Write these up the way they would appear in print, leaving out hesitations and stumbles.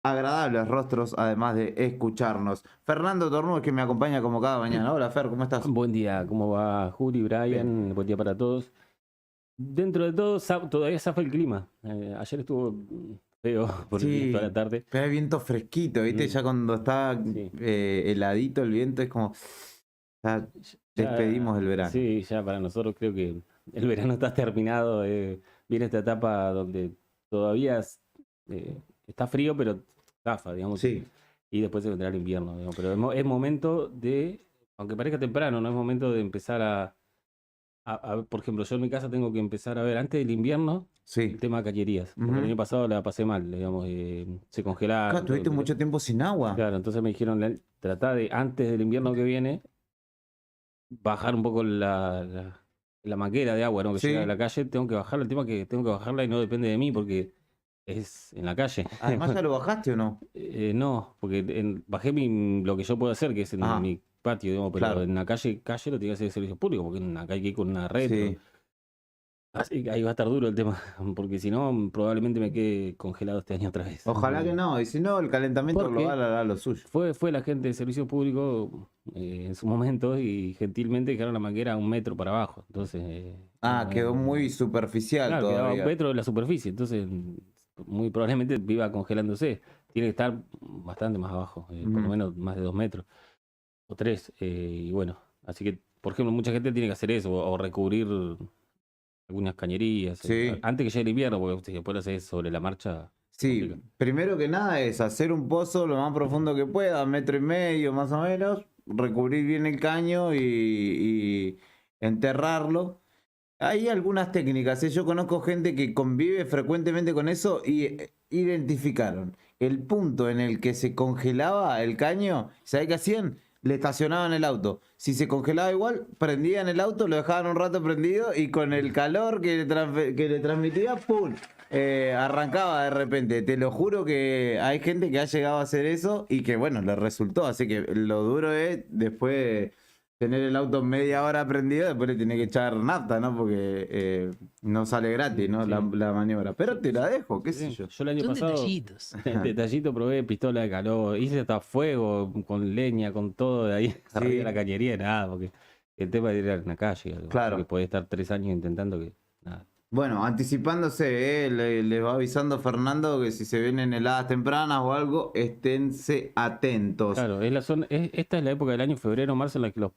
agradables rostros, además de escucharnos. Fernando Tornú, que me acompaña como cada mañana. Hola, Fer, ¿cómo estás? Buen día, ¿cómo va Juli, Bien. Brian? Buen día para todos. Dentro de todo, todavía zafa el clima. Ayer estuvo feo por el viento a la Sí, tarde. pero hay viento fresquito, ¿viste? Mm, Ya cuando está sí, heladito el viento es como, ya despedimos el ya, verano. sí, ya para nosotros creo que el verano está terminado. Viene esta etapa donde todavía está frío, pero zafa, digamos. Sí, Y después se vendrá el invierno, digamos. Pero es momento de, aunque parezca temprano, no es momento de empezar por ejemplo, yo en mi casa tengo que empezar a ver antes del invierno el sí. tema de cañerías, porque el Ujú. año pasado la pasé mal, digamos, se Claro, congelaron, todo, tuviste mucho tiempo sin agua. claro, entonces me dijeron, tratá de antes del invierno que viene, bajar un poco la manguera de agua, ¿no? Que llega a Sí. la calle, tengo que bajarla, el tema es que tengo que bajarla y no depende de mí porque es en la calle. Además, ¿ya lo bajaste o no? No, porque bajé lo que yo puedo hacer, que es en Ajá, mi patio, digamos, pero claro. en la calle lo tiene que hacer de servicio público, porque acá hay que ir con una retro. Sí. Así que ahí va a estar duro el tema, porque si no, probablemente me quede congelado este año otra vez. Ojalá que no. Y si no, el calentamiento Porque global hará lo suyo. fue la gente de servicio público en su momento y gentilmente dejaron la manguera a 1 metro para abajo. Entonces, Ah, quedó muy superficial claro, quedaba a un todavía. metro de la superficie. Entonces, muy probablemente viva congelándose. Tiene que estar bastante más abajo, por lo Ujú. menos más de 2 metros o tres. Y bueno, así que, por ejemplo, mucha gente tiene que hacer eso o recubrir algunas cañerías. Sí. Antes que llegue el invierno, porque si después lo haces sobre la marcha, se complica. Sí, primero que nada es hacer un pozo lo más profundo que pueda, 1,5 metros más o menos, recubrir bien el caño y enterrarlo. Hay algunas técnicas, ¿eh? Yo conozco gente que convive frecuentemente con eso y identificaron el punto en el que se congelaba el caño. ¿Sabés qué hacían? Le estacionaban el auto. Si se congelaba igual, prendían el auto, lo dejaban un rato prendido y con el calor que le transmitía, ¡pum! Arrancaba de repente. Te lo juro que hay gente que ha llegado a hacer eso y que bueno, le resultó. Así que lo duro es después tener el auto media hora prendido, después le tiene que echar nafta, ¿no? Porque no sale gratis, ¿no? La, Sí. la maniobra. Pero te la dejo, qué sé Sí. yo. Yo el año Son pasado, detallitos. detallito, probé pistola de calor, hice hasta fuego con leña, con todo de ahí arriba de la Sí, cañería, nada, porque el tema de ir a la calle, así que claro. podés estar 3 años intentando que nada. Bueno, anticipándose, le va avisando Fernando que si se vienen heladas tempranas o algo, esténse atentos. Claro, es la zona, esta es la época del año, febrero, marzo, en la que los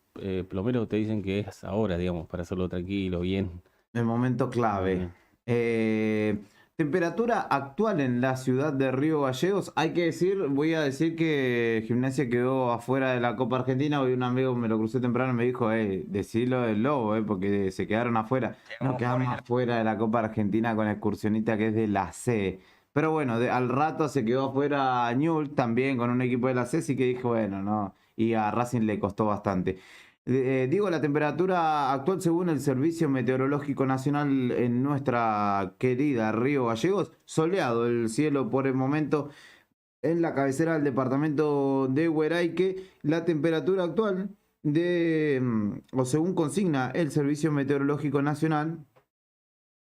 plomeros te dicen que es ahora, digamos, para hacerlo tranquilo, bien. El momento clave. Bien. Eh, Temperatura actual en la ciudad de Río Gallegos. Hay que decir, voy a decir que Gimnasia quedó afuera de la Copa Argentina. Hoy un amigo me lo crucé temprano y me dijo, decilo del Lobo, porque se quedaron afuera. Nos quedamos afuera de la Copa Argentina con Excursionista que es de la C. Pero bueno, al rato se quedó afuera Newell's también con un equipo de la C, así que dije, bueno, no. Y a Racing le costó bastante. Digo, la temperatura actual según el Servicio Meteorológico Nacional en nuestra querida Río Gallegos, soleado el cielo por el momento en la cabecera del departamento de Hueraique. La temperatura actual o según consigna el Servicio Meteorológico Nacional,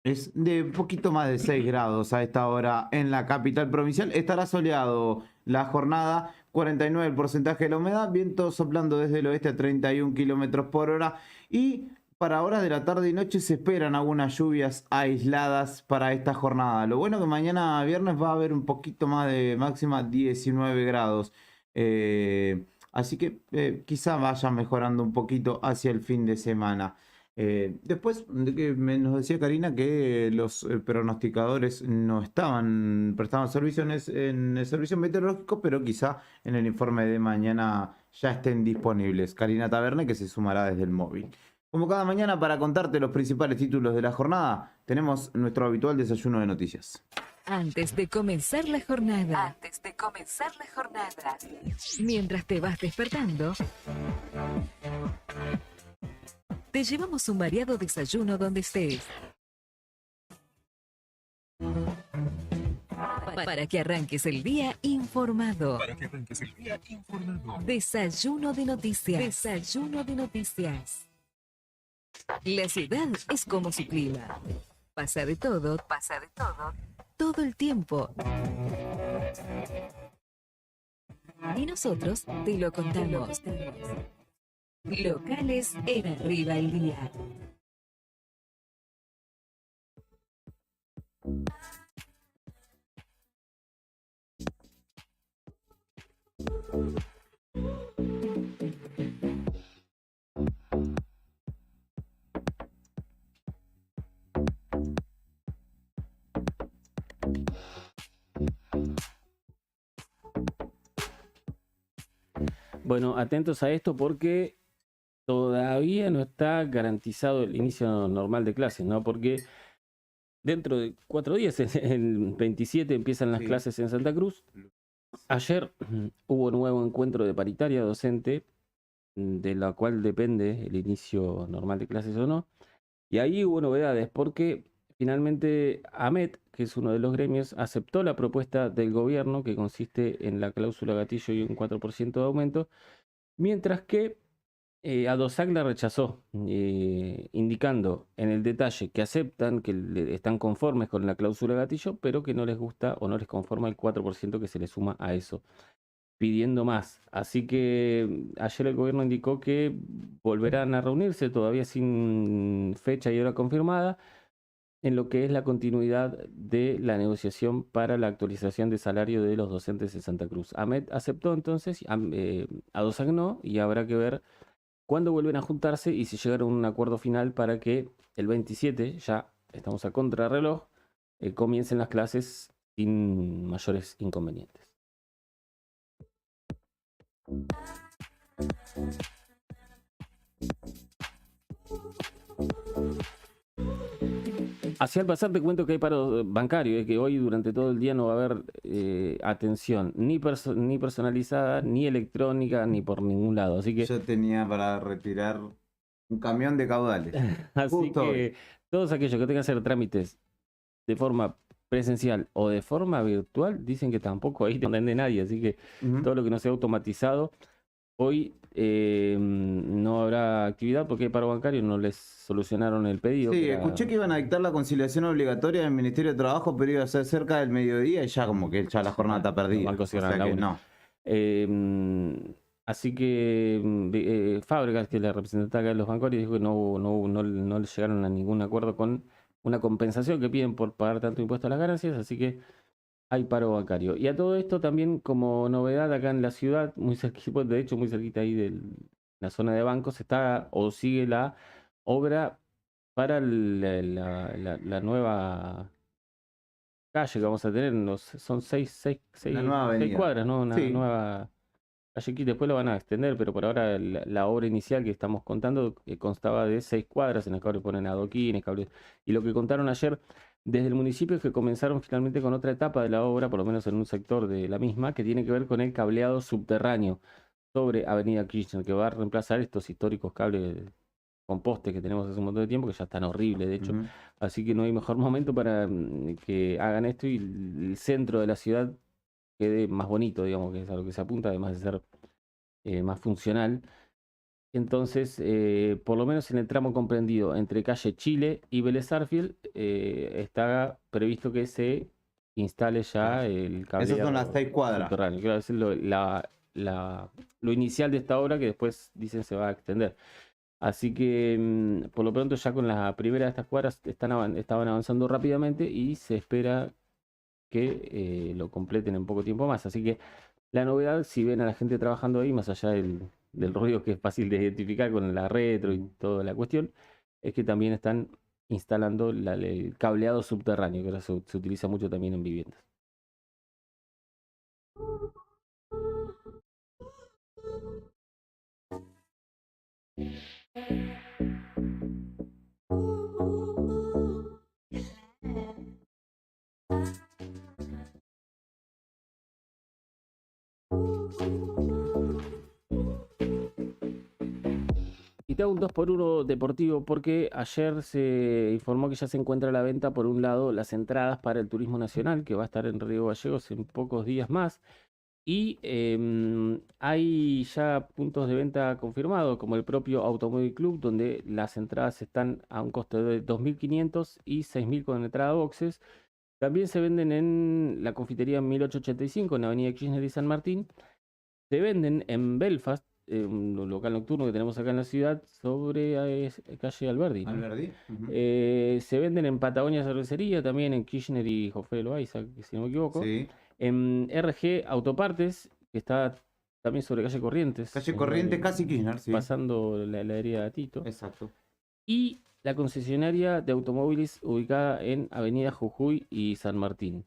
es de poquito más de 6 grados a esta hora en la capital provincial. Estará soleado la jornada, 49 el porcentaje de la humedad, viento soplando desde el oeste a 31 kilómetros por hora. Y para horas de la tarde y noche se esperan algunas lluvias aisladas para esta jornada. Lo bueno que mañana viernes va a haber un poquito más de máxima, 19 grados. Así que quizá vaya mejorando un poquito hacia el fin de semana. Después de que nos decía Karina que los pronosticadores no estaban prestando servicio en el servicio meteorológico, pero quizá en el informe de mañana ya estén disponibles. Karina Taberne, que se sumará desde el móvil. Como cada mañana, para contarte los principales títulos de la jornada, tenemos nuestro habitual desayuno de noticias. Antes de comenzar la jornada. Antes de comenzar la jornada. Mientras te vas despertando, te llevamos un variado desayuno donde estés. Para que arranques el día informado. Desayuno de noticias. Desayuno de noticias. La ciudad es como su clima. Pasa de todo Pasa de todo. todo el tiempo. Y nosotros te lo contamos. Locales en Arriba el Día. Bueno, atentos a esto porque todavía no está garantizado el inicio normal de clases, ¿no? Porque dentro de 4 días, el 27, empiezan las Sí. clases en Santa Cruz. Ayer hubo un nuevo encuentro de paritaria docente, de la cual depende el inicio normal de clases o no. Y ahí hubo novedades porque finalmente AMET, que es uno de los gremios, aceptó la propuesta del gobierno que consiste en la cláusula gatillo y un 4% de aumento, mientras que ADOSAC la rechazó, indicando en el detalle que aceptan, que están conformes con la cláusula gatillo, pero que no les gusta o no les conforma el 4% que se le suma a eso, pidiendo más. Así que ayer el gobierno indicó que volverán a reunirse, todavía sin fecha y hora confirmada, en lo que es la continuidad de la negociación para la actualización de salario de los docentes de Santa Cruz. AMET aceptó entonces, ADOSAC no, y habrá que ver cuándo vuelven a juntarse y si llegaron a un acuerdo final para que el 27, ya estamos a contrarreloj, comiencen las clases sin mayores inconvenientes. Hacia el pasar te cuento que hay paro bancario, que hoy durante todo el día no va a haber atención ni personalizada, ni electrónica, ni por ningún lado. Así que, Yo tenía para retirar un camión de caudales. así Justo hoy. que todos aquellos que tengan que hacer trámites de forma presencial o de forma virtual, dicen que tampoco ahí dependen de nadie. Así que Ujú. todo lo que no sea automatizado, hoy no habrá actividad porque hay paro bancario, no les solucionaron el pedido. Sí, que era- escuché que iban a dictar la conciliación obligatoria del Ministerio de Trabajo, pero iba a ser cerca del mediodía y ya como que ya la jornada está Los perdida. bancos O cierran a sea la que 1. no. Así que Fábregas, que es la representante acá de los bancarios, dijo que no le llegaron a ningún acuerdo con una compensación que piden por pagar tanto impuesto a las ganancias, así que hay paro bancario. Y a todo esto también como novedad acá en la ciudad, muy cerquita, de hecho muy cerquita ahí de la zona de bancos, está o sigue la obra para la nueva calle que vamos a tener. Son La nueva seis avenida. cuadras, ¿no? Una Sí. nueva calle que después lo van a extender, pero por ahora la obra inicial que estamos contando constaba de 6 cuadras en las cuales ponen adoquines, cables. Y lo que contaron ayer desde el municipio es que comenzaron finalmente con otra etapa de la obra, por lo menos en un sector de la misma, que tiene que ver con el cableado subterráneo sobre Avenida Kirchner, que va a reemplazar estos históricos cables con postes que tenemos hace un montón de tiempo, que ya están horribles, de hecho. Ujú. Así que no hay mejor momento para que hagan esto y el centro de la ciudad quede más bonito, digamos, que es a lo que se apunta, además de ser más funcional. Entonces, por lo menos en el tramo comprendido entre calle Chile y Vélez Sarsfield, está previsto que se instale ya el Esas son las cableado 6 cuadras. subterráneo. Quiero decir, lo inicial de esta obra que después dicen se va a extender. Así que por lo pronto ya con la primera de estas cuadras estaban avanzando rápidamente y se espera que lo completen en poco tiempo más. Así que la novedad, si ven a la gente trabajando ahí, más allá del ruido que es fácil de identificar con la retro y toda la cuestión, es que también están instalando el cableado subterráneo, que ahora se utiliza mucho también en viviendas. Y te hago un 2x1 deportivo porque ayer se informó que ya se encuentra a la venta, por un lado, las entradas para el turismo nacional, que va a estar en Río Gallegos en pocos días más. Y hay ya puntos de venta confirmados, como el propio Automóvil Club, donde las entradas están a un costo de 2.500 y 6.000 con entrada boxes. También se venden en la confitería 1885, en Avenida Kirchner y San Martín. Se venden en Belfast, un local nocturno que tenemos acá en la ciudad, sobre calle Alberdi, ¿no? Alberdi. Ujú. Se venden en Patagonia Cervecería, también en Kirchner y Jofre Loaiza, si no me equivoco. Sí. En RG Autopartes, que está también sobre calle Corrientes. Calle Corrientes, casi Kirchner, sí. Pasando la heladería de Tito. Exacto. Y la concesionaria de automóviles ubicada en Avenida Jujuy y San Martín.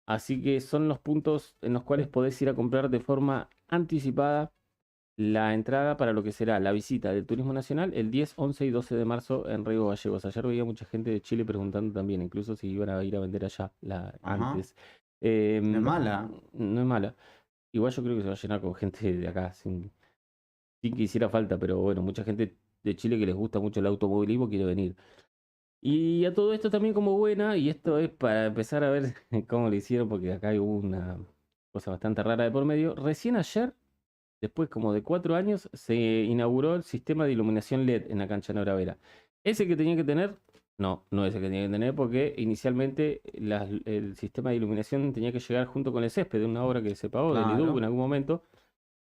Así que son los puntos en los cuales podés ir a comprar de forma anticipada la entrada para lo que será la visita del Turismo Nacional el 10, 11 y 12 de marzo en Río Gallegos. Ayer veía mucha gente de Chile preguntando también, incluso si iban a ir a vender allá Ajá. antes. No es mala. No es mala. Igual yo creo que se va a llenar con gente de acá, sin que hiciera falta, pero bueno, mucha gente de Chile que les gusta mucho el automovilismo quiere venir. Y a todo esto también como buena, y esto es para empezar a ver cómo lo hicieron, porque acá hay una cosa bastante rara de por medio. Recién ayer, después como de 4 años, se inauguró el sistema de iluminación LED en la cancha Nora Vera. ¿Ese que tenía que tener? No, no es el que tenía que tener, porque inicialmente el sistema de iluminación tenía que llegar junto con el césped de una obra que se pagó del Claro. IDUB en algún momento.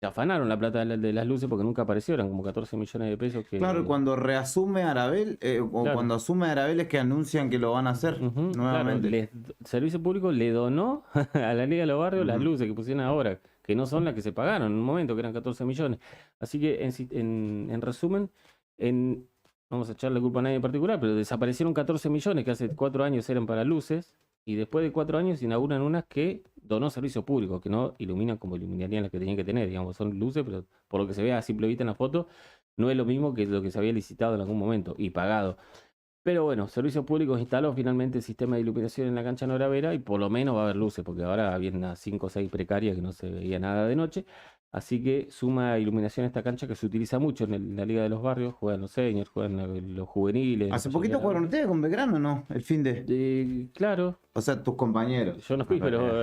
Se afanaron la plata de las luces porque nunca apareció, eran como 14 millones de pesos que... Claro, cuando reasume Arabel, o Claro. cuando asume Arabel es que anuncian que lo van a hacer Ujú, nuevamente. claro, Servicio Público le donó a la Liga de los Barrios las Ujú. luces que pusieron ahora, que no son las que se pagaron en un momento, que eran 14 millones. Así que, en resumen, vamos a echarle la culpa a nadie en particular, pero desaparecieron 14 millones que hace 4 años eran para luces, y después de 4 años inauguran unas que donó Servicio Público, que no iluminan como iluminarían las que tenían que tener, digamos, son luces, pero por lo que se ve a simple vista en la foto, no es lo mismo que lo que se había licitado en algún momento y pagado. Pero bueno, Servicios Públicos instaló finalmente el sistema de iluminación en la cancha Nora Vera y por lo menos va a haber luces, porque ahora había unas 5 o 6 precarias que no se veía nada de noche. Así que suma iluminación a esta cancha que se utiliza mucho en la Liga de los Barrios. Juegan los seniors, juegan los juveniles. Hace la poquito mayoría de jugaron ustedes con Belgrano, ¿no? El fin de. Claro, O sea, tus compañeros. yo no fui, pero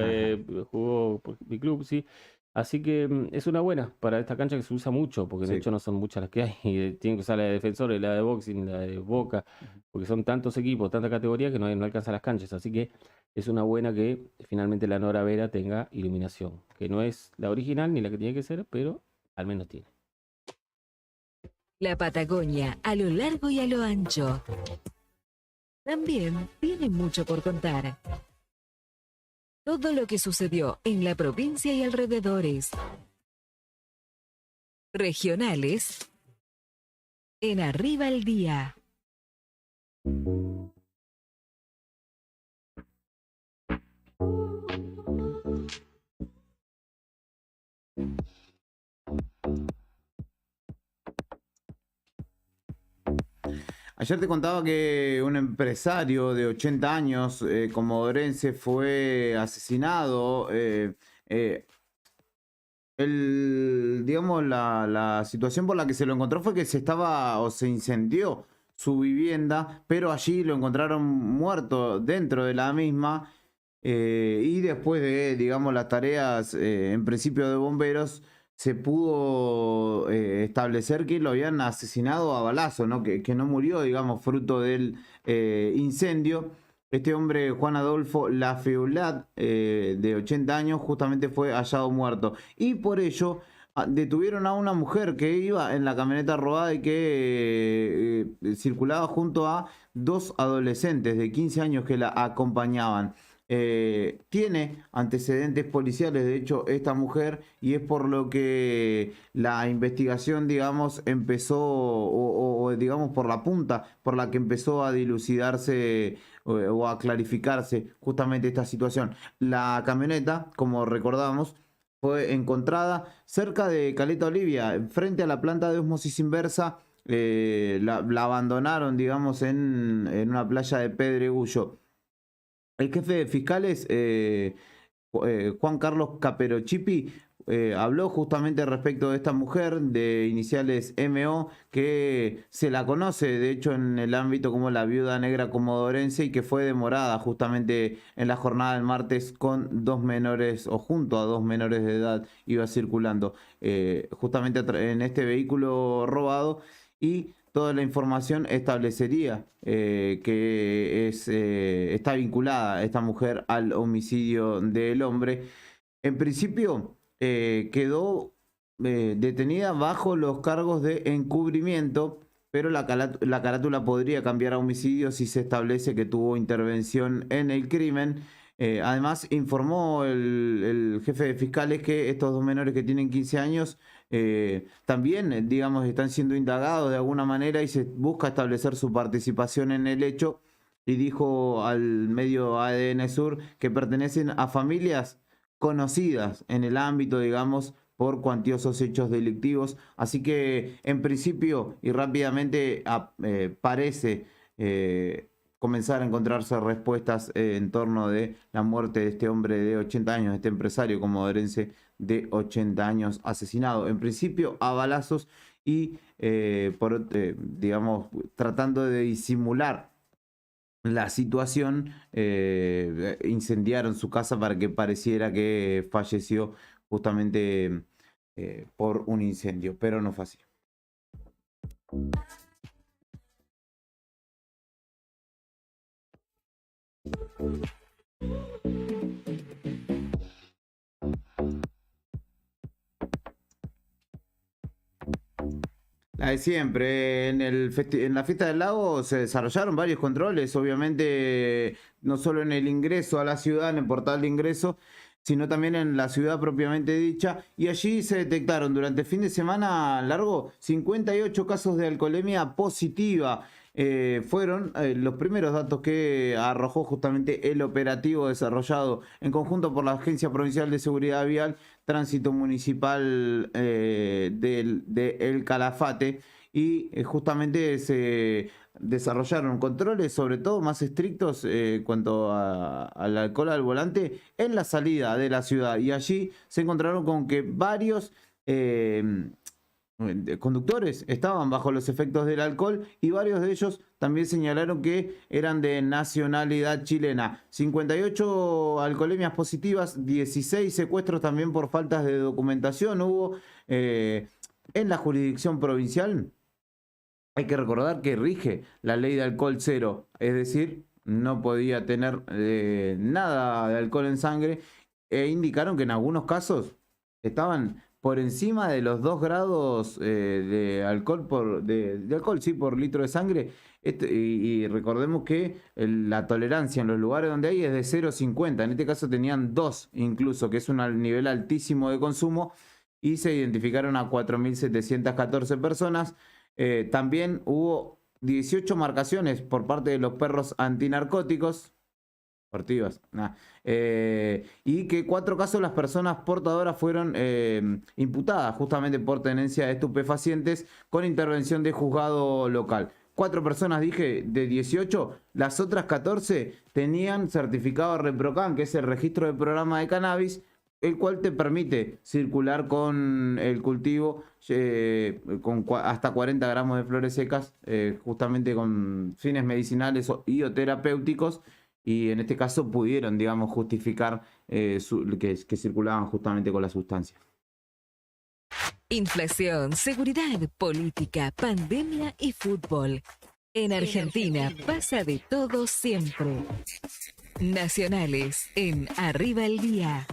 jugó por mi club, sí. Así que es una buena para esta cancha que se usa mucho, porque de Sí. hecho no son muchas las que hay. Y tienen que usar la de Defensores, la de Boxing, la de Boca, porque son tantos equipos, tanta categoría que no alcanzan las canchas. Así que es una buena que finalmente la Nora Vera tenga iluminación, que no es la original ni la que tiene que ser, pero al menos tiene. La Patagonia, a lo largo y a lo ancho, también tiene mucho por contar. Todo lo que sucedió en la provincia y alrededores. Regionales. En Arriba el Día. Ayer te contaba que un empresario de 80 años, comodorense, fue asesinado. Digamos, la situación por la que se lo encontró fue que se incendió su vivienda, pero allí lo encontraron muerto dentro de la misma. Y después de, digamos, las tareas, en principio de bomberos, se pudo establecer que lo habían asesinado a balazo, ¿no? Que no murió, digamos, fruto del incendio. Este hombre, Juan Adolfo Lafeulat, de 80 años, justamente fue hallado muerto. Y por ello detuvieron a una mujer que iba en la camioneta robada y que circulaba junto a 2 adolescentes de 15 años que la acompañaban. Tiene antecedentes policiales, de hecho, esta mujer, y es por lo que la investigación, digamos, empezó, o digamos por la punta, por la que empezó a dilucidarse o a clarificarse justamente esta situación. La camioneta, como recordamos, fue encontrada cerca de Caleta Olivia, frente a la planta de ósmosis inversa. La abandonaron, digamos, en una playa de Pedregullo. El jefe de fiscales, Juan Carlos Caperochipi, habló justamente respecto de esta mujer de iniciales MO, que se la conoce de hecho en el ámbito como la viuda negra comodorense, y que fue demorada justamente en la jornada del martes con 2 menores, o junto a 2 menores de edad iba circulando justamente en este vehículo robado. Y toda la información establecería que está vinculada esta mujer al homicidio del hombre. En principio, quedó detenida bajo los cargos de encubrimiento, pero la carátula podría cambiar a homicidio si se establece que tuvo intervención en el crimen. Además, informó el jefe de fiscales que estos dos menores que tienen 15 años también, digamos, están siendo indagados de alguna manera y se busca establecer su participación en el hecho. Y dijo al medio ADN Sur que pertenecen a familias conocidas en el ámbito, digamos, por cuantiosos hechos delictivos. Así que, en principio y rápidamente, parece comenzar a encontrarse respuestas en torno de la muerte de este hombre de 80 años, este empresario comodorense de 80 años asesinado, en principio a balazos y, digamos, tratando de disimular la situación, incendiaron su casa para que pareciera que falleció justamente por un incendio, pero no fue así. La de siempre, en la fiesta del lago se desarrollaron varios controles, obviamente no solo en el ingreso a la ciudad, en el portal de ingreso, sino también en la ciudad propiamente dicha, y allí se detectaron durante el fin de semana largo 58 casos de alcoholemia positiva. Fueron los primeros datos que arrojó justamente el operativo desarrollado en conjunto por la Agencia Provincial de Seguridad Vial, Tránsito Municipal de El Calafate, y justamente se desarrollaron controles, sobre todo más estrictos en cuanto al alcohol al volante en la salida de la ciudad, y allí se encontraron con que varios conductores estaban bajo los efectos del alcohol y varios de ellos también señalaron que eran de nacionalidad chilena. 58 alcoholemias positivas, 16 secuestros también por faltas de documentación hubo en la jurisdicción provincial. Hay que recordar que rige la ley de alcohol cero, es decir, no podía tener nada de alcohol en sangre, e indicaron que en algunos casos estaban por encima de los 2 grados de alcohol de alcohol, sí, por litro de sangre. Y recordemos que la tolerancia en los lugares donde hay es de 0,50. En este caso tenían 2 incluso, que es un nivel altísimo de consumo, y se identificaron a 4.714 personas. También hubo 18 marcaciones por parte de los perros antinarcóticos deportivas, y que 4 casos las personas portadoras fueron imputadas justamente por tenencia de estupefacientes con intervención de juzgado local. 4 personas, dije, de 18, las otras 14 tenían certificado ReproCan, que es el registro de programa de cannabis, el cual te permite circular con el cultivo con hasta 40 gramos de flores secas, justamente con fines medicinales y o terapéuticos. Y en este caso pudieron, digamos, justificar que circulaban justamente con la sustancia. Inflación, seguridad, política, pandemia y fútbol. En Argentina pasa de todo siempre. Nacionales en Arriba el Día.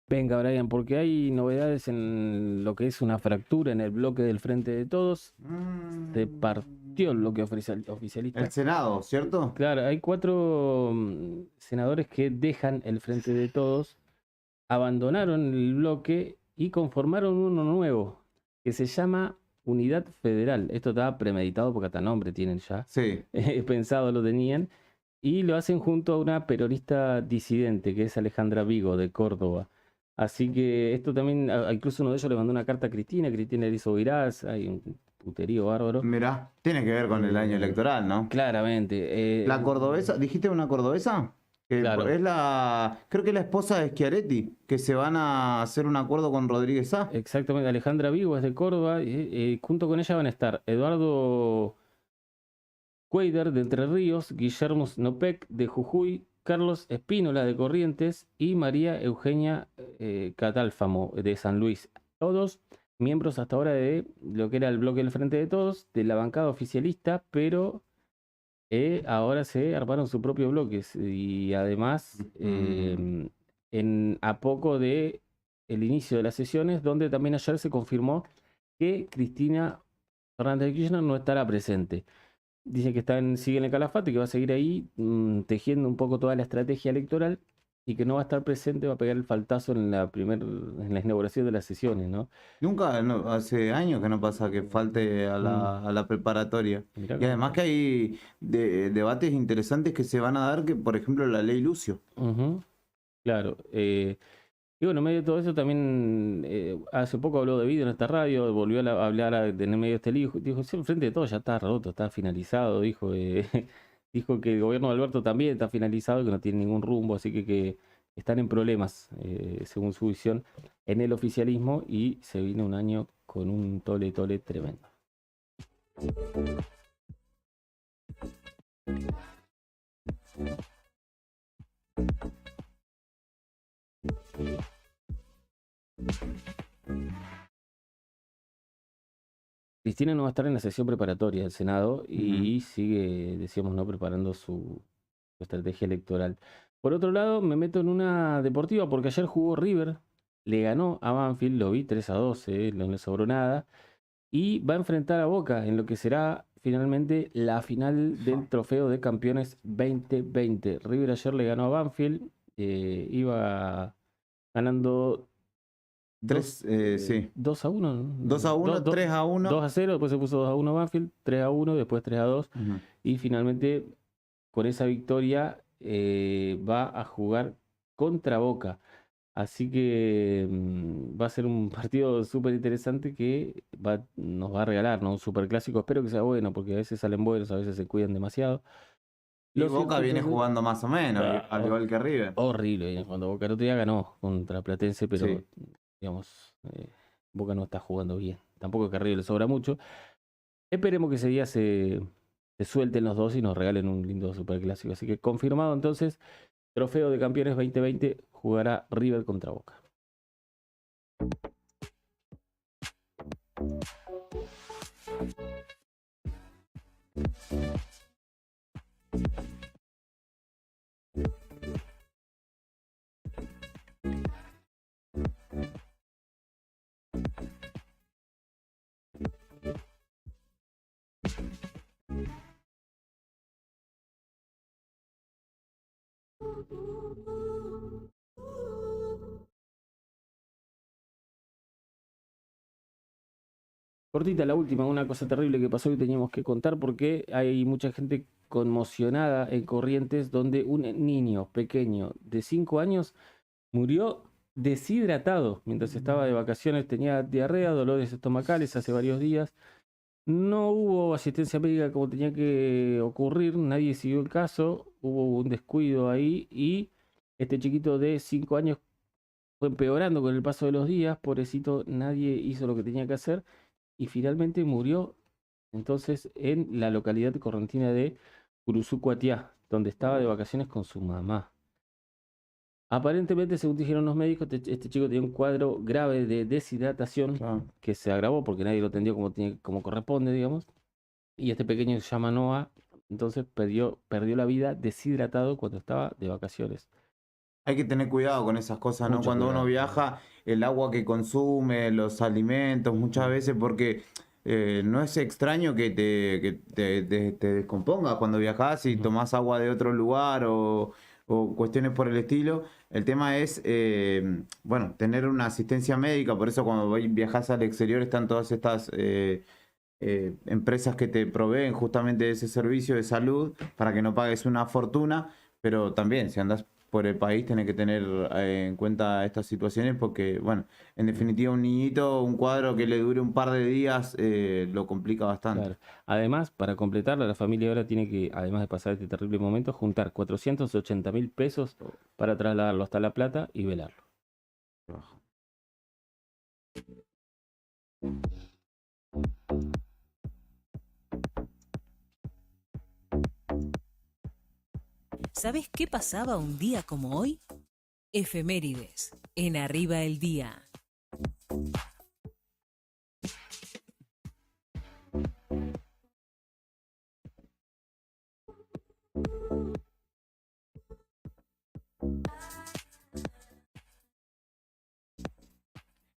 Venga, Brian, porque hay novedades en lo que es una fractura en el bloque del Frente de Todos. Se partió el bloque oficialista. El Senado, ¿cierto? Claro, hay 4 senadores que dejan el Frente de Todos, abandonaron el bloque y conformaron uno nuevo, que se llama Unidad Federal. Esto estaba premeditado porque hasta nombre tienen ya. Sí. Pensado lo tenían. Y lo hacen junto a una peronista disidente, que es Alejandra Vigo, de Córdoba. Así que esto también, incluso uno de ellos le mandó una carta a Cristina le hizo virás, hay un puterío bárbaro. Mirá, tiene que ver con el año electoral, ¿no? Claramente. La cordobesa, ¿dijiste una cordobesa? Claro. Es creo que es la esposa de Schiaretti, que se van a hacer un acuerdo con Rodríguez Sá. Exactamente, Alejandra Vigo es de Córdoba, junto con ella van a estar Eduardo Cuader de Entre Ríos, Guillermo Snopek de Jujuy, Carlos Espínola de Corrientes y María Eugenia Catálfamo de San Luis. Todos miembros hasta ahora de lo que era el bloque del Frente de Todos, de la bancada oficialista, pero ahora se armaron su propio bloque y además a poco de el inicio de las sesiones, donde también ayer se confirmó que Cristina Fernández de Kirchner no estará presente. Dice que sigue en el Calafate, que va a seguir ahí tejiendo un poco toda la estrategia electoral y que no va a estar presente, va a pegar el faltazo en la inauguración de las sesiones, ¿no? Nunca, no, hace años que no pasa que falte a la preparatoria. Mirá Y cómo además que está. hay debates interesantes que se van a dar, que por ejemplo la ley Lucio. Ujú, claro. Y bueno, en medio de todo eso también hace poco habló de vida en esta radio, volvió a hablar en el medio de este lío, dijo, sí, frente de todo ya está roto, está finalizado, dijo, dijo que el gobierno de Alberto también está finalizado, que no tiene ningún rumbo, así que están en problemas, según su visión, en el oficialismo y se viene un año con un tole tremendo. Cristina no va a estar en la sesión preparatoria del Senado y sigue, decíamos, ¿no?, preparando su estrategia electoral. Por otro lado, me meto en una deportiva porque ayer jugó River, le ganó a Banfield, lo vi 3-2, no le sobró nada, y va a enfrentar a Boca en lo que será finalmente la final del Trofeo de Campeones 2020. River ayer le ganó a Banfield, iba ganando 2-1, ¿no? 2-1, 3-1. 2-0, después se puso 2-1 Banfield, 3-1, después 3-2, y finalmente con esa victoria va a jugar contra Boca. Así que va a ser un partido súper interesante que nos va a regalar, ¿no?, un super clásico. Espero que sea bueno, porque a veces salen buenos, a veces se cuidan demasiado. Y Lo Boca cierto, viene entonces, jugando más o menos, al igual que River. horrible. Cuando Boca el otro día ganó contra Platense, pero Sí. digamos, Boca no está jugando bien. Tampoco que a River le sobra mucho. Esperemos que ese día se suelten los dos y nos regalen un lindo superclásico. Así que confirmado entonces, Trofeo de Campeones 2020, jugará River contra Boca. Cortita la última, una cosa terrible que pasó y teníamos que contar porque hay mucha gente conmocionada en Corrientes donde un niño pequeño de 5 años murió deshidratado mientras estaba de vacaciones, tenía diarrea, dolores estomacales hace varios días. No hubo asistencia médica como tenía que ocurrir, nadie siguió el caso, hubo un descuido ahí y este chiquito de 5 años fue empeorando con el paso de los días, pobrecito, nadie hizo lo que tenía que hacer y finalmente murió entonces en la localidad correntina de Curuzucuatiá, donde estaba de vacaciones con su mamá. Aparentemente, según dijeron los médicos, este chico tenía un cuadro grave de deshidratación que se agravó porque nadie lo atendió como corresponde, digamos. Y este pequeño se llama Noah, entonces perdió la vida deshidratado cuando estaba de vacaciones. Hay que tener cuidado con esas cosas, ¿no? Mucho Cuando uno cuidado. viaja, el agua que consume, los alimentos, muchas veces porque no es extraño que te descompongas cuando viajas y tomás agua de otro lugar o cuestiones por el estilo. El tema es, bueno, tener una asistencia médica, por eso cuando viajas al exterior están todas estas empresas que te proveen justamente ese servicio de salud para que no pagues una fortuna, pero también si andas por el país tenés que tener en cuenta estas situaciones porque, bueno, en definitiva un niñito, un cuadro que le dure un par de días lo complica bastante. Claro. Además, para completarla, la familia ahora tiene que, además de pasar este terrible momento, juntar 480.000 pesos para trasladarlo hasta La Plata y velarlo. ¿Sabés qué pasaba un día como hoy? Efemérides, en Arriba el Día.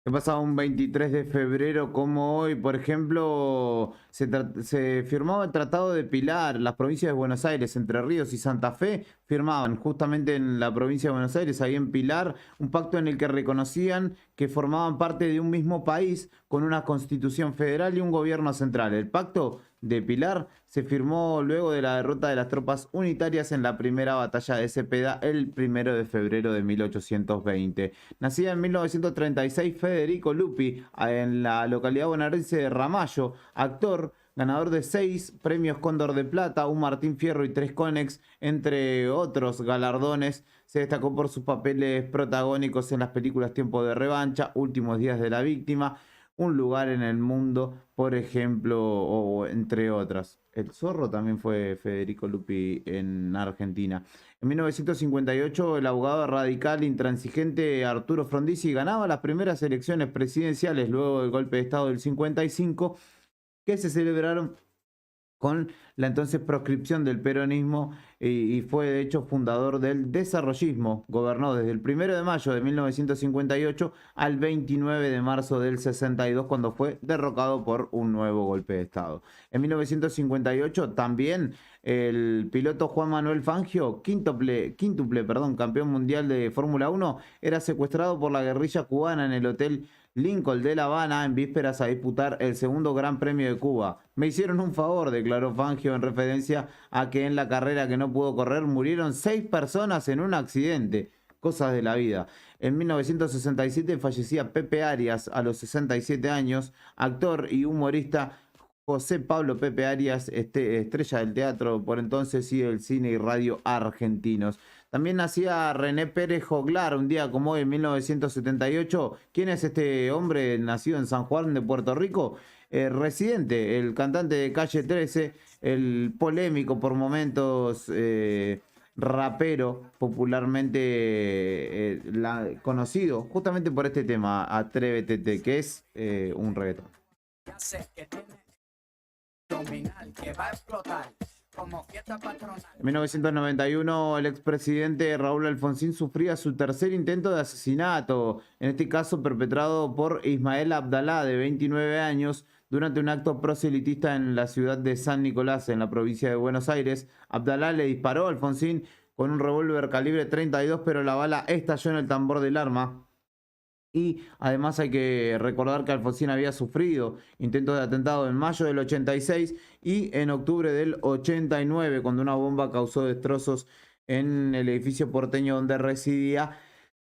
¿Qué pasaba un 23 de febrero como hoy? Por ejemplo, se firmaba el Tratado de Pilar. Las provincias de Buenos Aires, Entre Ríos y Santa Fe firmaban justamente en la provincia de Buenos Aires, ahí en Pilar, un pacto en el que reconocían que formaban parte de un mismo país con una constitución federal y un gobierno central. El pacto de Pilar se firmó luego de la derrota de las tropas unitarias en la primera batalla de Cepeda el 1 de febrero de 1820. Nacida en 1936, Federico Lupi, en la localidad bonaerense de Ramallo, actor, ganador de 6 premios Cóndor de Plata, un Martín Fierro y 3 Conex, entre otros galardones. Se destacó por sus papeles protagónicos en las películas Tiempo de Revancha, Últimos Días de la Víctima, Un Lugar en el Mundo, por ejemplo, o entre otras. El Zorro también fue Federico Lupi en Argentina. En 1958, el abogado radical intransigente Arturo Frondizi ganaba las primeras elecciones presidenciales luego del golpe de Estado del 55, que se celebraron con la entonces proscripción del peronismo y fue de hecho fundador del desarrollismo. Gobernó desde el 1 de mayo de 1958 al 29 de marzo del 62, cuando fue derrocado por un nuevo golpe de Estado. En 1958 también el piloto Juan Manuel Fangio, quíntuple, campeón mundial de Fórmula 1, era secuestrado por la guerrilla cubana en el Hotel Lincoln de La Habana en vísperas a disputar el segundo Gran Premio de Cuba. Me hicieron un favor, declaró Fangio en referencia a que en la carrera que no pudo correr murieron 6 personas en un accidente. Cosas de la vida. En 1967 fallecía Pepe Arias a los 67 años, actor y humorista. José Pablo Pepe Arias, estrella del teatro por entonces y del cine y radio argentinos. También nacía René Pérez Joglar un día como hoy en 1978. ¿Quién es este hombre nacido en San Juan de Puerto Rico? Residente, el cantante de Calle 13, el polémico por momentos rapero, popularmente conocido justamente por este tema, Atrévete, que es un reggaetón. Que va a explotar como fiesta patronal. En 1991, el expresidente Raúl Alfonsín sufría su tercer intento de asesinato, en este caso perpetrado por Ismael Abdalá, de 29 años, durante un acto proselitista en la ciudad de San Nicolás, en la provincia de Buenos Aires. Abdalá le disparó a Alfonsín con un revólver calibre 32, pero la bala estalló en el tambor del arma. Y además hay que recordar que Alfonsín había sufrido intentos de atentado en mayo del 86 y en octubre del 89, cuando una bomba causó destrozos en el edificio porteño donde residía,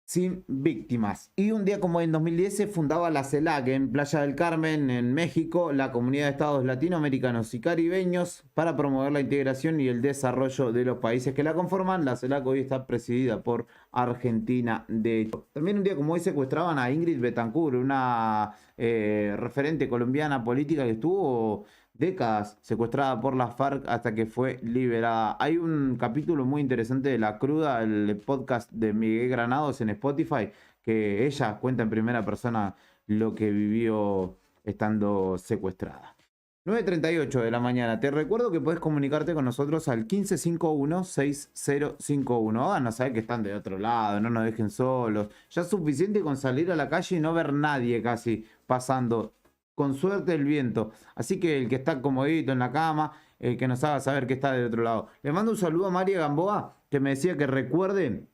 sin víctimas. Y un día como en 2010 se fundaba la CELAC en Playa del Carmen, en México, la Comunidad de Estados Latinoamericanos y Caribeños, para promover la integración y el desarrollo de los países que la conforman. La CELAC hoy está presidida por Argentina, de hecho. También un día como hoy secuestraban a Ingrid Betancourt, una referente colombiana política que estuvo décadas secuestrada por las FARC hasta que fue liberada. Hay un capítulo muy interesante de La Cruda, el podcast de Miguel Granados en Spotify, que ella cuenta en primera persona lo que vivió estando secuestrada. 9:38 de la mañana. Te recuerdo que puedes comunicarte con nosotros al 1551-6051. Háganos saber que están de otro lado, no nos dejen solos. Ya es suficiente con salir a la calle y no ver nadie casi pasando. Con suerte el viento. Así que el que está comodito en la cama, el que nos haga saber que está del otro lado. Le mando un saludo a María Gamboa, que me decía que recuerde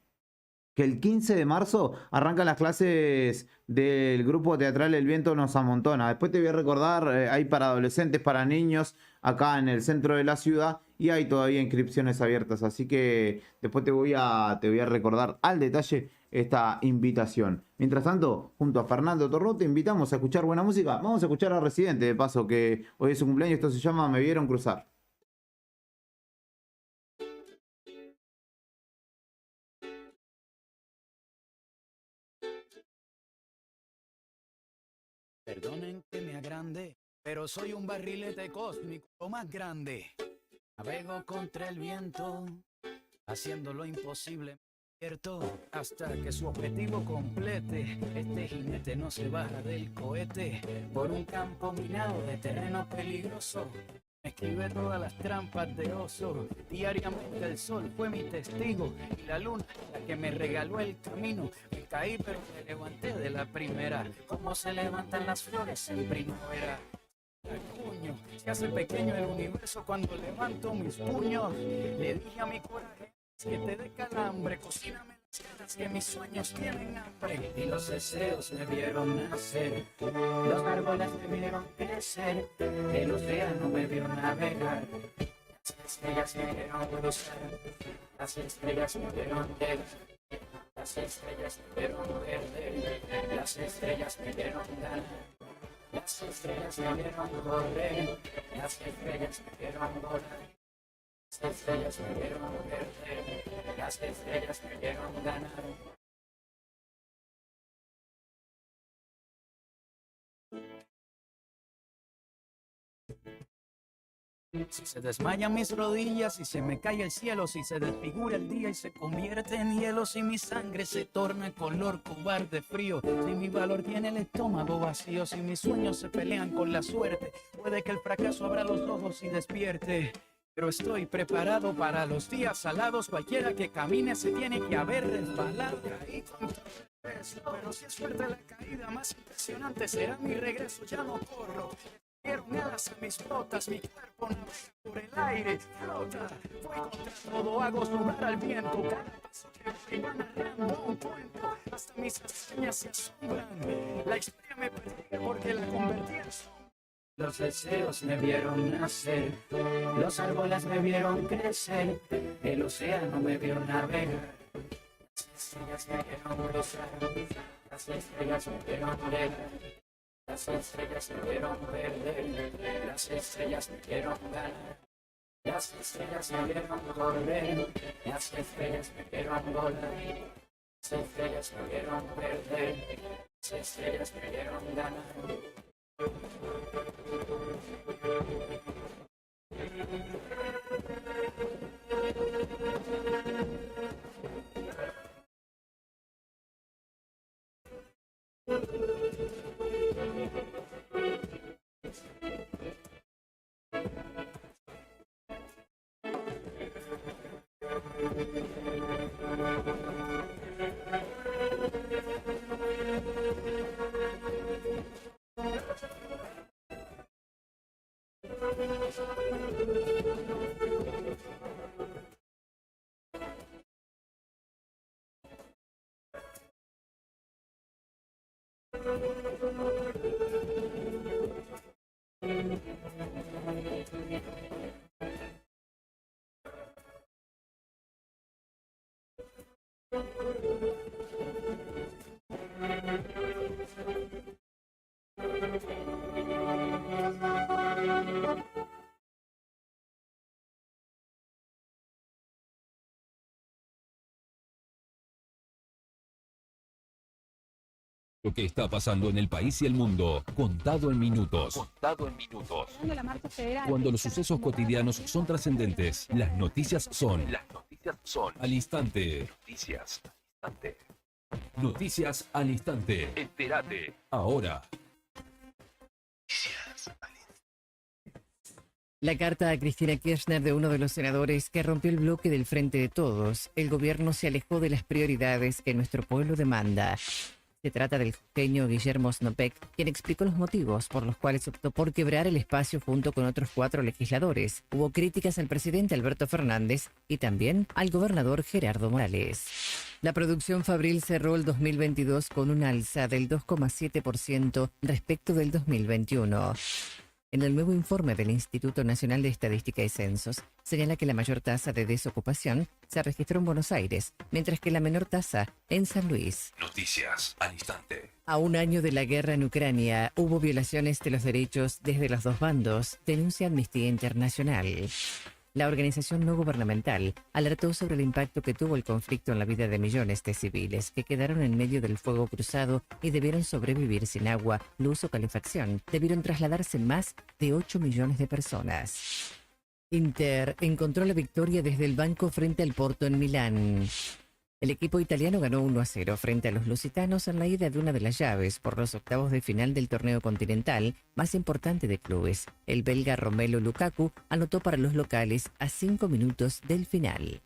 que el 15 de marzo arrancan las clases del grupo teatral El Viento Nos Amontona. Después te voy a recordar, hay para adolescentes, para niños, acá en el centro de la ciudad, y hay todavía inscripciones abiertas. Así que después te voy a recordar al detalle esta invitación. Mientras tanto, junto a Fernando Torró, te invitamos a escuchar buena música. Vamos a escuchar a Residente, de paso, que hoy es su cumpleaños. Esto se llama Me Vieron Cruzar. Perdonen que me agrande, pero soy un barrilete cósmico más grande. Navego contra el viento, haciendo lo imposible. Cierto, hasta que su objetivo complete. Este jinete no se baja del cohete por un campo minado de terreno peligroso. Me esquivé todas las trampas de oso. Diariamente el sol fue mi testigo y la luna la que me regaló el camino. Me caí pero me levanté de la primera. Como se levantan las flores en primavera. Puño, se hace pequeño el universo cuando levanto mis puños. Le dije a mi coraje que te dé calambre, cocíname las ganas que mis sueños tienen hambre. Y los deseos me vieron nacer, los árboles me vieron crecer, el océano me vio navegar, las estrellas me vieron cruzar, las estrellas me vieron ver, las estrellas me vieron perder, las estrellas me vieron ganar, las estrellas me vieron correr, las estrellas me vieron volar. Las estrellas me vieron perder, las estrellas me vieron ganar. Si se desmayan mis rodillas, si se me cae el cielo, si se desfigura el día y se convierte en hielo, si mi sangre se torna color cobarde frío, si mi valor tiene el estómago vacío, si mis sueños se pelean con la suerte, puede que el fracaso abra los ojos y despierte. Pero estoy preparado para los días salados. Cualquiera que camine se tiene que haber resbalado. Caí con todo el peso, pero si es fuerte la caída, más impresionante será mi regreso. Ya no corro. Dieron alas a mis botas, mi cuerpo navega por el aire, flota. Voy contra todo, hago subir al viento. Cada paso que voy va narrando un cuento. Hasta mis hazañas se asombran. La historia me persigue porque la convertí en sombra. Los deseos me vieron nacer, los árboles me vieron crecer, el océano me vio navegar, las estrellas me vieron cruzar, las estrellas me vieron ver, las estrellas me vieron perder, las estrellas me vieron ganar, las estrellas me vieron correr, las estrellas me vieron volar, las estrellas me vieron perder, las estrellas me vieron ganar. Lo que está pasando en el país y el mundo, contado en minutos. Contado en minutos. Cuando los sucesos cotidianos son trascendentes, las noticias son. Al instante. Noticias al instante. Noticias al instante. Entérate. Ahora. La carta a Cristina Kirchner de uno de los senadores que rompió el bloque del Frente de Todos. El gobierno se alejó de las prioridades que nuestro pueblo demanda. Se trata del jujeño Guillermo Snopek, quien explicó los motivos por los cuales optó por quebrar el espacio junto con otros 4 legisladores. Hubo críticas al presidente Alberto Fernández y también al gobernador Gerardo Morales. La producción fabril cerró el 2022 con un alza del 2,7% respecto del 2021. En el nuevo informe del Instituto Nacional de Estadística y Censos, señala que la mayor tasa de desocupación se registró en Buenos Aires, mientras que la menor tasa en San Luis. Noticias al instante. A un año de la guerra en Ucrania, hubo violaciones de los derechos desde los dos bandos, denuncia Amnistía Internacional. La organización no gubernamental alertó sobre el impacto que tuvo el conflicto en la vida de millones de civiles que quedaron en medio del fuego cruzado y debieron sobrevivir sin agua, luz o calefacción. Debieron trasladarse más de 8 millones de personas. Inter encontró la victoria desde el banco frente al Porto en Milán. El equipo italiano ganó 1-0 frente a los lusitanos en la ida de una de las llaves por los octavos de final del torneo continental más importante de clubes. El belga Romelu Lukaku anotó para los locales a 5 minutos del final.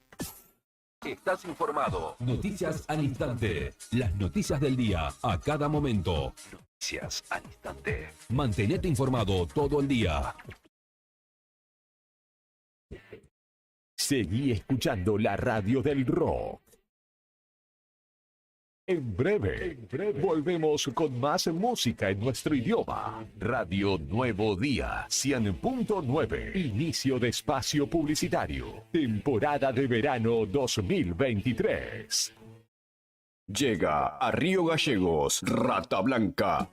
Estás informado. Noticias al instante. Las noticias del día a cada momento. Noticias al instante. Mantenete informado todo el día. Seguí escuchando la radio del rock. En breve, volvemos con más música en nuestro idioma. Radio Nuevo Día, 100.9. Inicio de espacio publicitario. Temporada de verano 2023. Llega a Río Gallegos, Rata Blanca.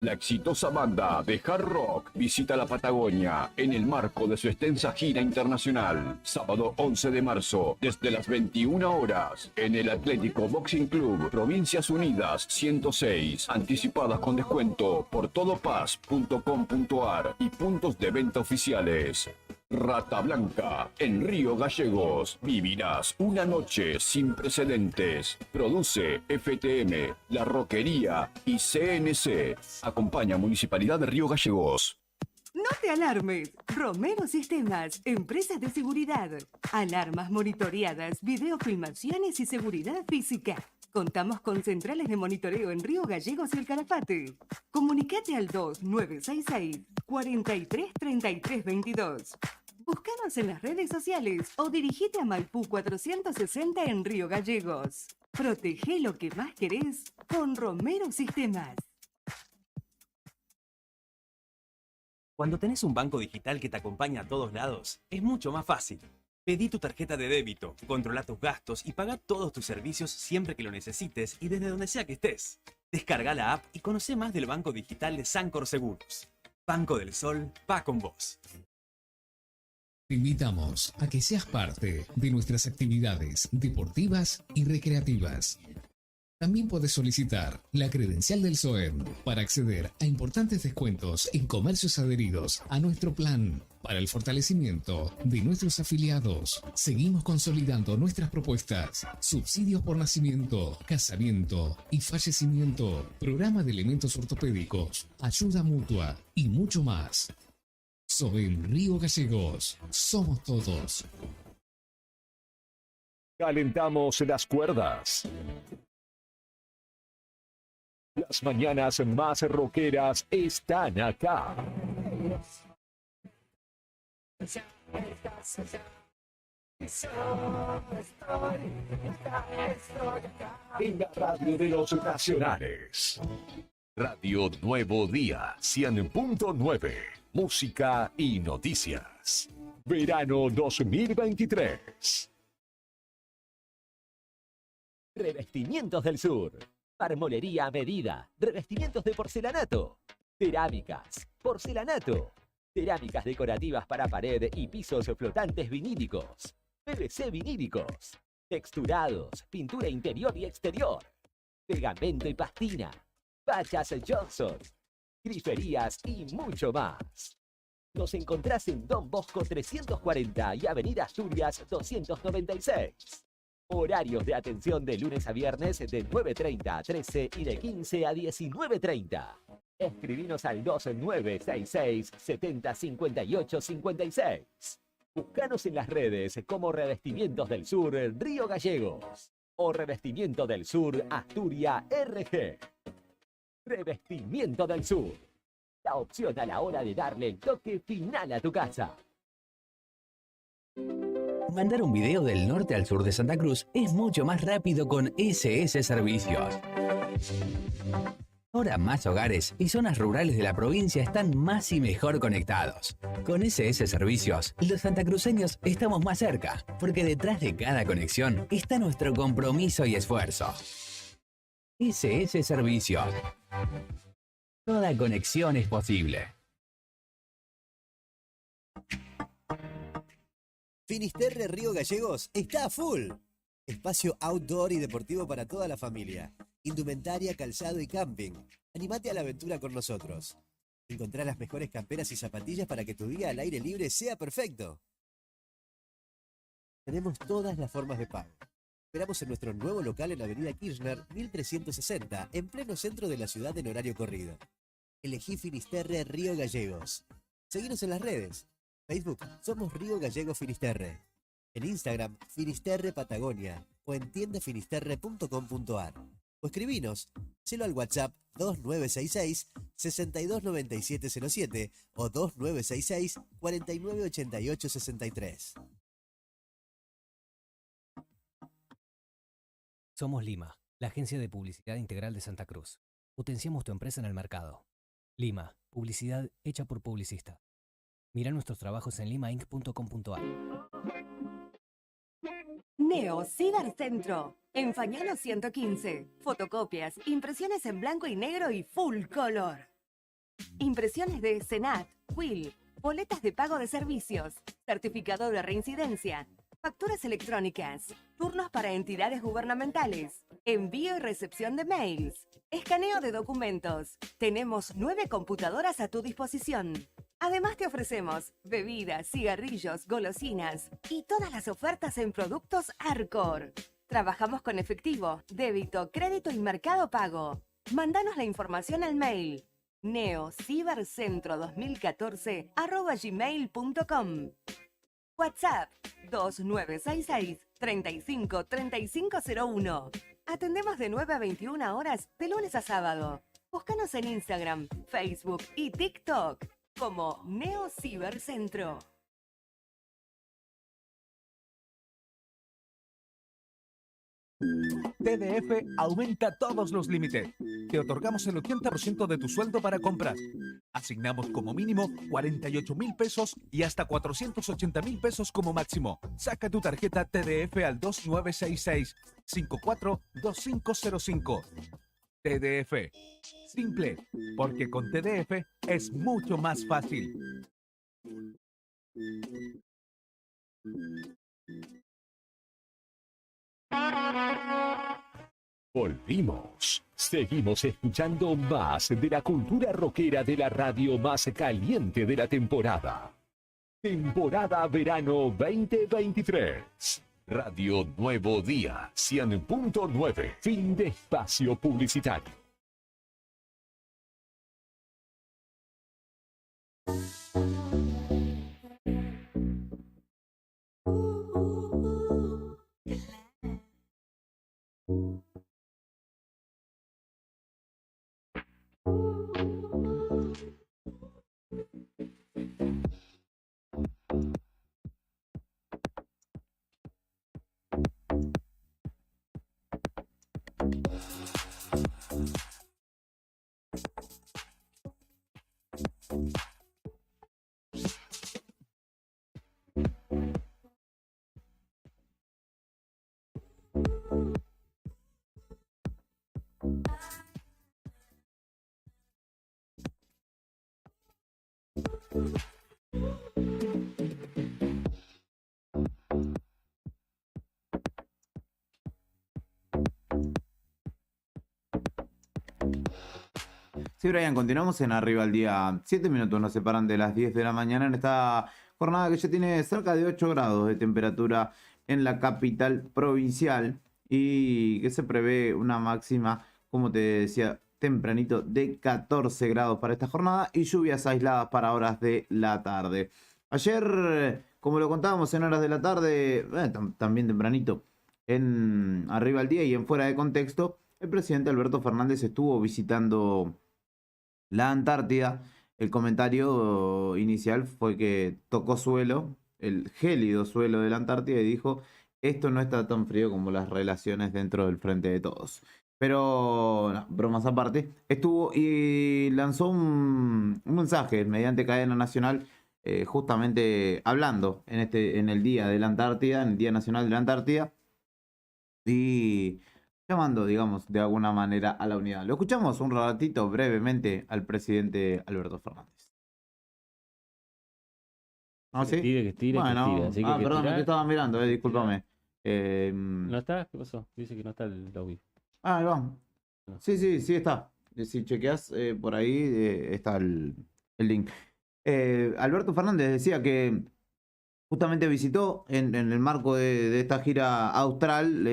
La exitosa banda de hard rock visita la Patagonia en el marco de su extensa gira internacional. Sábado 11 de marzo, desde las 21 horas, en el Atlético Boxing Club, Provincias Unidas 106. Anticipadas con descuento por todopaz.com.ar y puntos de venta oficiales. Rata Blanca, en Río Gallegos. Vivirás una noche sin precedentes. Produce FTM, La Roquería y CNC. Acompaña Municipalidad de Río Gallegos. No te alarmes. Romero Sistemas, empresa de seguridad. Alarmas monitoreadas, videofilmaciones y seguridad física. Contamos con centrales de monitoreo en Río Gallegos y El Calafate. Comunicate al 2966 43 33 22. Búscanos en las redes sociales o dirigite a Maipú 460 en Río Gallegos. Protege lo que más querés con Romero Sistemas. Cuando tenés un banco digital que te acompaña a todos lados, es mucho más fácil. Pedí tu tarjeta de débito, controla tus gastos y paga todos tus servicios siempre que lo necesites y desde donde sea que estés. Descarga la app y conoce más del banco digital de Sancor Seguros. Banco del Sol va con vos. Te invitamos a que seas parte de nuestras actividades deportivas y recreativas. También puedes solicitar la credencial del SOEM para acceder a importantes descuentos en comercios adheridos a nuestro plan. Para el fortalecimiento de nuestros afiliados, seguimos consolidando nuestras propuestas: subsidios por nacimiento, casamiento y fallecimiento, programa de elementos ortopédicos, ayuda mutua y mucho más. SOEM Río Gallegos, somos todos. Calentamos las cuerdas. Las mañanas más rockeras están acá. En la radio de los nacionales. Radio Nuevo Día, 100.9. Música y noticias. Verano 2023. Revestimientos del Sur. Marmolería a medida. Revestimientos de porcelanato. Cerámicas. Porcelanato. Cerámicas decorativas para pared y pisos flotantes vinílicos. PVC vinílicos. Texturados. Pintura interior y exterior. Pegamento y pastina. Fachas Johnson. Griferías y mucho más. Nos encontrás en Don Bosco 340 y Avenida Asturias 296. Horarios de atención de lunes a viernes de 9:30 a 13 y de 15 a 19:30. Escribinos al 2966 70 58 56. Buscanos en las redes como Revestimientos del Sur Río Gallegos o Revestimiento del Sur Asturias RG. Revestimiento del Sur. La opción a la hora de darle el toque final a tu casa. Mandar un video del norte al sur de Santa Cruz es mucho más rápido con SS Servicios. Ahora más hogares y zonas rurales de la provincia están más y mejor conectados. Con SS Servicios, los santacruceños estamos más cerca, porque detrás de cada conexión está nuestro compromiso y esfuerzo. SS Servicios. Toda conexión es posible. Finisterre Río Gallegos está a full. Espacio outdoor y deportivo para toda la familia. Indumentaria, calzado y camping. Animate a la aventura con nosotros. Encontrá las mejores camperas y zapatillas para que tu día al aire libre sea perfecto. Tenemos todas las formas de pago. Esperamos en nuestro nuevo local en la avenida Kirchner, 1360, en pleno centro de la ciudad en horario corrido. Elegí Finisterre Río Gallegos. Seguinos en las redes. Facebook, somos Río Gallego Finisterre. En Instagram, Finisterre Patagonia. O en tiendafinisterre.com.ar. O escribinos, hacelo al WhatsApp 2966-629707 o 2966-498863. Somos Lima, la agencia de publicidad integral de Santa Cruz. Potenciamos tu empresa en el mercado. Lima, publicidad hecha por publicista. Mira nuestros trabajos en limainc.com.ar. Neo Cibercentro, en Fañano 115. Fotocopias, impresiones en blanco y negro y full color. Impresiones de Senat, Quill, boletas de pago de servicios, certificado de reincidencia, facturas electrónicas, turnos para entidades gubernamentales, envío y recepción de mails, escaneo de documentos. Tenemos 9 computadoras a tu disposición. Además te ofrecemos bebidas, cigarrillos, golosinas y todas las ofertas en productos Arcor. Trabajamos con efectivo, débito, crédito y mercado pago. Mándanos la información al mail neocibercentro2014@gmail.com. WhatsApp 2966 35 3501. Atendemos de 9 a 21 horas de lunes a sábado. Búscanos en Instagram, Facebook y TikTok como Neo Cibercentro. TDF aumenta todos los límites. Te otorgamos el 80% de tu sueldo para compras. Asignamos como mínimo 48.000 pesos y hasta 480.000 pesos como máximo. Saca tu tarjeta TDF al 2966-542505. TDF. Simple, porque con TDF es mucho más fácil. Volvimos. Seguimos escuchando más de la cultura rockera de la radio más caliente de la temporada. Temporada Verano 2023. Radio Nuevo Día, 100.9. Fin de espacio publicitario. Sí, Brian, continuamos en Arriba al Día. 7 minutos nos separan de las 10 de la mañana en esta jornada que ya tiene cerca de 8 grados de temperatura en la capital provincial y que se prevé una máxima, como te decía tempranito, de 14 grados para esta jornada y lluvias aisladas para horas de la tarde. Ayer, como lo contábamos en horas de la tarde, también tempranito, en Arriba al Día y en Fuera de Contexto, el presidente Alberto Fernández estuvo visitando la Antártida. El comentario inicial fue que tocó suelo, el gélido suelo de la Antártida, y dijo: esto no está tan frío como las relaciones dentro del Frente de Todos. Pero, no, bromas aparte, estuvo y lanzó un mensaje mediante cadena nacional, justamente hablando en el Día de la Antártida, en el Día Nacional de la Antártida, y llamando, digamos, de alguna manera a la unidad. Lo escuchamos un ratito brevemente al presidente Alberto Fernández. ¿No? ¿Sí? Que tire, bueno, que tire. Así que perdón, tirar. te estaba mirando, discúlpame. ¿No está? ¿Qué pasó? Dice que no está el lobby. Ahí va. Sí está. Si chequeas por ahí, está el link. Alberto Fernández decía que justamente visitó en el marco de esta gira austral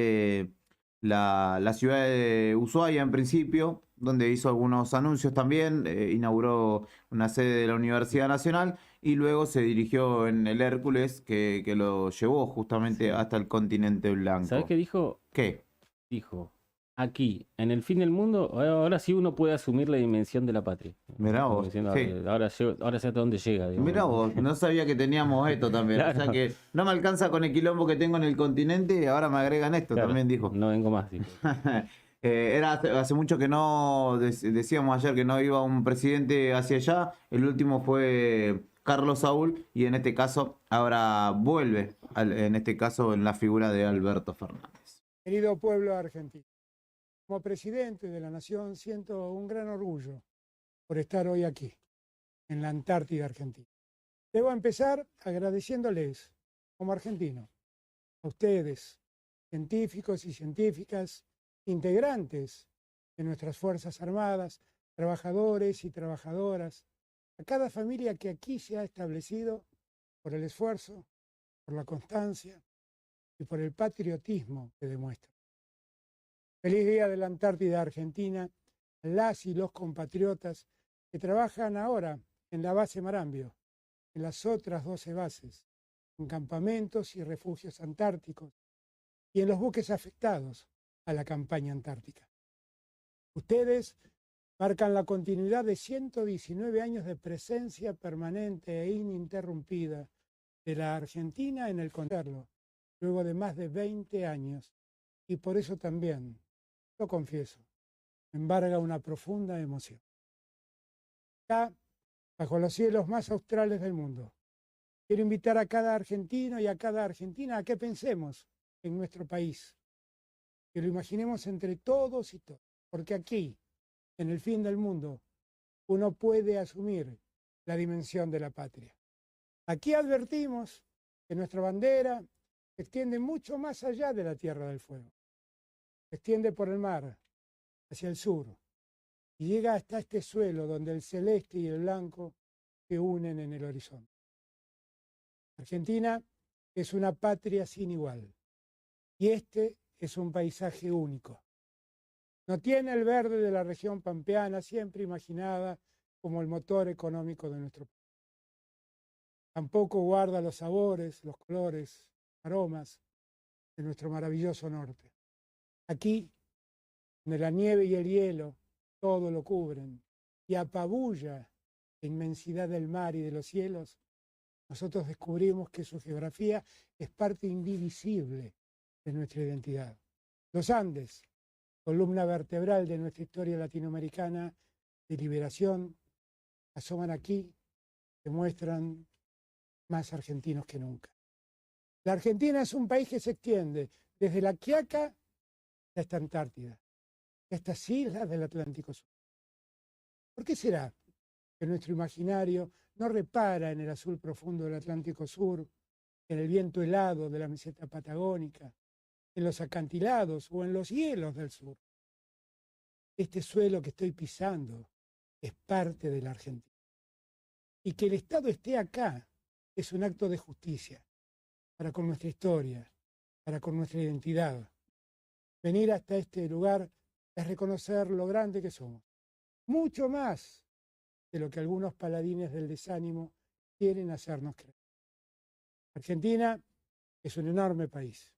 la ciudad de Ushuaia en principio, donde hizo algunos anuncios también, inauguró una sede de la Universidad Nacional y luego se dirigió en el Hércules que lo llevó justamente hasta el continente blanco. ¿Sabés qué dijo? ¿Qué? Dijo, aquí, en el fin del mundo, ahora sí uno puede asumir la dimensión de la patria. Mirá Como vos, diciendo, sí. ahora sé hasta dónde llega. Digamos. Mirá vos, no sabía que teníamos esto también. Claro. O sea que no me alcanza con el quilombo que tengo en el continente y ahora me agregan esto, Claro, también dijo. No vengo más, dijo. Era hace mucho que no, decíamos ayer que no iba un presidente hacia allá. El último fue Carlos Saúl y en este caso ahora vuelve, en este caso en la figura de Alberto Fernández. Querido pueblo argentino, como presidente de la nación siento un gran orgullo por estar hoy aquí, en la Antártida Argentina. Debo empezar agradeciéndoles, como argentino, a ustedes, científicos y científicas, integrantes de nuestras Fuerzas Armadas, trabajadores y trabajadoras, a cada familia que aquí se ha establecido por el esfuerzo, por la constancia y por el patriotismo que demuestra. Feliz Día de la Antártida Argentina a las y los compatriotas que trabajan ahora en la base Marambio, en las otras 12 bases, en campamentos y refugios antárticos y en los buques afectados a la campaña antártica. Ustedes marcan la continuidad de 119 años de presencia permanente e ininterrumpida de la Argentina en el continente, luego de más de 20 años, y por eso también, lo confieso, me embarga una profunda emoción. Acá, bajo los cielos más australes del mundo, quiero invitar a cada argentino y a cada argentina a que pensemos en nuestro país, que lo imaginemos entre todos y todas, porque aquí, en el fin del mundo, uno puede asumir la dimensión de la patria. Aquí advertimos que nuestra bandera se extiende mucho más allá de la Tierra del Fuego. Se extiende por el mar, hacia el sur, y llega hasta este suelo donde el celeste y el blanco se unen en el horizonte. Argentina es una patria sin igual, y este es un paisaje único. No tiene el verde de la región pampeana, siempre imaginada como el motor económico de nuestro país. Tampoco guarda los sabores, los colores, aromas de nuestro maravilloso norte. Aquí, donde la nieve y el hielo todo lo cubren y apabulla la inmensidad del mar y de los cielos, nosotros descubrimos que su geografía es parte indivisible de nuestra identidad. Los Andes, columna vertebral de nuestra historia latinoamericana de liberación, asoman aquí, se muestran más argentinos que nunca. La Argentina es un país que se extiende desde la Quiaca hasta Antártida, estas islas del Atlántico Sur. ¿Por qué será que nuestro imaginario no repara en el azul profundo del Atlántico Sur, en el viento helado de la meseta patagónica, en los acantilados o en los hielos del sur? Este suelo que estoy pisando es parte de la Argentina. Y que el Estado esté acá es un acto de justicia para con nuestra historia, para con nuestra identidad. Venir hasta este lugar es reconocer lo grande que somos. Mucho más de lo que algunos paladines del desánimo quieren hacernos creer. Argentina es un enorme país,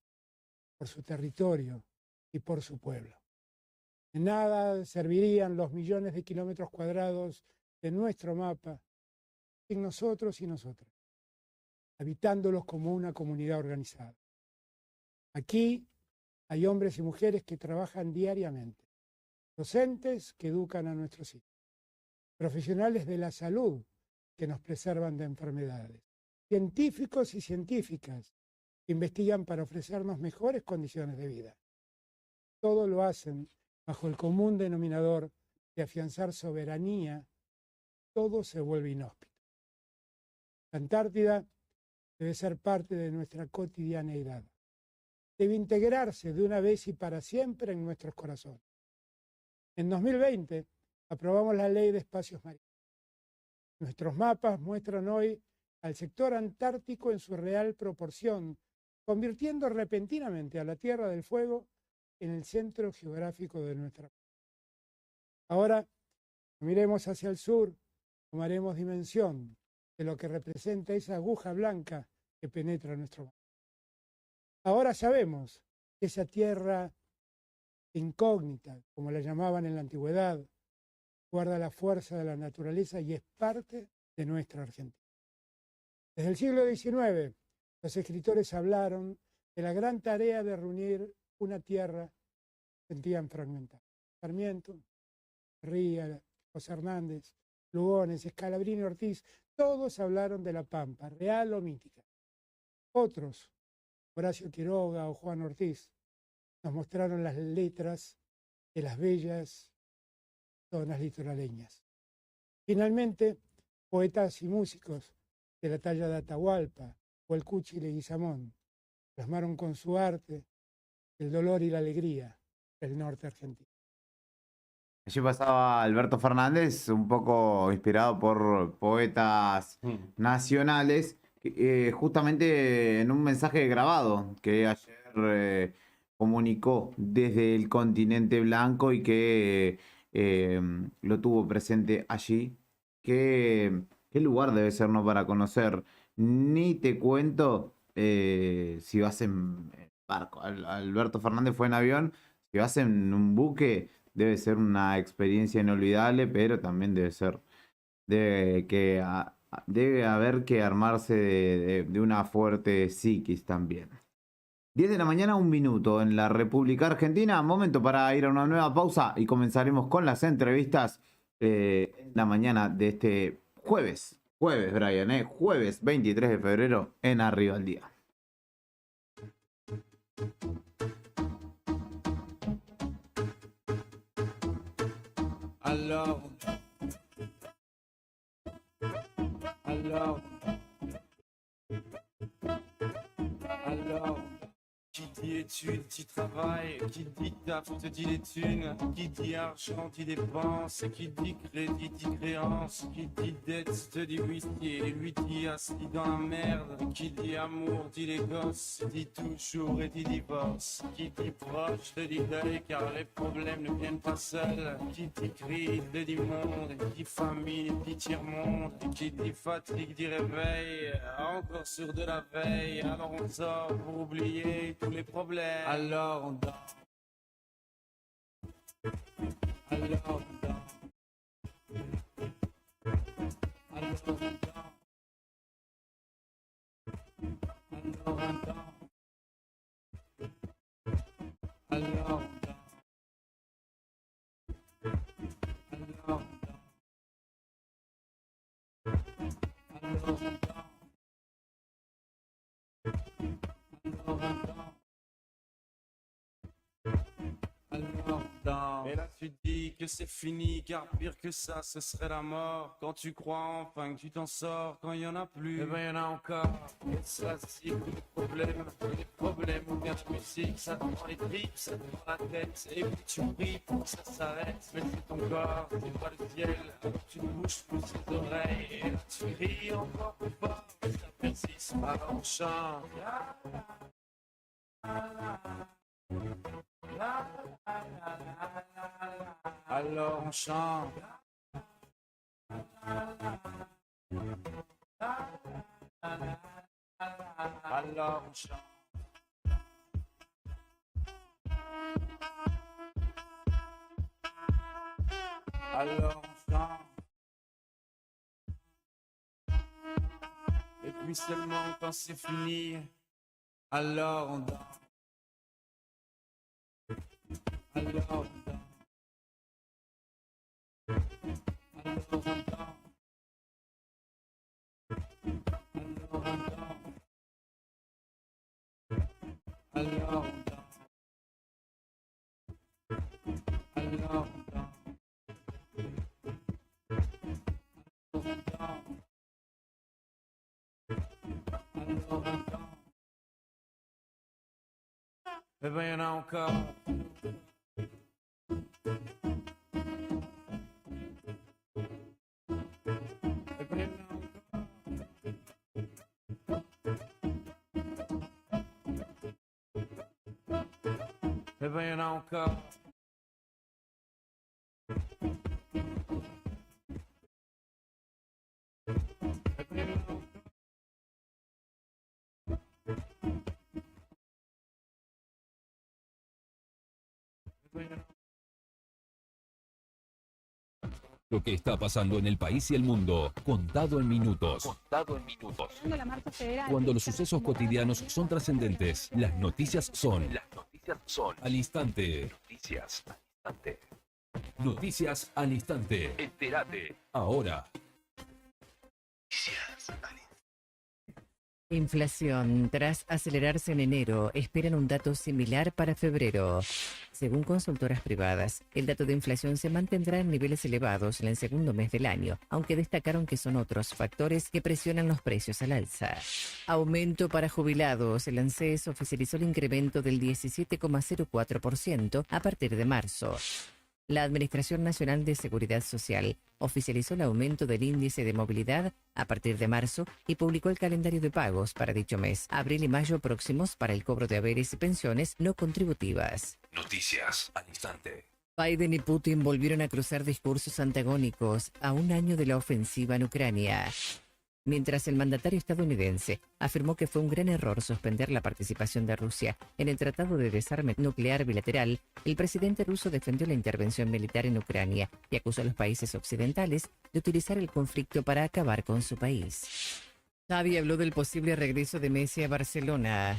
por su territorio y por su pueblo. De nada servirían los millones de kilómetros cuadrados de nuestro mapa sin nosotros y nosotras, habitándolos como una comunidad organizada. Aquí hay hombres y mujeres que trabajan diariamente, docentes que educan a nuestros hijos, profesionales de la salud que nos preservan de enfermedades, científicos y científicas que investigan para ofrecernos mejores condiciones de vida. Todo lo hacen bajo el común denominador de afianzar soberanía. Todo se vuelve inhóspito. La Antártida debe ser parte de nuestra cotidianeidad. Debe integrarse de una vez y para siempre en nuestros corazones. En 2020 aprobamos la Ley de Espacios Marítimos. Nuestros mapas muestran hoy al sector antártico en su real proporción, convirtiendo repentinamente a la Tierra del Fuego en el centro geográfico de nuestra vida. Ahora, miremos hacia el sur, tomaremos dimensión de lo que representa esa aguja blanca que penetra nuestro mar. Ahora sabemos que esa tierra incógnita, como la llamaban en la antigüedad, guarda la fuerza de la naturaleza y es parte de nuestra Argentina. Desde el siglo XIX, los escritores hablaron de la gran tarea de reunir una tierra que sentían fragmentada. Sarmiento, Ría, José Hernández, Lugones, Scalabrini, Ortiz, todos hablaron de la Pampa, real o mítica. Otros, Horacio Quiroga o Juan Ortiz, nos mostraron las letras de las bellas zonas litoraleñas. Finalmente, poetas y músicos de la talla de Atahualpa o el Cuchi Leguizamón plasmaron con su arte el dolor y la alegría del norte argentino. Allí pasaba Alberto Fernández, un poco inspirado por poetas nacionales, justamente en un mensaje grabado que ayer comunicó desde el continente blanco y que lo tuvo presente allí. ¿Qué lugar debe ser, no, para conocer? Ni te cuento si vas en barco. Alberto Fernández fue en avión. Si vas en un buque, debe ser una experiencia inolvidable, pero también debe haber que armarse de una fuerte psiquis también. 10 de la mañana, 1 minuto en la República Argentina. Momento para ir a una nueva pausa y comenzaremos con las entrevistas en la mañana de este jueves. Jueves, Brian, jueves 23 de febrero en Arriba al Día. Alors, qui dit études, dit travail, qui dit taf, te dit les thunes, qui dit argent, dit dépenses, qui dit crédit, dit créance, qui dit dette, te dit huissier, lui dit assis dans la merde, qui dit amour, dit les gosses, dit toujours et dit divorce, qui dit proche, te dit deuil, car les problèmes ne viennent pas seuls, qui dit crise, te dit monde, qui dit famille, dit tiers-monde, qui dit fatigue, dit réveil, encore sur de la veille, alors on sort pour oublier tous les problèmes. Alors on dort. Alors on dort. Alors on dort. Alors on dort. Alors on dort. Alors on dort. Et là tu dis que c'est fini, car pire que ça ce serait la mort. Quand tu crois enfin que tu t'en sors, quand il y en a plus, eh ben y en a encore. Et ça c'est les problèmes ou bien de musique, ça te prend les tripes, ça te prend la tête. Et puis tu pries pour que ça s'arrête, mais c'est ton corps, c'est pas le ciel. Alors tu ne bouges plus tes oreilles, et là tu cries encore plus fort, mais ça persiste, alors on chante. Alors on chante. Alors on chante. Alors on chante. Et puis seulement quand c'est fini, alors on dort. Alors on dort. Alors on dort. Alors on dort. Alors on dort. Eh ben y'en a encore. Et puis ben y en a encore. Lo que está pasando en el país y el mundo, contado en minutos. Contado en minutos. Cuando los sucesos cotidianos son trascendentes, las noticias son. Al instante. Noticias al instante. Noticias al instante. Entérate. Ahora. Inflación. Tras acelerarse en enero, esperan un dato similar para febrero. Según consultoras privadas, el dato de inflación se mantendrá en niveles elevados en el segundo mes del año, aunque destacaron que son otros factores que presionan los precios al alza. Aumento para jubilados. El ANSES oficializó el incremento del 17,04% a partir de marzo. La Administración Nacional de Seguridad Social oficializó el aumento del índice de movilidad a partir de marzo y publicó el calendario de pagos para dicho mes, abril y mayo próximos para el cobro de haberes y pensiones no contributivas. Noticias al instante. Biden y Putin volvieron a cruzar discursos antagónicos a un año de la ofensiva en Ucrania. Mientras el mandatario estadounidense afirmó que fue un gran error suspender la participación de Rusia en el Tratado de Desarme Nuclear Bilateral, el presidente ruso defendió la intervención militar en Ucrania y acusó a los países occidentales de utilizar el conflicto para acabar con su país. Xavi habló del posible regreso de Messi a Barcelona.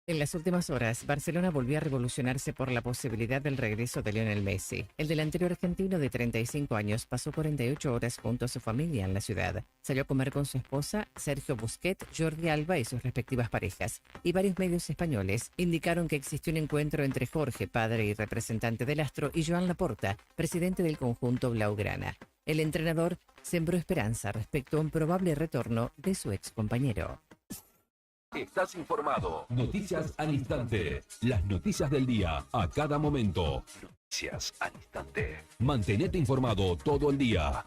En las últimas horas, Barcelona volvió a revolucionarse por la posibilidad del regreso de Lionel Messi. El delantero argentino de 35 años pasó 48 horas junto a su familia en la ciudad. Salió a comer con su esposa, Sergio Busquets, Jordi Alba y sus respectivas parejas. Y varios medios españoles indicaron que existió un encuentro entre Jorge, padre y representante del astro, y Joan Laporta, presidente del conjunto blaugrana. El entrenador sembró esperanza respecto a un probable retorno de su excompañero. Estás informado. Noticias al instante. Las noticias del día a cada momento. Noticias al instante. Mantenete informado todo el día.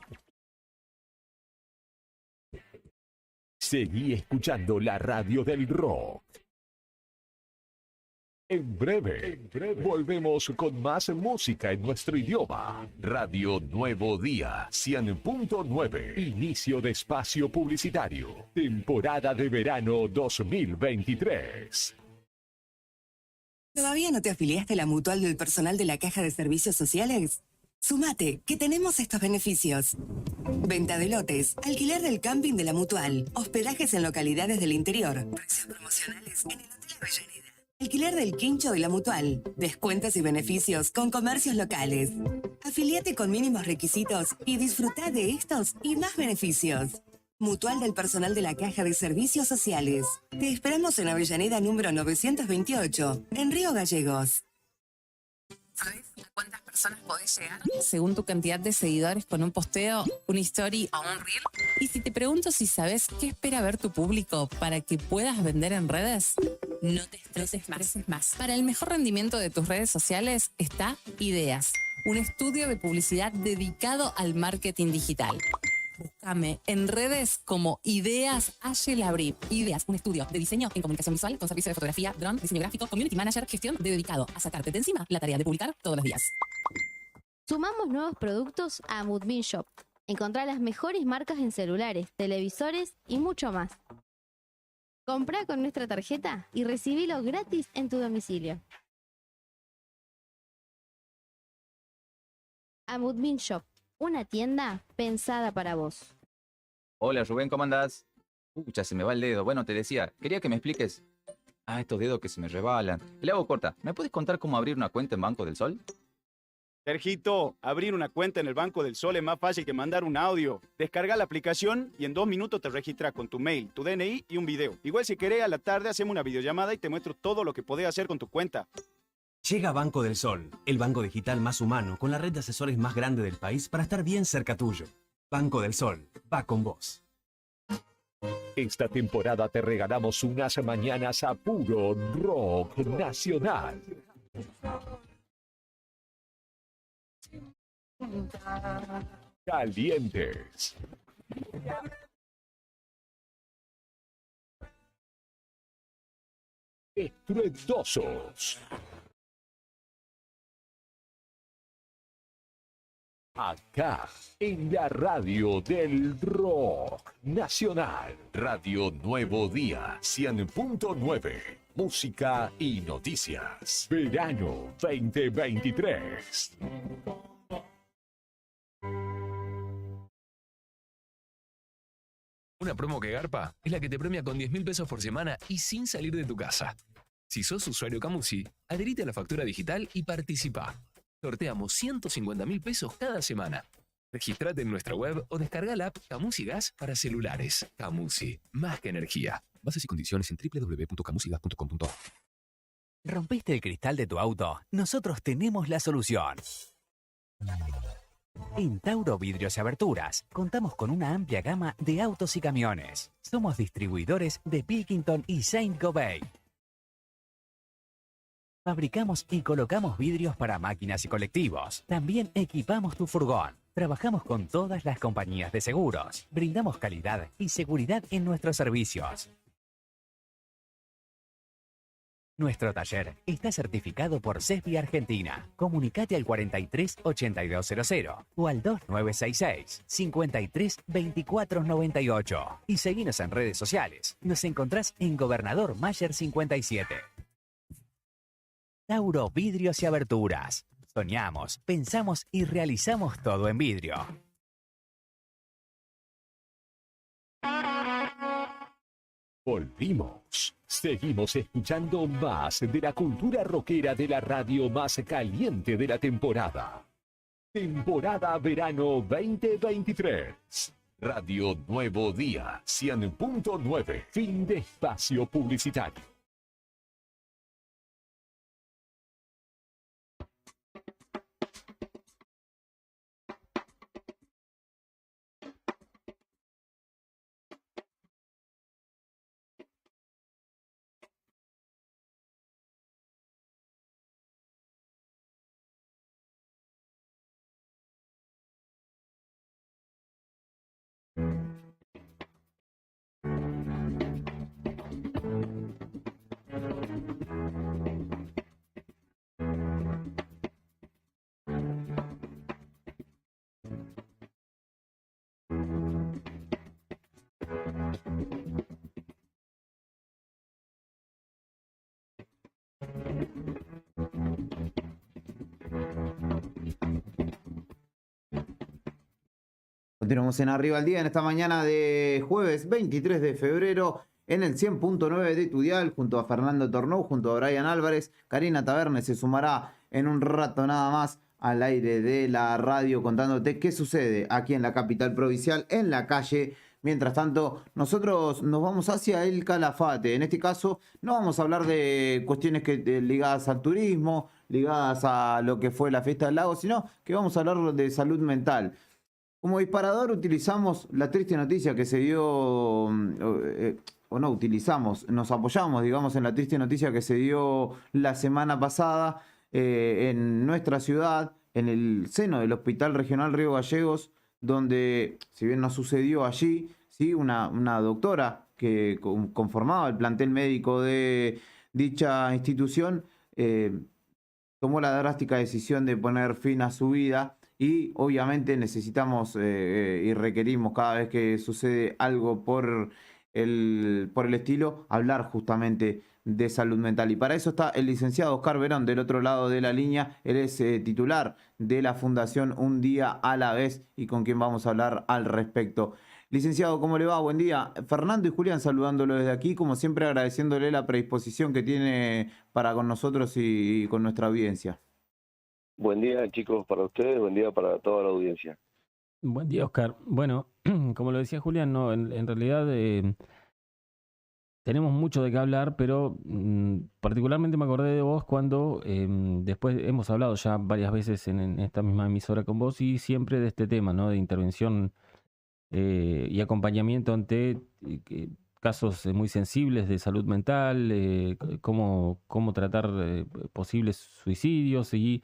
Seguí escuchando la radio del rock. En breve, volvemos con más música en nuestro idioma. Radio Nuevo Día, 100.9. Inicio de espacio publicitario. Temporada de verano 2023. ¿Todavía no te afiliaste a la mutual del personal de la Caja de Servicios Sociales? Sumate, que tenemos estos beneficios. Venta de lotes, alquiler del camping de la mutual, hospedajes en localidades del interior, precios promocionales en el Hotel Avellaneda. Alquiler del quincho de la mutual, descuentos y beneficios con comercios locales. Afiliate con mínimos requisitos y disfruta de estos y más beneficios. Mutual del personal de la Caja de Servicios Sociales. Te esperamos en Avellaneda número 928, en Río Gallegos. ¿Sabes a cuántas personas podés llegar? Según tu cantidad de seguidores con un posteo, una story o un reel. Y si te pregunto si sabes qué espera ver tu público para que puedas vender en redes, no te estreses más. Para el mejor rendimiento de tus redes sociales está Ideas, un estudio de publicidad dedicado al marketing digital. Búscame en redes como Ideas Labri. Ideas, un estudio de diseño en comunicación visual con servicio de fotografía, dron, diseño gráfico, community manager, gestión dedicado a sacarte de encima la tarea de publicar todos los días. Sumamos nuevos productos a Moodbean Shop. Encontrá las mejores marcas en celulares, televisores y mucho más. Comprá con nuestra tarjeta y recibilo gratis en tu domicilio. A Moodbean Shop. Una tienda pensada para vos. Hola Rubén, ¿cómo andás? Ya se me va el dedo. Bueno, te decía, quería que me expliques. Estos dedos que se me rebalan. Le hago corta. ¿Me puedes contar cómo abrir una cuenta en Banco del Sol? Sergito, abrir una cuenta en el Banco del Sol es más fácil que mandar un audio. Descarga la aplicación y en 2 minutos te registras con tu mail, tu DNI y un video. Igual si querés, a la tarde hacemos una videollamada y te muestro todo lo que podés hacer con tu cuenta. Llega Banco del Sol, el banco digital más humano, con la red de asesores más grande del país para estar bien cerca tuyo. Banco del Sol, va con vos. Esta temporada te regalamos unas mañanas a puro rock nacional. Calientes. Estruendosos. Acá, en la radio del rock nacional, Radio Nuevo Día, 100.9, música y noticias, verano 2023. Una promo que garpa es la que te premia con 10.000 pesos por semana y sin salir de tu casa. Si sos usuario Camusi, adherite a la factura digital y participa. Sorteamos 150.000 pesos cada semana. Registrate en nuestra web o descarga la app Camusi Gas para celulares. Camusi, más que energía. Bases y condiciones en www.camusigas.com.ar. ¿Rompiste el cristal de tu auto? Nosotros tenemos la solución. En Tauro Vidrios y Aberturas contamos con una amplia gama de autos y camiones. Somos distribuidores de Pilkington y Saint-Gobain. Fabricamos y colocamos vidrios para máquinas y colectivos. También equipamos tu furgón. Trabajamos con todas las compañías de seguros. Brindamos calidad y seguridad en nuestros servicios. Nuestro taller está certificado por CESBI Argentina. Comunicate al 43 8200 o al 2966 53 24 98 y seguinos en redes sociales. Nos encontrás en Gobernador Mayer 57. Tauro Vidrios y Aberturas. Soñamos, pensamos y realizamos todo en vidrio. Volvimos. Seguimos escuchando más de la cultura rockera de la radio más caliente de la temporada. Temporada Verano 2023. Radio Nuevo Día, 100.9. Fin de espacio publicitario. Continuamos en Arriba al Día en esta mañana de jueves 23 de febrero en el 100.9 de tu dial, junto a Fernando Tornou, junto a Brian Álvarez. Karina Taberne se sumará en un rato nada más al aire de la radio contándote qué sucede aquí en la capital provincial, en la calle. Mientras tanto, nosotros nos vamos hacia el Calafate. En este caso, no vamos a hablar de cuestiones ligadas al turismo, ligadas a lo que fue la fiesta del lago, sino que vamos a hablar de salud mental. Como disparador utilizamos la triste noticia que se dio, o no utilizamos, nos apoyamos, digamos, en la triste noticia que se dio la semana pasada en nuestra ciudad, en el seno del Hospital Regional Río Gallegos, donde, si bien no sucedió allí, ¿sí? una doctora que conformaba el plantel médico de dicha institución, tomó la drástica decisión de poner fin a su vida. Y obviamente necesitamos y requerimos cada vez que sucede algo por el estilo, hablar justamente de salud mental. Y para eso está el licenciado Oscar Verón del otro lado de la línea. Él es titular de la Fundación Un Día a la Vez y con quien vamos a hablar al respecto. Licenciado, ¿cómo le va? Buen día. Fernando y Julián saludándolo desde aquí, como siempre agradeciéndole la predisposición que tiene para con nosotros y con nuestra audiencia. Buen día, chicos, para ustedes, buen día para toda la audiencia. Buen día, Oscar. Bueno, como lo decía Julián, no, en realidad tenemos mucho de qué hablar, pero particularmente me acordé de vos cuando después hemos hablado ya varias veces en esta misma emisora con vos y siempre de este tema, ¿no? De intervención y acompañamiento ante casos muy sensibles de salud mental, cómo tratar posibles suicidios y...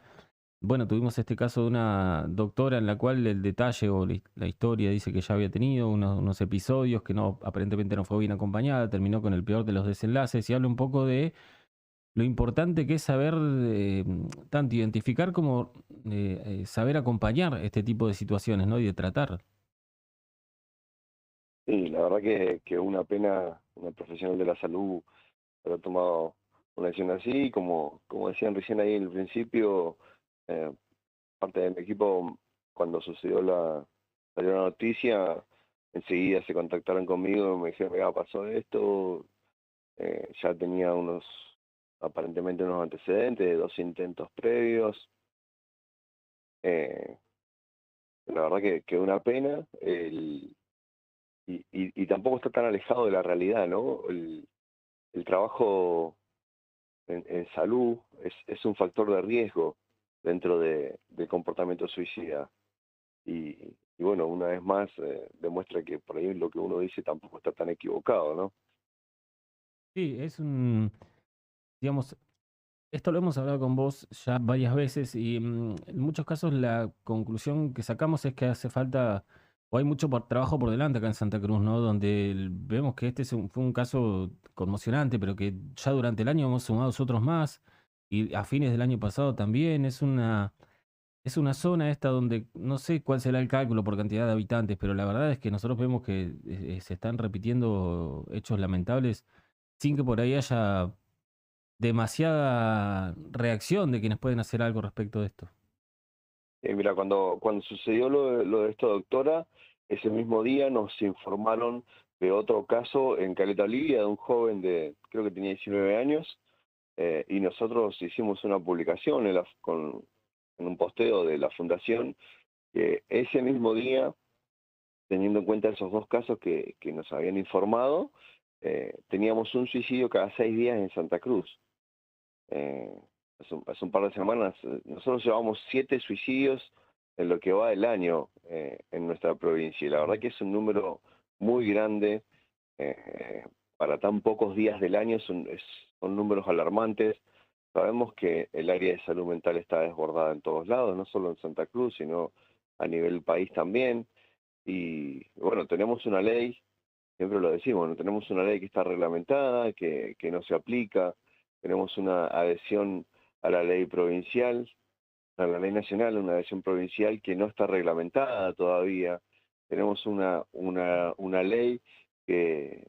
Bueno, tuvimos este caso de una doctora en la cual el detalle o la historia dice que ya había tenido unos episodios que aparentemente no fue bien acompañada, terminó con el peor de los desenlaces y habla un poco de lo importante que es saber tanto identificar como saber acompañar este tipo de situaciones, ¿no? Y de tratar. Sí, la verdad que una pena una profesional de la salud haber tomado una decisión así, como decían recién ahí en el principio, parte de mi equipo, cuando salió la noticia, enseguida se contactaron conmigo y me dijeron, mira, pasó esto, ya tenía aparentemente unos antecedentes de 2 intentos previos, la verdad que una pena, y tampoco está tan alejado de la realidad, ¿no? El trabajo en salud es un factor de riesgo dentro del comportamiento suicida. Y bueno, una vez más demuestra que por ahí lo que uno dice tampoco está tan equivocado, ¿no? Sí, digamos, esto lo hemos hablado con vos ya varias veces y en muchos casos la conclusión que sacamos es que hace falta, o hay mucho trabajo por delante acá en Santa Cruz, ¿no? Donde vemos que este fue un caso conmocionante, pero que ya durante el año hemos sumado otros más y a fines del año pasado también. Es una zona esta donde no sé cuál será el cálculo por cantidad de habitantes, pero la verdad es que nosotros vemos que se están repitiendo hechos lamentables sin que por ahí haya demasiada reacción de quienes pueden hacer algo respecto de esto. Mira, cuando sucedió lo de esta doctora, ese mismo día nos informaron de otro caso en Caleta Olivia, de un joven creo que tenía 19 años, y nosotros hicimos una publicación en un posteo de la fundación, que ese mismo día, teniendo en cuenta esos 2 casos que nos habían informado, teníamos un suicidio cada 6 días en Santa Cruz. Hace un par de semanas, nosotros llevamos 7 suicidios en lo que va del año en nuestra provincia, y la verdad que es un número muy grande para tan pocos días del año, son números alarmantes. Sabemos que el área de salud mental está desbordada en todos lados, no solo en Santa Cruz, sino a nivel país también. Y bueno, tenemos una ley, siempre lo decimos, ¿no? Tenemos una ley que está reglamentada, que no se aplica, tenemos una adhesión a la ley provincial, a la ley nacional, una adhesión provincial que no está reglamentada todavía. Tenemos una ley que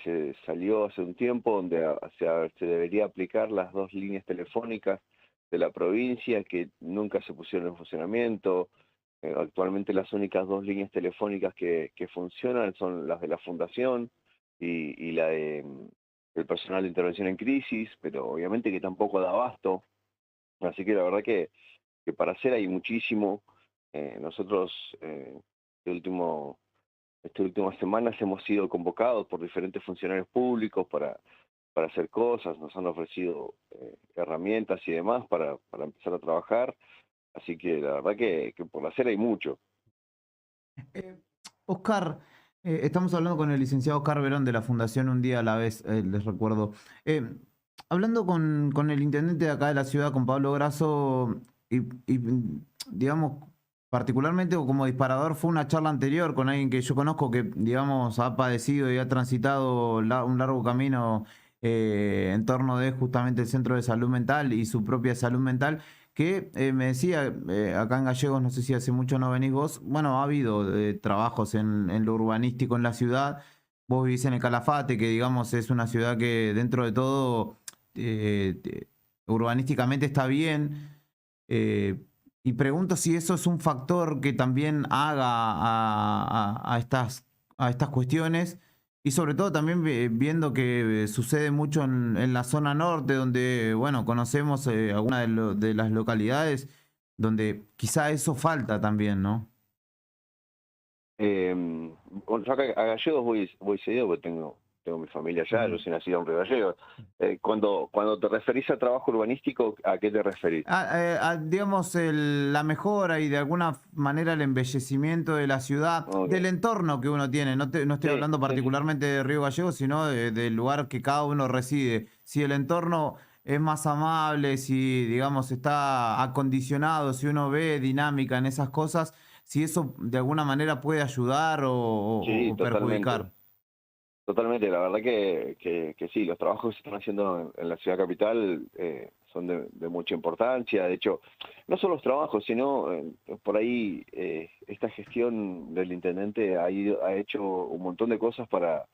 se salió hace un tiempo, donde se debería aplicar las 2 líneas telefónicas de la provincia, que nunca se pusieron en funcionamiento. Actualmente las únicas 2 líneas telefónicas que funcionan son las de la Fundación y la del personal de intervención en crisis, pero obviamente que tampoco da abasto. Así que la verdad que para hacer hay muchísimo. Nosotros estas últimas semanas hemos sido convocados por diferentes funcionarios públicos para hacer cosas, nos han ofrecido herramientas y demás para empezar a trabajar, así que la verdad que por hacer hay mucho. Oscar, estamos hablando con el licenciado Oscar Verón de la Fundación Un Día a la Vez, les recuerdo. Hablando con el intendente de acá de la ciudad, con Pablo Grasso, y digamos, particularmente o como disparador fue una charla anterior con alguien que yo conozco que, digamos, ha padecido y ha transitado un largo camino en torno de justamente el Centro de Salud Mental y su propia salud mental, que me decía, acá en Gallegos, no sé si hace mucho no venís vos, bueno, ha habido trabajos en lo urbanístico en la ciudad, vos vivís en el Calafate, que digamos es una ciudad que dentro de todo urbanísticamente está bien, y pregunto si eso es un factor que también haga a estas cuestiones, y sobre todo también viendo que sucede mucho en la zona norte, donde, bueno, conocemos algunas de las localidades donde quizá eso falta también, ¿no? Bueno, yo acá a Gallegos voy seguido porque tengo mi familia allá, yo soy nacido en Río Gallegos. Cuando te referís a trabajo urbanístico, ¿a qué te referís? Digamos, la mejora y de alguna manera el embellecimiento de la ciudad, del entorno que uno tiene. No estoy hablando particularmente de Río Gallegos, sino del lugar que cada uno reside. Si el entorno es más amable, si, digamos, está acondicionado, si uno ve dinámica en esas cosas, si eso de alguna manera puede ayudar o perjudicar. Totalmente, la verdad que sí, los trabajos que se están haciendo en la ciudad capital son de mucha importancia. De hecho, no solo los trabajos, sino por ahí esta gestión del intendente ha hecho un montón de cosas para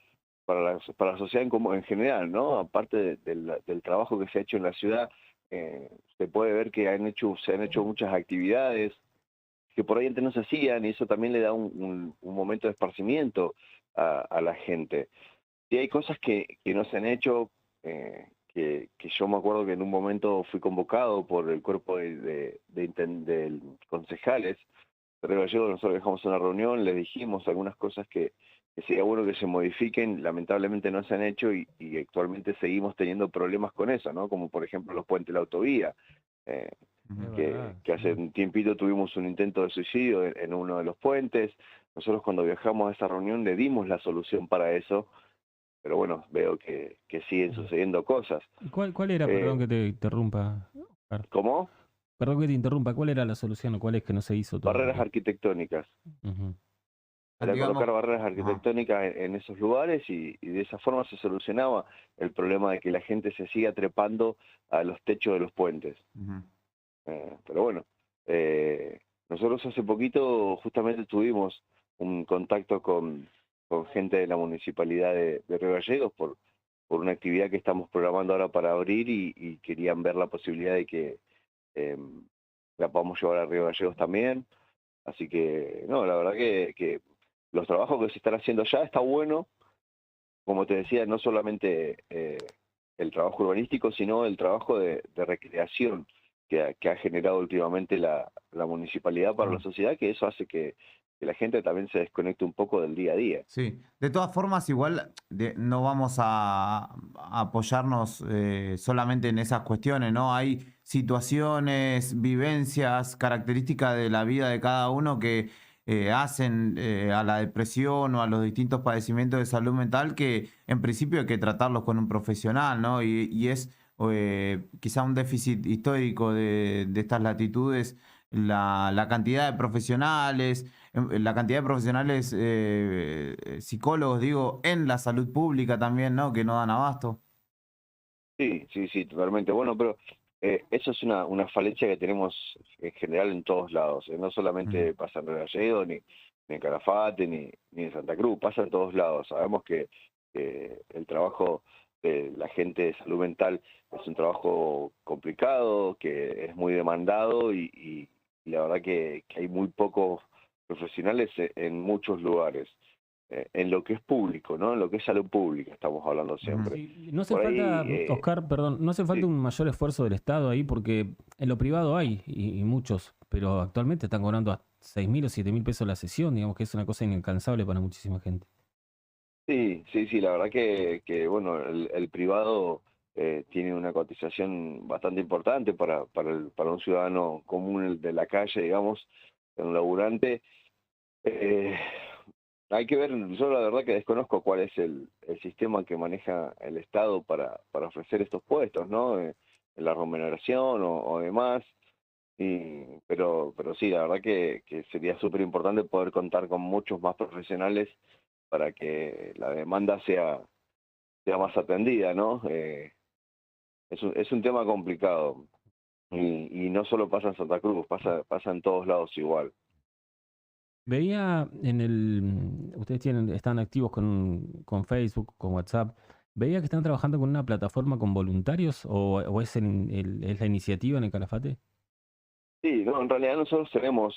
la sociedad en general, ¿no? Aparte del trabajo que se ha hecho en la ciudad, se puede ver que se han hecho muchas actividades que por ahí antes no se hacían, y eso también le da un momento de esparcimiento a la gente. Y hay cosas que no se han hecho, que yo me acuerdo que en un momento fui convocado por el cuerpo de concejales de Río Gallegos. Nosotros dejamos una reunión, les dijimos algunas cosas que sería bueno que se modifiquen, lamentablemente no se han hecho y actualmente seguimos teniendo problemas con eso, ¿no? Como por ejemplo los puentes de la autovía, que hace un tiempito tuvimos un intento de suicidio en uno de los puentes. Nosotros cuando viajamos a esa reunión le dimos la solución para eso, pero bueno, veo que siguen sucediendo cosas. ¿Cuál era, perdón que te interrumpa, Oscar? ¿Cómo? Perdón que te interrumpa, ¿cuál era la solución o cuál es que no se hizo todo? Barreras arquitectónicas. Para colocar barreras arquitectónicas en esos lugares y de esa forma se solucionaba el problema de que la gente se siga trepando a los techos de los puentes. Pero bueno, nosotros hace poquito justamente tuvimos un contacto con gente de la municipalidad de Río Gallegos por una actividad que estamos programando ahora para abrir y querían ver la posibilidad de que la podamos llevar a Río Gallegos también. Así que, no, la verdad que los trabajos que se están haciendo ya está bueno. Como te decía, no solamente el trabajo urbanístico, sino el trabajo de recreación que ha generado últimamente la municipalidad para la sociedad, que eso hace que la gente también se desconecte un poco del día a día. Sí, de todas formas igual no vamos a apoyarnos solamente en esas cuestiones, ¿no? Hay situaciones, vivencias, características de la vida de cada uno que hacen a la depresión o a los distintos padecimientos de salud mental que en principio hay que tratarlos con un profesional, ¿no? Y es quizá un déficit histórico de estas latitudes, la cantidad de profesionales, psicólogos, digo, en la salud pública también, ¿no? Que no dan abasto. Sí, totalmente. Bueno, pero eso es una falencia que tenemos en general en todos lados. No solamente pasa en Río Gallegos, ni en Calafate, ni en Santa Cruz, pasa en todos lados. Sabemos que el trabajo de la gente de salud mental es un trabajo complicado, que es muy demandado y la verdad que hay muy pocos profesionales en muchos lugares. En lo que es público, ¿no? En lo que es salud pública estamos hablando siempre. Sí, no hace falta, Oscar, perdón, no hace falta un mayor esfuerzo del Estado ahí porque en lo privado hay y muchos, pero actualmente están cobrando a 6.000 o 7.000 pesos la sesión, digamos que es una cosa inalcanzable para muchísima gente. Sí, la verdad que bueno, el privado tiene una cotización bastante importante para un ciudadano común de la calle, digamos, un laburante. Hay que ver, yo la verdad que desconozco cuál es el sistema que maneja el Estado para ofrecer estos puestos, ¿no? La remuneración o demás. Pero sí, la verdad que sería súper importante poder contar con muchos más profesionales para que la demanda sea más atendida, ¿no? Es un tema complicado y no solo pasa en Santa Cruz, pasa en todos lados igual. Veía ustedes están activos con Facebook, con WhatsApp. Veía que están trabajando con una plataforma con voluntarios o es la iniciativa en el Calafate. Sí, no, en realidad nosotros tenemos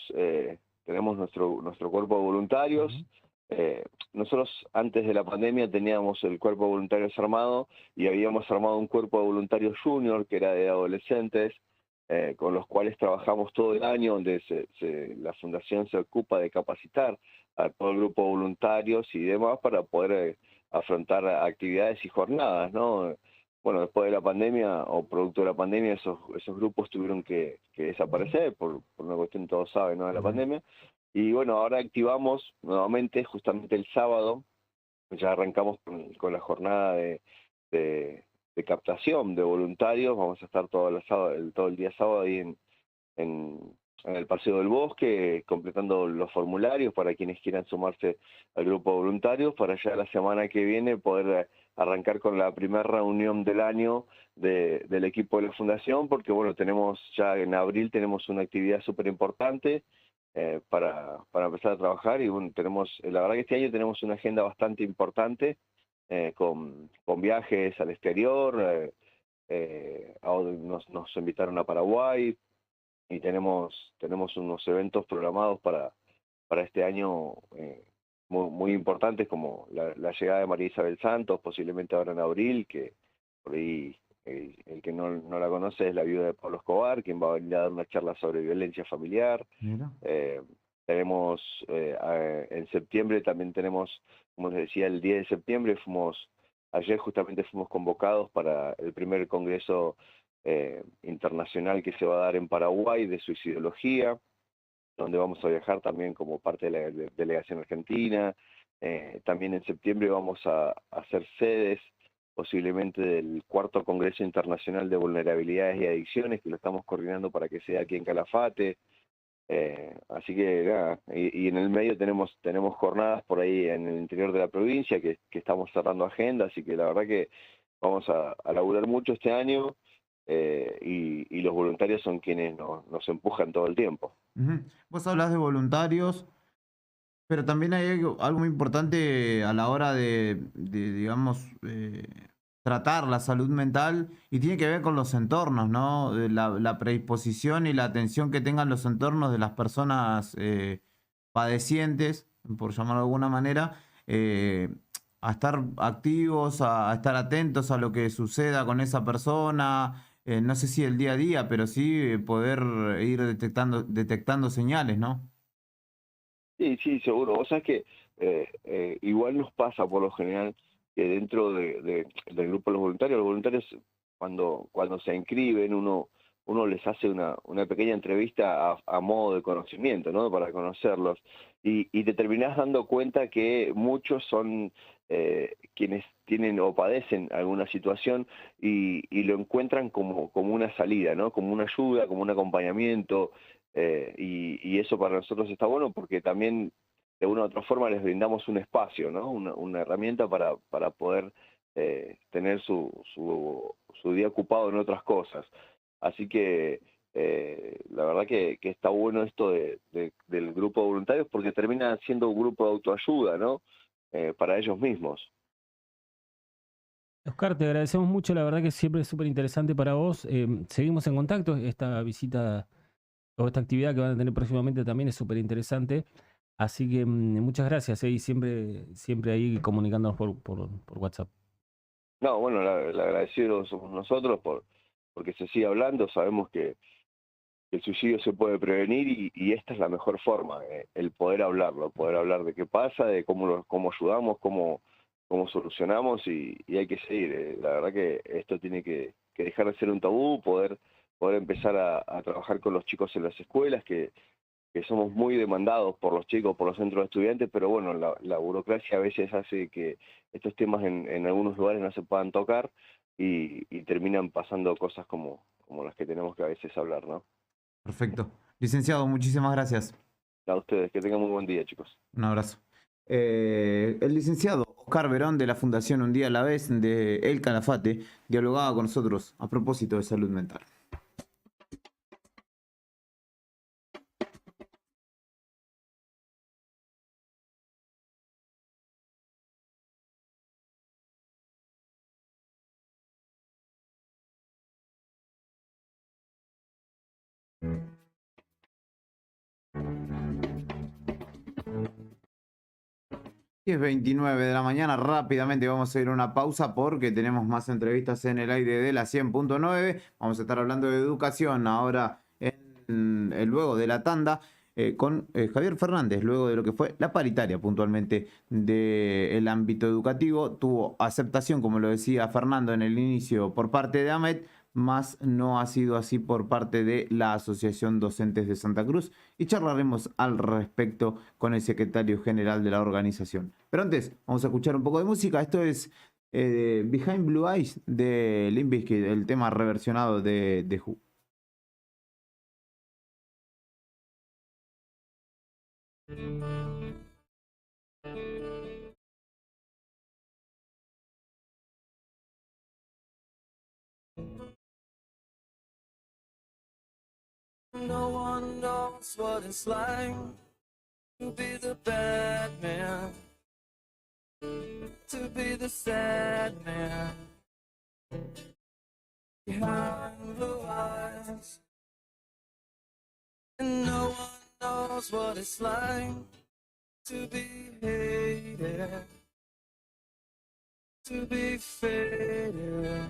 nuestro cuerpo de voluntarios. Nosotros antes de la pandemia teníamos el cuerpo de voluntarios armado y habíamos armado un cuerpo de voluntarios junior que era de adolescentes, con los cuales trabajamos todo el año, donde la fundación se ocupa de capacitar a todo el grupo de voluntarios y demás para poder afrontar actividades y jornadas, ¿no? Bueno, después de la pandemia o producto de la pandemia, esos grupos tuvieron que desaparecer por una cuestión, todos saben, ¿no?, de la pandemia. Y bueno, ahora activamos nuevamente, justamente el sábado, ya arrancamos con la jornada de captación de voluntarios. Vamos a estar todo el día sábado ahí en el Paseo del Bosque, completando los formularios para quienes quieran sumarse al grupo de voluntarios, para ya la semana que viene poder arrancar con la primera reunión del año del equipo de la fundación, porque bueno, tenemos ya en abril tenemos una actividad súper importante para empezar a trabajar, y bueno, la verdad que este año tenemos una agenda bastante importante, con viajes al exterior, nos invitaron a Paraguay, y tenemos unos eventos programados para este año muy importantes, como la llegada de María Isabel Santos, posiblemente ahora en abril, que por ahí el que no la conoce es la viuda de Pablo Escobar, quien va a venir a dar una charla sobre violencia familiar. Mira. Tenemos en septiembre también tenemos, como les decía, el 10 de septiembre ayer justamente fuimos convocados para el primer congreso internacional que se va a dar en Paraguay de suicidología, donde vamos a viajar también como parte de la delegación argentina. También en septiembre vamos a hacer sedes posiblemente del cuarto Congreso Internacional de Vulnerabilidades y Adicciones, que lo estamos coordinando para que sea aquí en Calafate. Así que nada, y en el medio tenemos jornadas por ahí en el interior de la provincia que estamos cerrando agenda, así que la verdad que vamos a laburar mucho este año, y los voluntarios son quienes nos empujan todo el tiempo. Ujú. Vos hablas de voluntarios, pero también hay algo muy importante a la hora digamos, tratar la salud mental, y tiene que ver con los entornos, ¿no? La predisposición y la atención que tengan los entornos de las personas padecientes, por llamarlo de alguna manera, a estar activos, a estar atentos a lo que suceda con esa persona, no sé si el día a día, pero sí poder ir detectando señales, ¿no? Sí, seguro. O sea, es que igual nos pasa por lo general que dentro del grupo de los voluntarios cuando se inscriben, uno les hace una pequeña entrevista a modo de conocimiento, ¿no? Para conocerlos. Y te terminás dando cuenta que muchos son quienes tienen o padecen alguna situación, y lo encuentran como una salida, ¿no? Como una ayuda, como un acompañamiento. Y eso para nosotros está bueno, porque también de una u otra forma les brindamos un espacio, ¿no? Una herramienta para poder tener su día ocupado en otras cosas. Así que la verdad que está bueno esto del grupo de voluntarios, porque termina siendo un grupo de autoayuda, ¿no? Para ellos mismos. Oscar, te agradecemos mucho, la verdad que siempre es súper interesante para vos. Seguimos en contacto, esta visita o esta actividad que van a tener próximamente también es súper interesante. Así que muchas gracias, y siempre ahí comunicándonos por WhatsApp. No, bueno, el agradecido somos nosotros porque se sigue hablando. Sabemos que el suicidio se puede prevenir, y esta es la mejor forma, el poder hablarlo, poder hablar de qué pasa, de cómo ayudamos, cómo solucionamos, y hay que seguir. La verdad que esto tiene que dejar de ser un tabú, poder empezar a trabajar con los chicos en las escuelas, que somos muy demandados por los chicos, por los centros de estudiantes, pero bueno, la burocracia a veces hace que estos temas en algunos lugares no se puedan tocar, y terminan pasando cosas como las que tenemos que a veces hablar, ¿no? Perfecto. Licenciado, muchísimas gracias. A ustedes, que tengan muy buen día, chicos. Un abrazo. El licenciado Oscar Verón, de la Fundación Un Día a la Vez de El Calafate, dialogaba con nosotros a propósito de salud mental. Es 29 de la mañana, rápidamente vamos a ir a una pausa porque tenemos más entrevistas en el aire de la 100.9. Vamos a estar hablando de educación ahora luego de la tanda con Javier Fernández, luego de lo que fue la paritaria puntualmente del ámbito educativo. Tuvo aceptación, como lo decía Fernando en el inicio, por parte de AMET, más no ha sido así por parte de la Asociación Docentes de Santa Cruz, y charlaremos al respecto con el secretario general de la organización. Pero antes, vamos a escuchar un poco de música. Esto es Behind Blue Eyes de Limp Bizkit, el tema reversionado de Who. No one knows what it's like to be the bad man, to be the sad man behind blue eyes. And no one knows what it's like to be hated, to be faded,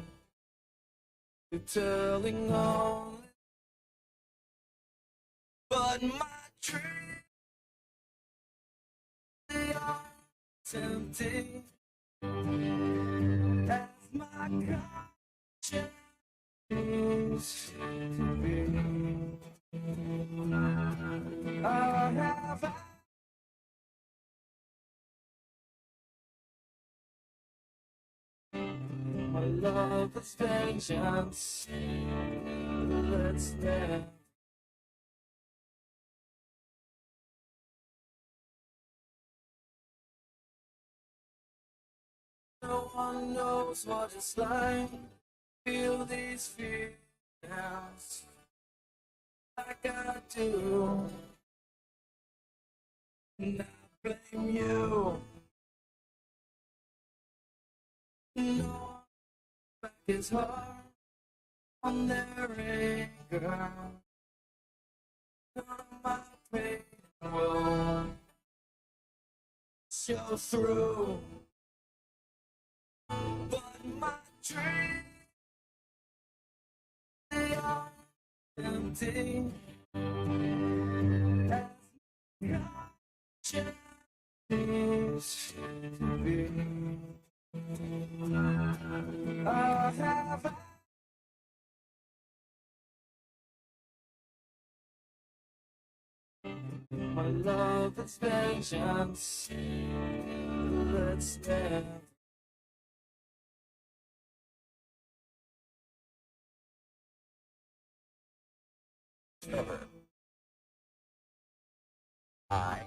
to telling only. But my dreams, they are tempting as my conscience seems to be. I have my love is vengeance. Let's dance. No one knows what it's like. Feel these feelings like I do. And I blame you. No back is hard on their anger. None of my pain will show through. But my dreams, they are empty as God seems to be. I have my love is vengeance. Let's dance. I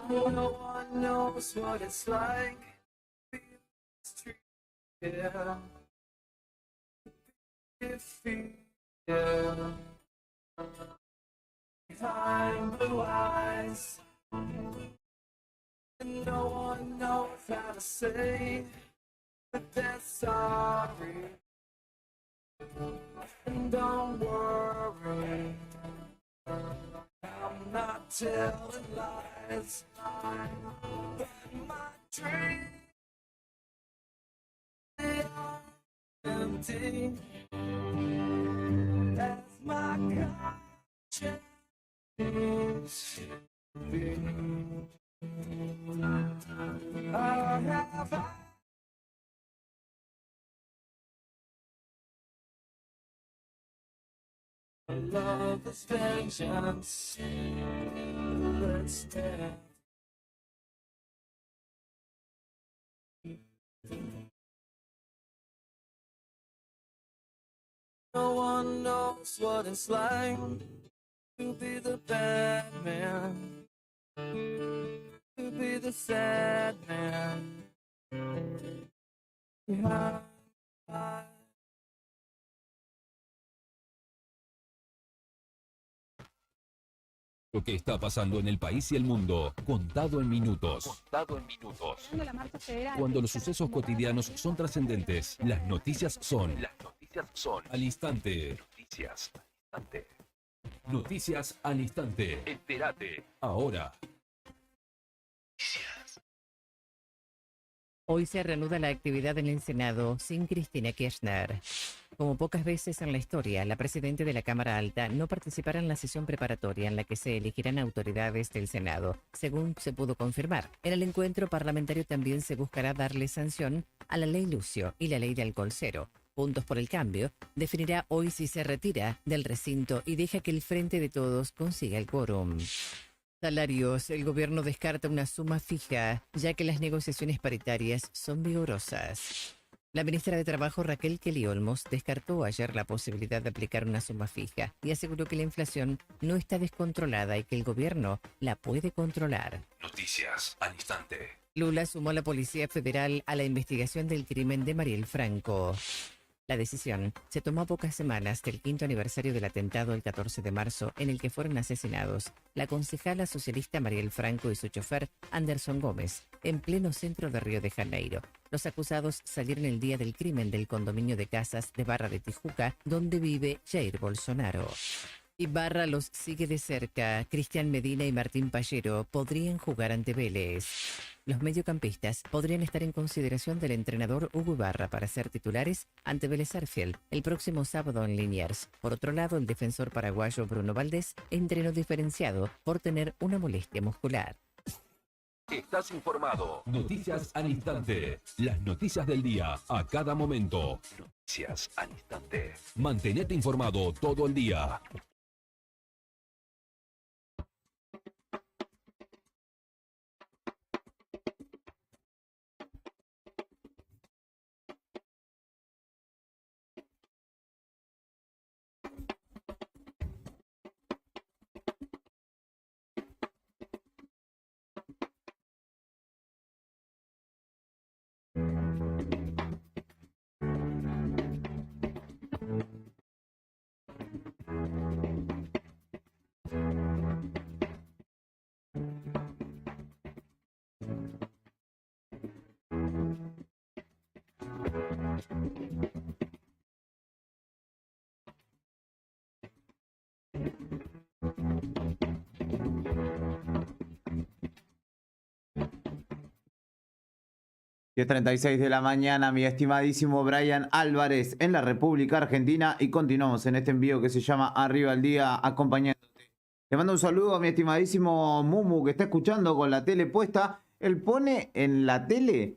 no one knows what it's like to be mistreated, defeated behind blue eyes. And no one knows how to say that they're sorry. And don't worry, I'm not telling lies. But my dreams, they are empty as my conscience seems to be. I have my love is vengeance. Let's dance. No one knows what it's like to be the bad man, to be the sad man behind eyes. Lo que está pasando en el país y el mundo, contado en minutos. Contado en minutos. Cuando los sucesos cotidianos son trascendentes, las noticias son. Al instante. Noticias al instante. Noticias al instante. Entérate. Ahora. Hoy se reanuda la actividad en el Senado sin Cristina Kirchner. Como pocas veces en la historia, la presidenta de la Cámara Alta no participará en la sesión preparatoria en la que se elegirán autoridades del Senado, según se pudo confirmar. En el encuentro parlamentario también se buscará darle sanción a la Ley Lucio y la Ley de Alcohol Cero, Juntos por el Cambio definirá hoy si se retira del recinto y deja que el Frente de Todos consiga el quórum. Salarios. El gobierno descarta una suma fija, ya que las negociaciones paritarias son vigorosas. La ministra de Trabajo, Raquel Kelly Olmos, descartó ayer la posibilidad de aplicar una suma fija y aseguró que la inflación no está descontrolada y que el gobierno la puede controlar. Noticias al instante. Lula sumó a la Policía Federal a la investigación del crimen de Mariel Franco. La decisión se tomó a pocas semanas del 5º aniversario del atentado el 14 de marzo en el que fueron asesinados la concejala socialista Mariel Franco y su chofer Anderson Gómez en pleno centro de Río de Janeiro. Los acusados salieron el día del crimen del condominio de casas de Barra de Tijuca, donde vive Jair Bolsonaro. Ibarra los sigue de cerca. Cristian Medina y Martín Pallero podrían jugar ante Vélez. Los mediocampistas podrían estar en consideración del entrenador Hugo Ibarra para ser titulares ante Vélez Sarsfield el próximo sábado en Liniers. Por otro lado, el defensor paraguayo Bruno Valdés entrenó diferenciado por tener una molestia muscular. Estás informado. Noticias al instante. Las noticias del día a cada momento. Noticias al instante. Mantenete informado todo el día. Y es 36 de la mañana, mi estimadísimo Brian Álvarez en la República Argentina, y continuamos en este envío que se llama Arriba al Día, acompañándote. Le mando un saludo a mi estimadísimo Mumu, que está escuchando con la tele puesta. Él pone en la tele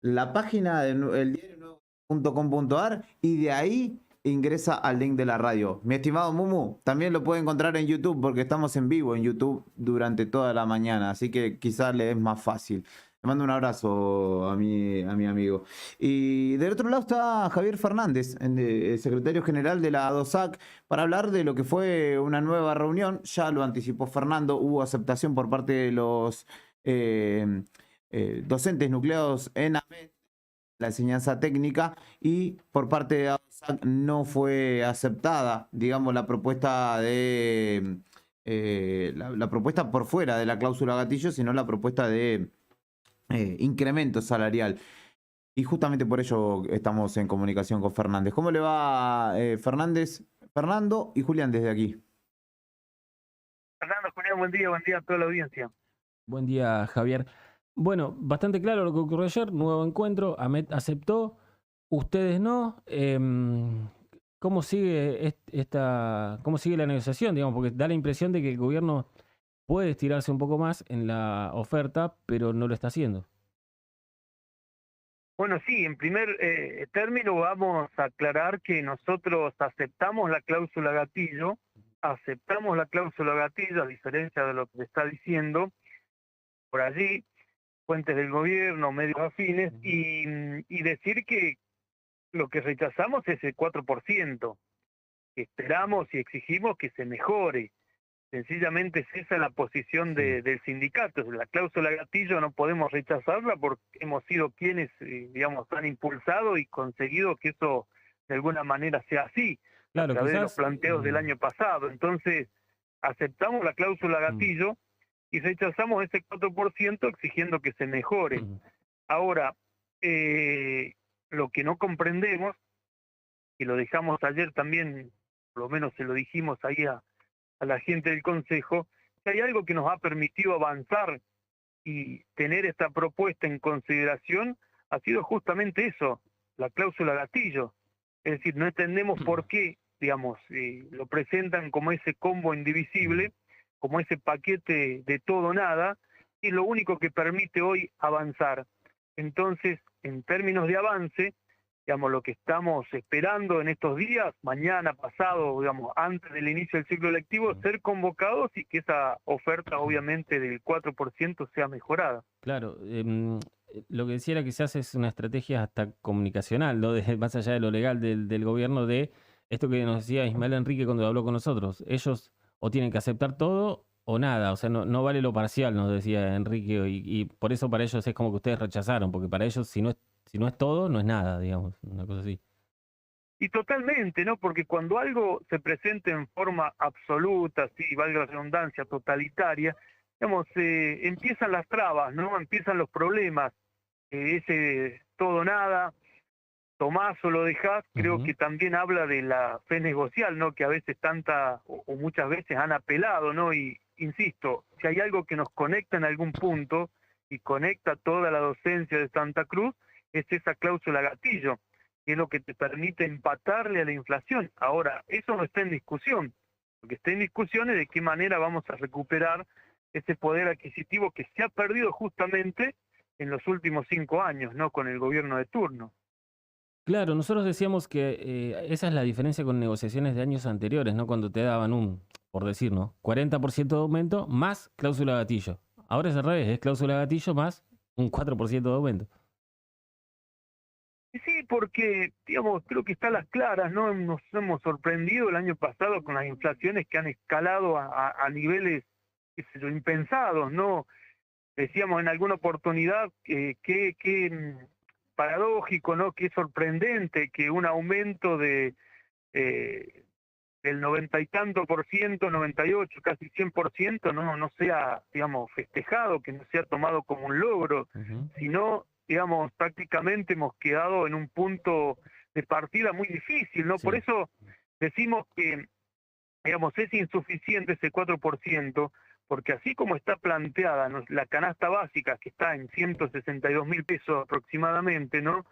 la página del diario.com.ar y de ahí ingresa al link de la radio. Mi estimado Mumu, también lo puede encontrar en YouTube, porque estamos en vivo en YouTube durante toda la mañana, así que quizás le es más fácil. Le mando un abrazo a mi amigo. Y del otro lado está Javier Fernández, el secretario general de la ADOSAC, para hablar de lo que fue una nueva reunión. Ya lo anticipó Fernando, hubo aceptación por parte de los docentes nucleados en AMET, la enseñanza técnica, y por parte de ADOSAC no fue aceptada, digamos, la propuesta de la propuesta por fuera de la cláusula gatillo, sino la propuesta de incremento salarial. Y justamente por ello estamos en comunicación con Fernández. ¿Cómo le va, Fernández? Fernando y Julián desde aquí. Fernando, Julián, buen día a toda la audiencia. Buen día, Javier. Bueno, bastante claro lo que ocurrió ayer, nuevo encuentro, AMET aceptó, ustedes no. ¿Cómo sigue cómo sigue la negociación? Digamos, porque da la impresión de que el gobierno puede estirarse un poco más en la oferta, pero no lo está haciendo. Bueno, sí, en primer término vamos a aclarar que nosotros aceptamos la cláusula gatillo, a diferencia de lo que está diciendo por allí, fuentes del gobierno, medios afines, y decir que lo que rechazamos es el 4%, que esperamos y exigimos que se mejore. Sencillamente es esa la posición del sindicato. La cláusula gatillo no podemos rechazarla porque hemos sido quienes, digamos, han impulsado y conseguido que eso de alguna manera sea así, claro, a través de los planteos del año pasado. Entonces, aceptamos la cláusula gatillo y rechazamos ese 4% exigiendo que se mejore. Ahora, lo que no comprendemos, y lo dejamos ayer también, por lo menos se lo dijimos ahí a la gente del Consejo, que hay algo que nos ha permitido avanzar y tener esta propuesta en consideración, ha sido justamente eso, la cláusula gatillo. Es decir, no entendemos por qué, digamos, lo presentan como ese combo indivisible, como ese paquete de todo o nada, y lo único que permite hoy avanzar. Entonces, en términos de avance, digamos, lo que estamos esperando en estos días, mañana, pasado, digamos, antes del inicio del ciclo lectivo, ser convocados y que esa oferta, obviamente, del 4% sea mejorada. Claro, lo que decía era que se hace es una estrategia hasta comunicacional, ¿no? Más allá de lo legal del gobierno, de esto que nos decía Ismael Enrique cuando habló con nosotros. Ellos o tienen que aceptar todo o nada, o sea, no vale lo parcial, nos decía Enrique, y por eso para ellos es como que ustedes rechazaron, porque para ellos si no es todo, no es nada, digamos, una cosa así. Y totalmente, ¿no? Porque cuando algo se presenta en forma absoluta, sí, valga la redundancia, totalitaria, digamos, empiezan las trabas, ¿no? Empiezan los problemas. Ese todo nada, tomás o lo dejás, creo que también habla de la fe negocial, ¿no? Que a veces o muchas veces han apelado, ¿no? Y insisto, si hay algo que nos conecta en algún punto y conecta toda la docencia de Santa Cruz, es esa cláusula gatillo, que es lo que te permite empatarle a la inflación. Ahora, eso no está en discusión. Lo que está en discusión es de qué manera vamos a recuperar ese poder adquisitivo que se ha perdido justamente en los últimos 5 años, ¿no? Con el gobierno de turno. Claro, nosotros decíamos que esa es la diferencia con negociaciones de años anteriores, ¿no? Cuando te daban por decir, ¿no? 40% de aumento más cláusula gatillo. Ahora es al revés, es cláusula gatillo más un 4% de aumento. Sí, porque, digamos, creo que está a las claras, ¿no? Nos hemos sorprendido el año pasado con las inflaciones que han escalado a niveles, qué sé yo, impensados, ¿no? Decíamos en alguna oportunidad que paradójico, ¿no? Qué sorprendente que un aumento del 90 y tanto por ciento, 98, casi 100%, no sea, digamos, festejado, que no sea tomado como un logro, sino, digamos, prácticamente hemos quedado en un punto de partida muy difícil, ¿no? Sí. Por eso decimos que, digamos, es insuficiente ese 4%, porque así como está planteada, ¿no?, la canasta básica, que está en 162.000 pesos aproximadamente, ¿no?,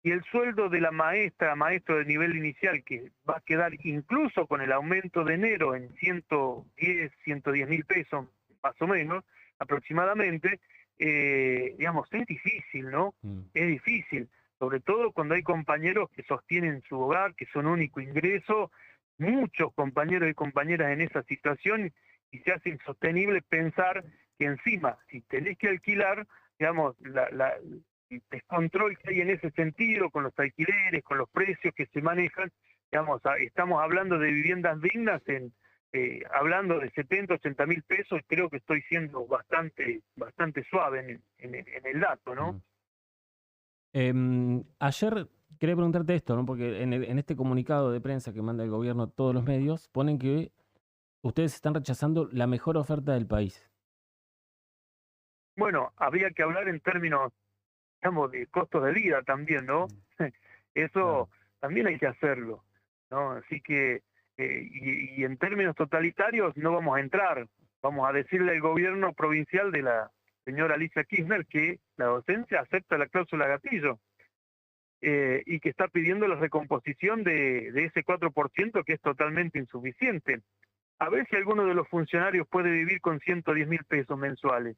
y el sueldo de la maestro de nivel inicial, que va a quedar incluso con el aumento de enero en 110.000 pesos, más o menos, aproximadamente, digamos, es difícil, ¿no? Es difícil, sobre todo cuando hay compañeros que sostienen su hogar, que son único ingreso, muchos compañeros y compañeras en esa situación, y se hace insostenible pensar que encima, si tenés que alquilar, digamos, el descontrol que hay en ese sentido, con los alquileres, con los precios que se manejan, digamos, estamos hablando de viviendas dignas, hablando de 70, 80.000 pesos, creo que estoy siendo bastante suave en el dato, ¿no? Ayer quería preguntarte esto, ¿no? Porque en este comunicado de prensa que manda el gobierno a todos los medios, ponen que ustedes están rechazando la mejor oferta del país. Bueno, habría que hablar en términos, digamos, de costos de vida también, ¿no? Eso también hay que hacerlo, ¿no? Así que, y en términos totalitarios no vamos a entrar. Vamos a decirle al gobierno provincial de la señora Alicia Kirchner que la docencia acepta la cláusula gatillo y que está pidiendo la recomposición de ese 4% que es totalmente insuficiente. A ver si alguno de los funcionarios puede vivir con 110.000 pesos mensuales.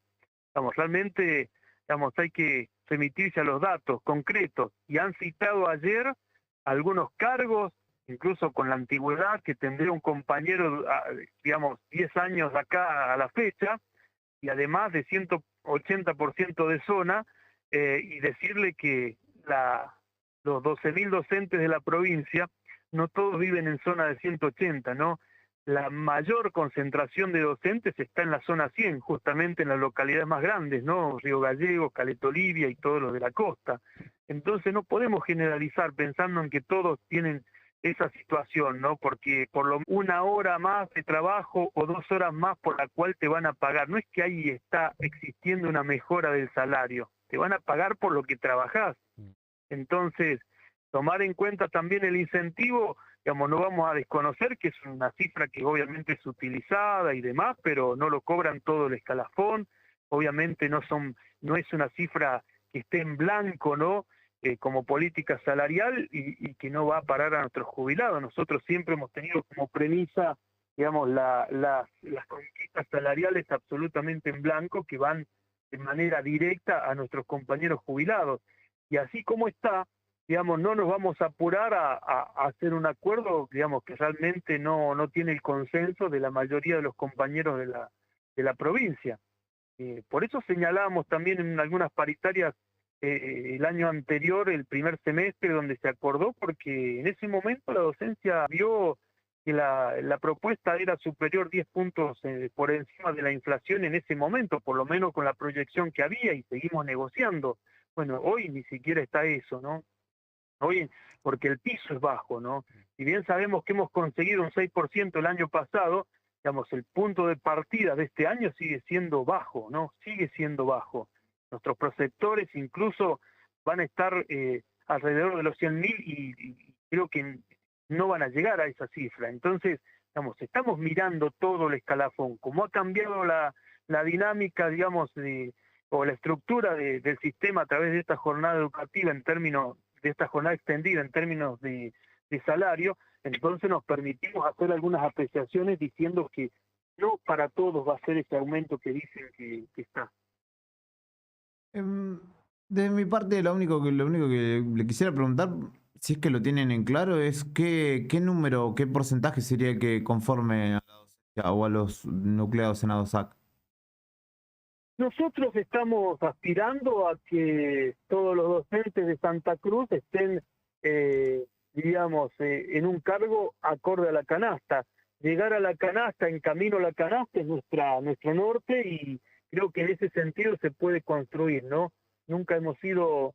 Vamos, realmente, digamos, hay que remitirse a los datos concretos. Y han citado ayer algunos cargos, incluso con la antigüedad que tendría un compañero, digamos, 10 años de acá a la fecha, y además de 180% de zona, y decirle que los 12.000 docentes de la provincia, no todos viven en zona de 180, ¿no? La mayor concentración de docentes está en la zona 100, justamente en las localidades más grandes, ¿no? Río Gallegos, Caleta Olivia y todo lo de la costa. Entonces no podemos generalizar pensando en que todos tienen esa situación, ¿no? Porque por lo una hora más de trabajo o 2 horas más por la cual te van a pagar, no es que ahí está existiendo una mejora del salario, te van a pagar por lo que trabajás. Entonces, tomar en cuenta también el incentivo, digamos, no vamos a desconocer que es una cifra que obviamente es utilizada y demás, pero no lo cobran todo el escalafón, obviamente no es una cifra que esté en blanco, ¿no? Como política salarial y que no va a parar a nuestros jubilados. Nosotros siempre hemos tenido como premisa, digamos, las conquistas salariales absolutamente en blanco que van de manera directa a nuestros compañeros jubilados. Y así como está, digamos, no nos vamos a apurar a hacer un acuerdo, digamos, que realmente no tiene el consenso de la mayoría de los compañeros de la provincia. Por eso señalábamos también en algunas paritarias el año anterior, el primer semestre, donde se acordó, porque en ese momento la docencia vio que la propuesta era superior 10 puntos por encima de la inflación en ese momento, por lo menos con la proyección que había, y seguimos negociando. Bueno, hoy ni siquiera está eso, ¿no? Hoy, porque el piso es bajo, ¿no? Si bien sabemos que hemos conseguido un 6% el año pasado, digamos, el punto de partida de este año sigue siendo bajo, ¿no? Sigue siendo bajo. Nuestros preceptores incluso van a estar alrededor de los 100.000 y creo que no van a llegar a esa cifra. Entonces, digamos, estamos mirando todo el escalafón. Como ha cambiado la dinámica, digamos, o la estructura del sistema a través de esta jornada educativa en términos de esta jornada extendida en términos de salario, entonces nos permitimos hacer algunas apreciaciones diciendo que no para todos va a ser ese aumento que dicen que está. De mi parte, lo único que le quisiera preguntar, si es que lo tienen en claro, es qué número, qué porcentaje sería el que conforme a la docencia o a los nucleados en ADOSAC. Nosotros estamos aspirando a que todos los docentes de Santa Cruz estén, digamos, en un cargo acorde a la canasta. Llegar a la canasta, en camino a la canasta, es nuestro norte, y creo que en ese sentido se puede construir, ¿no? Nunca hemos sido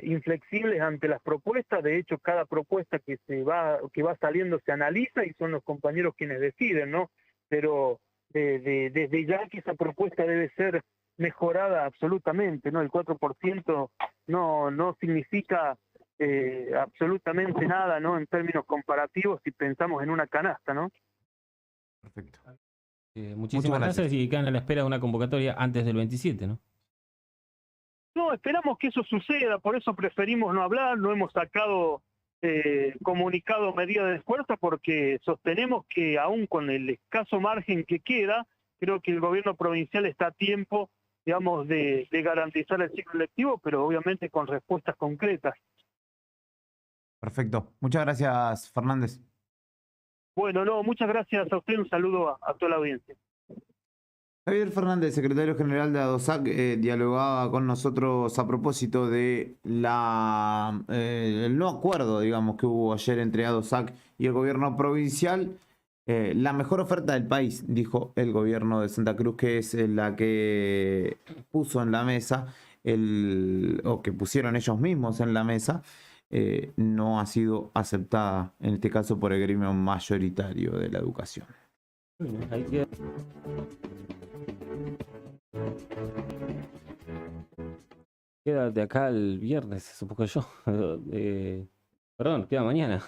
inflexibles ante las propuestas. De hecho, cada propuesta que va saliendo se analiza y son los compañeros quienes deciden, ¿no? Pero desde ya que esa propuesta debe ser mejorada absolutamente, ¿no? El 4% no significa absolutamente nada, ¿no? En términos comparativos, si pensamos en una canasta, ¿no? Perfecto. Muchísimas gracias y quedan a la espera de una convocatoria antes del 27, ¿no? No, esperamos que eso suceda, por eso preferimos no hablar, no hemos sacado comunicado medida de fuerza, porque sostenemos que aún con el escaso margen que queda, creo que el gobierno provincial está a tiempo, digamos, de garantizar el ciclo lectivo, pero obviamente con respuestas concretas. Perfecto. Muchas gracias, Fernández. Bueno, no, muchas gracias a usted, un saludo a toda la audiencia. Javier Fernández, secretario general de ADOSAC, dialogaba con nosotros a propósito de el no acuerdo, digamos, que hubo ayer entre ADOSAC y el gobierno provincial. La mejor oferta del país, dijo el gobierno de Santa Cruz, que es la que puso en la mesa, o que pusieron ellos mismos en la mesa, no ha sido aceptada, en este caso por el gremio mayoritario de la educación. Hay que... Queda de acá el viernes, supongo yo. Perdón, queda mañana.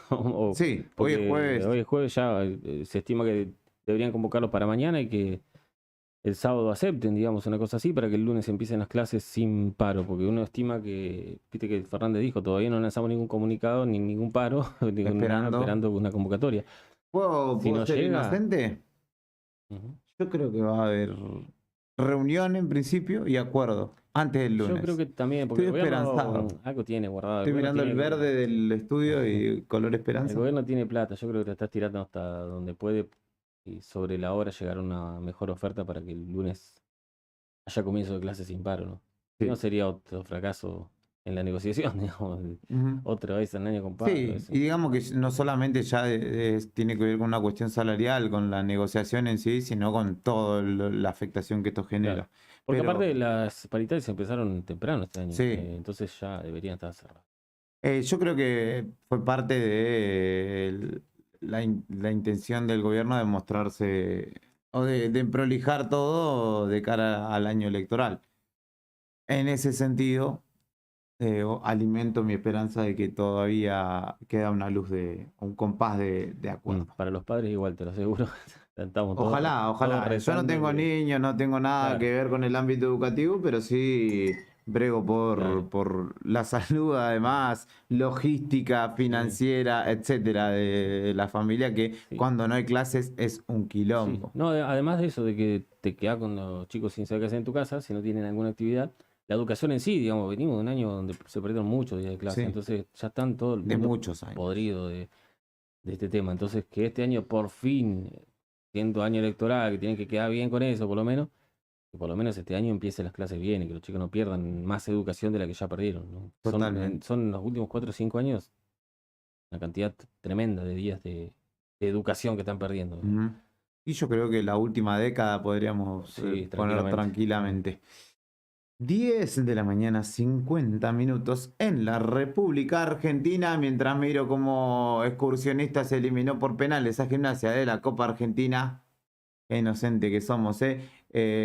Sí, hoy es jueves. Hoy es jueves, ya se estima que deberían convocarlos para mañana y que el sábado acepten, digamos, una cosa así, para que el lunes empiecen las clases sin paro, porque uno estima que, viste que Fernández dijo, todavía no lanzamos ningún comunicado, ni ningún paro, esperando una convocatoria. ¿Puedo Si no ser llega... inocente? Yo creo que va a haber reunión en principio y acuerdo antes del lunes. Yo creo que también, porque estoy esperanzado. Algo tiene guardado. Estoy mirando el verde del estudio y color esperanza. El gobierno tiene plata, yo creo que te estás tirando hasta donde puede y sobre la hora llegar a una mejor oferta para que el lunes haya comienzo de clases sin paro, ¿no? Sí. No sería otro fracaso en la negociación, digamos, otra vez en el año con paro. Sí, y digamos que no solamente ya tiene que ver con una cuestión salarial, con la negociación en sí, sino con toda la afectación que esto genera. Claro. Porque aparte las paritarias empezaron temprano este año, sí. Entonces ya deberían estar cerradas. Yo creo que fue parte de la intención del gobierno de mostrarse, o de prolijar todo de cara al año electoral. En ese sentido, alimento mi esperanza de que todavía queda una luz un compás de acuerdo. Para los padres igual, te lo aseguro. Ojalá. Yo no tengo niños, no tengo nada que ver con el ámbito educativo, pero sí brego por la salud, además, logística, financiera, etcétera, de la familia, que cuando no hay clases es un quilombo. Sí. No, además de eso, de que te quedas con los chicos sin saber qué hacer en tu casa, si no tienen alguna actividad, la educación en sí, digamos, venimos de un año donde se perdieron muchos días de clase, Sí. entonces ya están todo el De mundo muchos años. podrido de este tema. Entonces, que este año por fin, siendo año electoral, que tienen que quedar bien con eso, por lo menos, que por lo menos este año empiecen las clases bien y que los chicos no pierdan más educación de la que ya perdieron, ¿no? Totalmente. Son los últimos 4 o 5 años una cantidad tremenda de días de educación que están perdiendo. Ujú. Y yo creo que la última década podríamos Sí, poner tranquilamente. tranquilamente. 10 de la mañana, 50 minutos en la República Argentina, mientras miro como excursionista se eliminó por penales a Gimnasia de la Copa Argentina. Qué inocente que somos, ¿eh?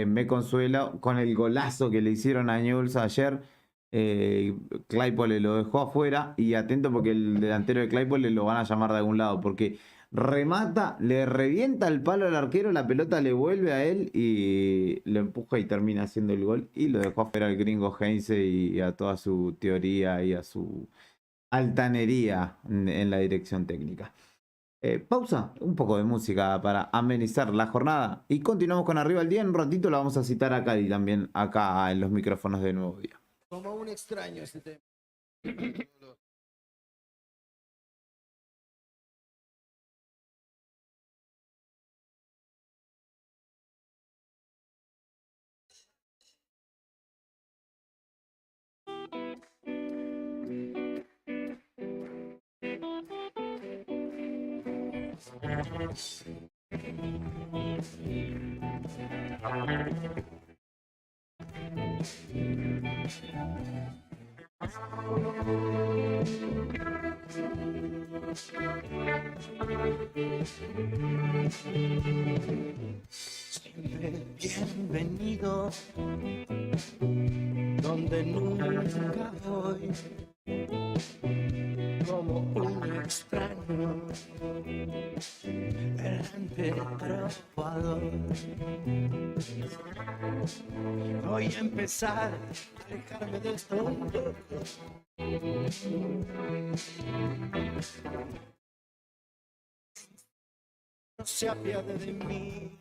Me consuelo con el golazo que le hicieron a Newell's ayer. Claypole lo dejó afuera y atento porque el delantero de Claypole lo van a llamar de algún lado porque remata, le revienta el palo al arquero, la pelota le vuelve a él y lo empuja y termina haciendo el gol y lo dejó afuera al gringo Heinze y a toda su teoría y a su altanería en la dirección técnica. Pausa, un poco de música para amenizar la jornada y continuamos con Arriba el Día. En un ratito la vamos a citar a Cadi también acá en los micrófonos de Nuevo Día. Como un extraño este tema. Siempre bienvenido donde nunca voy, como un extraño errante trovador. Voy a empezar a alejarme de esto un poco. No se apiade de mí.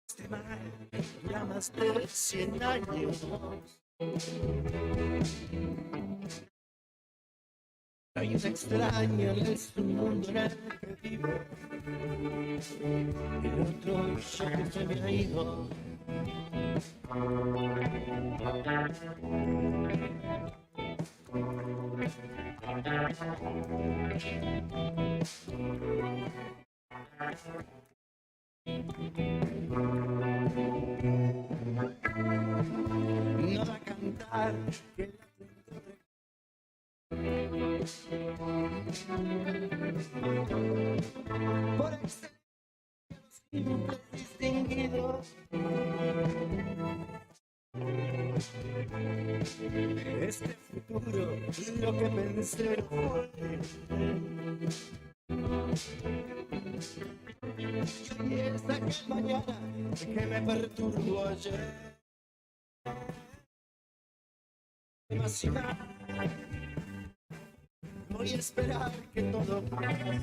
Este mal dura más de 100 años. Hay un extraño en este mundo en el que vivo. El otro ya que se me ha ido. No va a cantar que por excelencia distinguidos. Este futuro, lo que pensé no fue. Y esta mañana que me perturbó ayer. Demasiado. Voy a esperar que todo pase.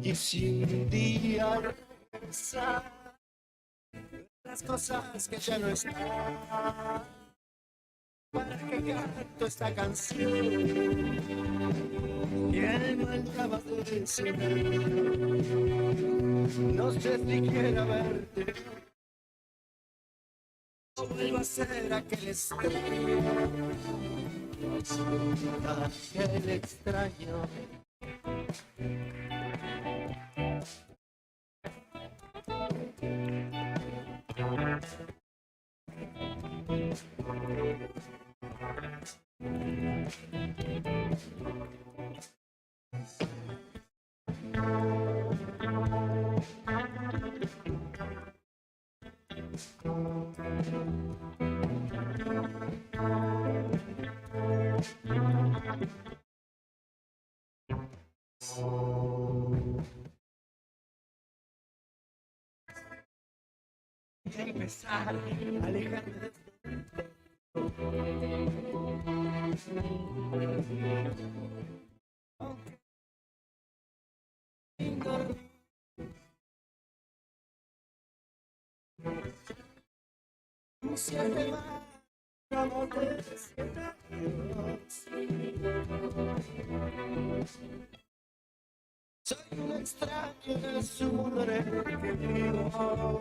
Y si un día regresa las cosas que ya no están, para que canto esta canción y el mal acabas de decir. No sé si quiera verte o vuelvo a ser aquel extraño. Voy a empezar a alejarme de esto. 7 más, amor de 7 años. Soy un extraño en su mundo en el que vivo.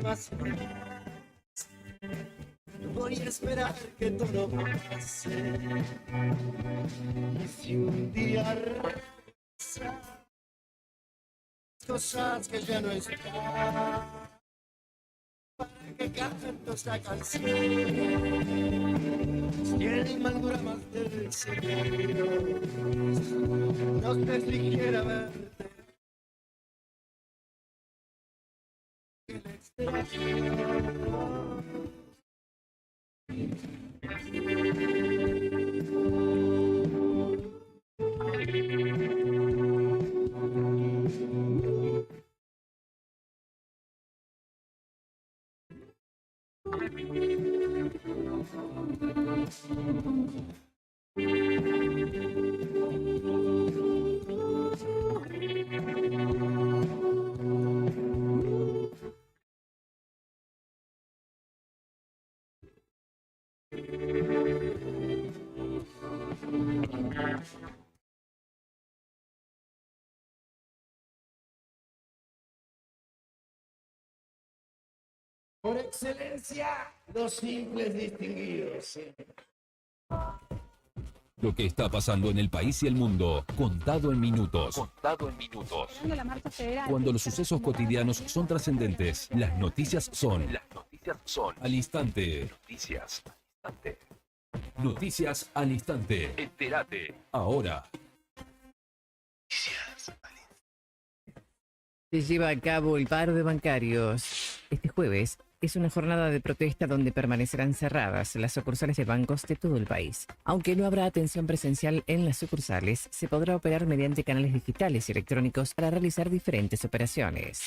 Más voy a esperar que todo pase. Y si un día regresa cosas que ya no están, para que canto esta canción. Si el mal dura más del seguro, no sé si quiera verte. El extraño. Por excelencia, los simples distinguidos. Lo que está pasando en el país y el mundo, contado en minutos. Contado en minutos. Cuando los sucesos cotidianos son trascendentes, las noticias son. Las noticias son. Al instante. Noticias al instante. Noticias al instante. Entérate. Ahora. Se lleva a cabo el paro de bancarios. Este jueves es una jornada de protesta donde permanecerán cerradas las sucursales de bancos de todo el país. Aunque no habrá atención presencial en las sucursales, se podrá operar mediante canales digitales y electrónicos para realizar diferentes operaciones.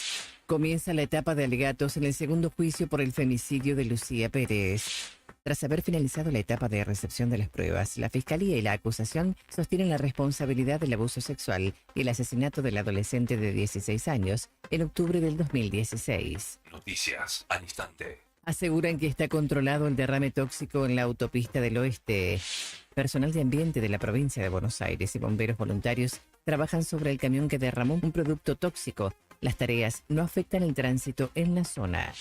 Comienza la etapa de alegatos en el segundo juicio por el femicidio de Lucía Pérez. Tras haber finalizado la etapa de recepción de las pruebas, la Fiscalía y la acusación sostienen la responsabilidad del abuso sexual y el asesinato del adolescente de 16 años en octubre del 2016. Noticias al instante. Aseguran que está controlado el derrame tóxico en la autopista del oeste. Personal de ambiente de la provincia de Buenos Aires y bomberos voluntarios trabajan sobre el camión que derramó un producto tóxico. Las tareas no afectan el tránsito en la zona.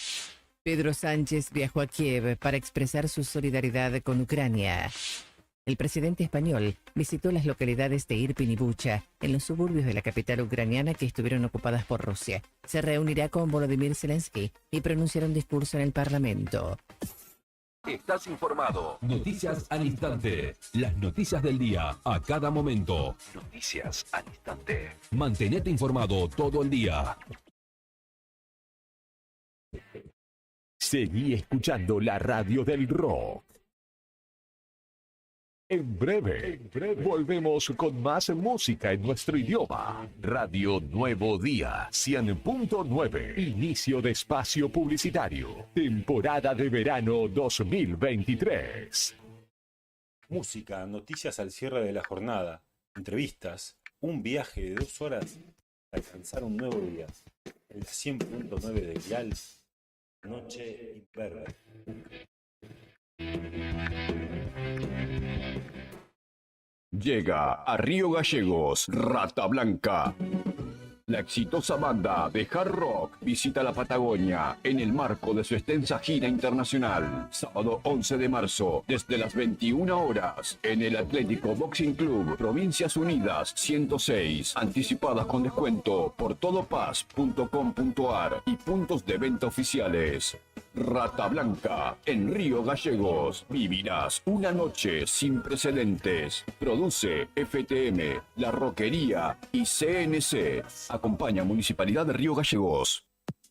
Pedro Sánchez viajó a Kiev para expresar su solidaridad con Ucrania. El presidente español visitó las localidades de Irpin y Bucha, en los suburbios de la capital ucraniana que estuvieron ocupadas por Rusia. Se reunirá con Volodymyr Zelensky y pronunciará un discurso en el Parlamento. Estás informado. Noticias al instante. Las noticias del día a cada momento. Noticias al instante. Mantenete informado todo el día. Seguí escuchando la radio del rock. En breve, volvemos con más música en nuestro idioma. Radio Nuevo Día, 100.9. Inicio de espacio publicitario. Temporada de verano 2023. Música, noticias al cierre de la jornada, entrevistas, un viaje de 2 horas para alcanzar un nuevo día. El 100.9 de Dial, Noche Imperva. Llega a Río Gallegos, Rata Blanca. La exitosa banda de hard rock visita la Patagonia en el marco de su extensa gira internacional. Sábado 11 de marzo, desde las 21 horas, en el Atlético Boxing Club, Provincias Unidas 106. Anticipadas con descuento por todopaz.com.ar y puntos de venta oficiales. Rata Blanca, en Río Gallegos. Vivirás una noche sin precedentes. Produce FTM, La Roquería y CNC. Acompaña Municipalidad de Río Gallegos.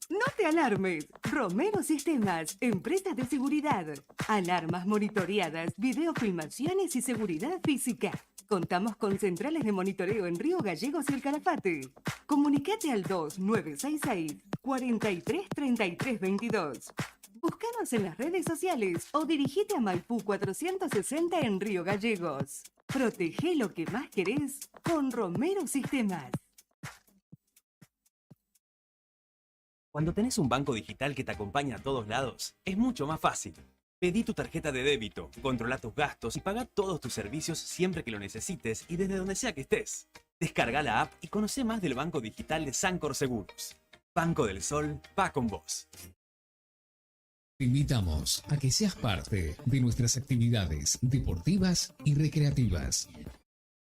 No te alarmes. Romero Sistemas, empresa de seguridad. Alarmas monitoreadas, videofilmaciones y seguridad física. Contamos con centrales de monitoreo en Río Gallegos y El Calafate. Comunicate al 2966-433322. Búscanos en las redes sociales o dirigite a Maipú 460 en Río Gallegos. Protege lo que más querés con Romero Sistemas. Cuando tenés un banco digital que te acompaña a todos lados, es mucho más fácil. Pedí tu tarjeta de débito, controla tus gastos y paga todos tus servicios siempre que lo necesites y desde donde sea que estés. Descarga la app y conoce más del banco digital de Sancor Seguros. Banco del Sol va con vos. Te invitamos a que seas parte de nuestras actividades deportivas y recreativas.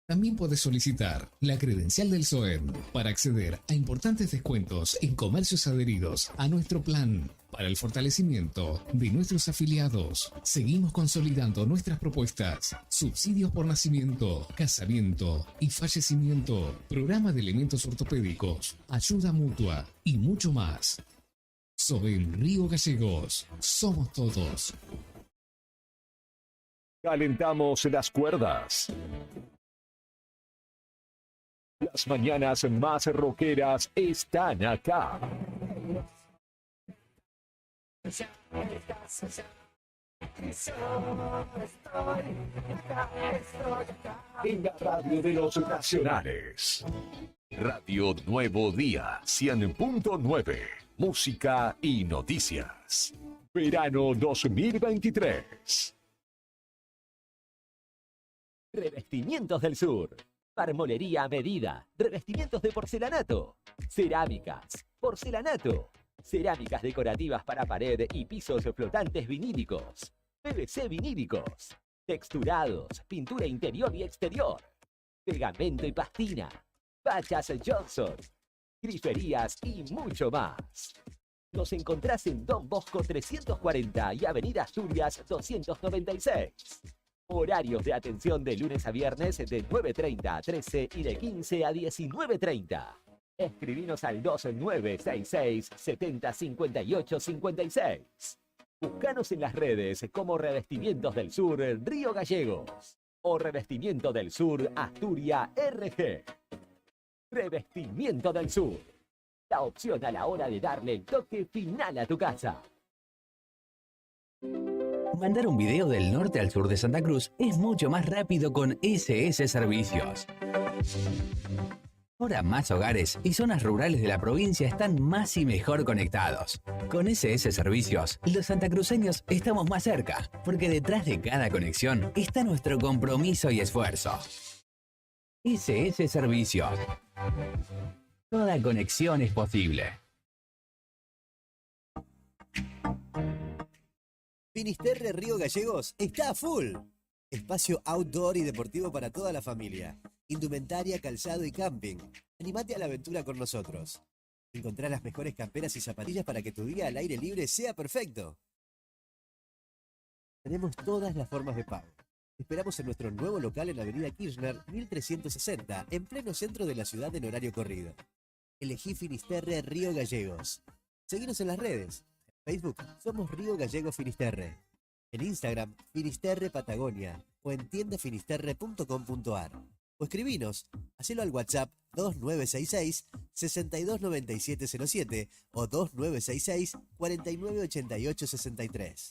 También puedes solicitar la credencial del SOEM para acceder a importantes descuentos en comercios adheridos a nuestro plan. Para el fortalecimiento de nuestros afiliados, seguimos consolidando nuestras propuestas: subsidios por nacimiento, casamiento y fallecimiento, programa de elementos ortopédicos, ayuda mutua y mucho más. SOEM Río Gallegos, somos todos. Calentamos las cuerdas. Las mañanas más rockeras están acá. En la radio de los nacionales. Radio Nuevo Día 100.9. Música y noticias. Verano 2023. Revestimientos del Sur. Marmolería a medida. Revestimientos de porcelanato. Cerámicas. Porcelanato. Cerámicas decorativas para pared y pisos flotantes vinílicos. PVC vinílicos. Texturados. Pintura interior y exterior. Pegamento y pastina. Fachas Johnson. Griferías y mucho más. Nos encontrás en Don Bosco 340 y Avenida Asturias 296. Horarios de atención de lunes a viernes de 9:30 a 13 y de 15 a 19:30. Escribinos al 2966 70 58 56. Búscanos en las redes como Revestimientos del Sur Río Gallegos o Revestimiento del Sur Asturias RG. Revestimiento del Sur. La opción a la hora de darle el toque final a tu casa. Mandar un video del norte al sur de Santa Cruz es mucho más rápido con SS Servicios. Ahora más hogares y zonas rurales de la provincia están más y mejor conectados. Con SS Servicios, los santacruceños estamos más cerca, porque detrás de cada conexión está nuestro compromiso y esfuerzo. SS Servicios. Toda conexión es posible. Finisterre Río Gallegos está a full. Espacio outdoor y deportivo para toda la familia. Indumentaria, calzado y camping. Animate a la aventura con nosotros. Encontrá las mejores camperas y zapatillas para que tu día al aire libre sea perfecto. Tenemos todas las formas de pago. Te esperamos en nuestro nuevo local en Avenida Kirchner 1360, en pleno centro de la ciudad en horario corrido. Elegí Finisterre Río Gallegos. Seguinos en las redes. En Facebook somos Río Gallego Finisterre. En Instagram, Finisterre Patagonia. O en tiendafinisterre.com.ar. O escribinos, hacelo al WhatsApp 2966-629707 o 2966-498863.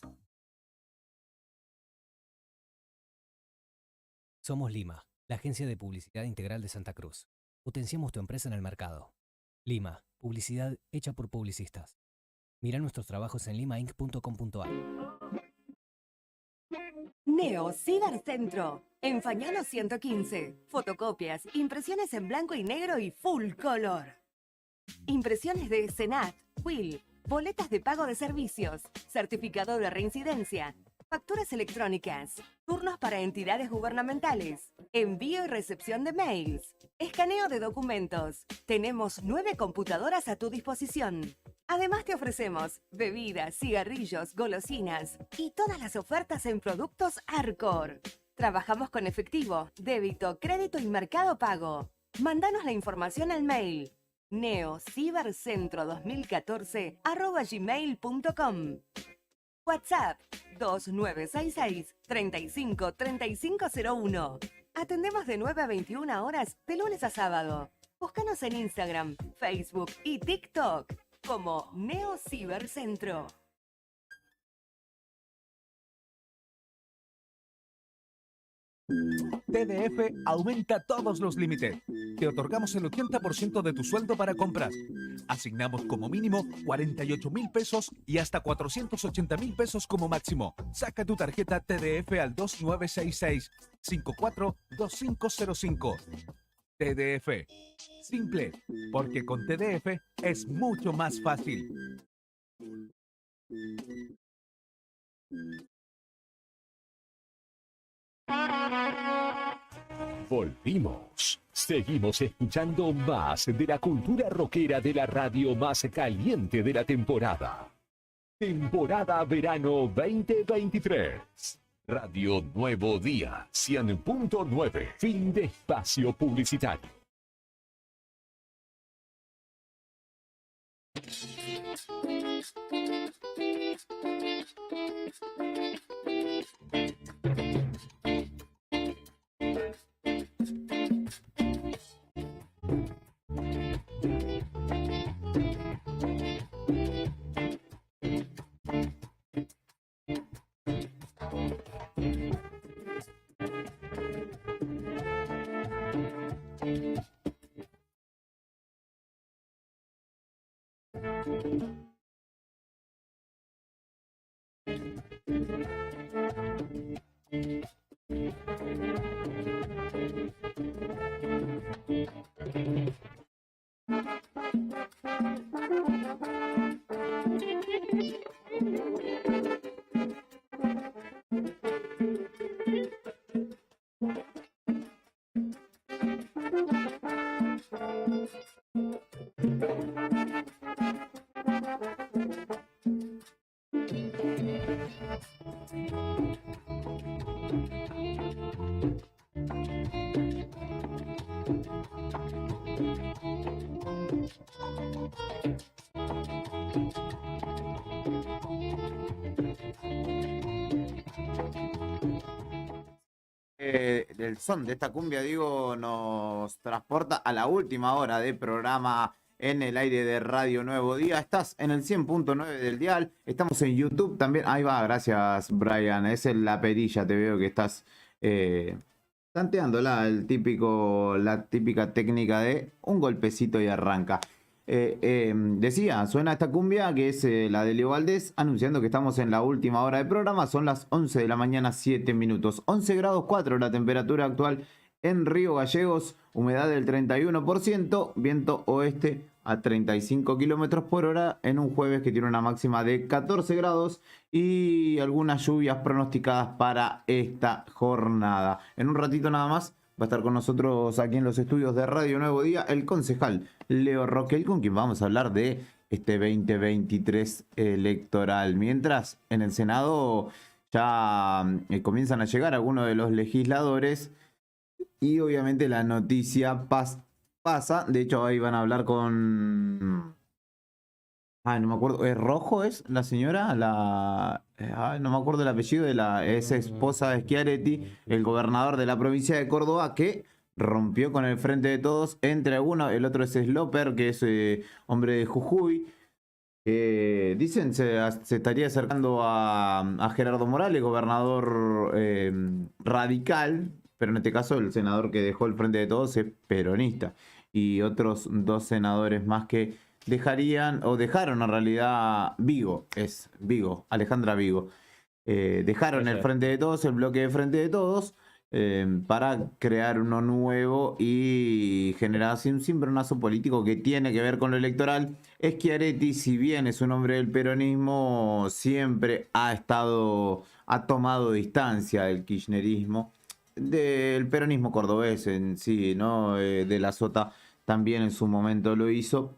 Somos Lima, la agencia de publicidad integral de Santa Cruz. Potenciamos tu empresa en el mercado. Lima, publicidad hecha por publicistas. Mira nuestros trabajos en limainc.com.ar. Neo Cibercentro, en Fañano 115. Fotocopias, impresiones en blanco y negro y full color. Impresiones de Senat, Will, boletas de pago de servicios, certificado de reincidencia, facturas electrónicas, turnos para entidades gubernamentales, envío y recepción de mails, escaneo de documentos. Tenemos 9 computadoras a tu disposición. Además te ofrecemos bebidas, cigarrillos, golosinas y todas las ofertas en productos Arcor. Trabajamos con efectivo, débito, crédito y mercado pago. Mándanos la información al mail neocibercentro2014@gmail.com. WhatsApp 2966 35 3501. Atendemos de 9 a 21 horas de lunes a sábado. Búscanos en Instagram, Facebook y TikTok como Neo Cibercentro. TDF aumenta todos los límites. Te otorgamos el 80% de tu sueldo para compras. Asignamos como mínimo 48.000 pesos y hasta 480.000 pesos como máximo. Saca tu tarjeta TDF al 2966-542505. TDF. Simple, porque con TDF es mucho más fácil. Volvimos. Seguimos escuchando más de la cultura rockera de la radio más caliente de la temporada. Temporada Verano 2023. Radio Nuevo Día, 100.9. Fin de espacio publicitario. El son de esta cumbia, digo, nos transporta a la última hora de programa en el aire de Radio Nuevo Día. Estás en el 100.9 del dial, estamos en YouTube también. Ahí va, gracias Brian, es en la perilla, te veo que estás tanteándola, la típica técnica de un golpecito y arranca. Decía, suena esta cumbia que es la de Leo Valdés, anunciando que estamos en la última hora de programa. Son las 11 de la mañana, 7 minutos. 11 grados 4 la temperatura actual en Río Gallegos, humedad del 31%, viento oeste a 35 kilómetros por hora en un jueves que tiene una máxima de 14 grados y algunas lluvias pronosticadas para esta jornada. En un ratito nada más va a estar con nosotros aquí en los estudios de Radio Nuevo Día el concejal Leo Roquel, con quien vamos a hablar de este 2023 electoral. Mientras en el Senado ya comienzan a llegar algunos de los legisladores y obviamente la noticia pasa. De hecho, ahí van a hablar con... no me acuerdo, ¿es Rojo es la señora? No me acuerdo el apellido de la ex esposa de Schiaretti, el gobernador de la provincia de Córdoba, que rompió con el Frente de Todos. Entre algunos, el otro es Sloper, que es hombre de Jujuy. Dicen se estaría acercando a Gerardo Morales, gobernador radical, pero en este caso el senador que dejó el Frente de Todos es peronista. Y otros dos senadores más que dejaron en realidad Alejandra Vigo. Dejaron el Frente de Todos, el bloque de Frente de Todos, para crear uno nuevo y generar así un cimbronazo político que tiene que ver con lo electoral. Schiaretti, si bien es un hombre del peronismo, siempre ha tomado distancia del kirchnerismo, del peronismo cordobés en sí, ¿no? De la Sota también en su momento lo hizo.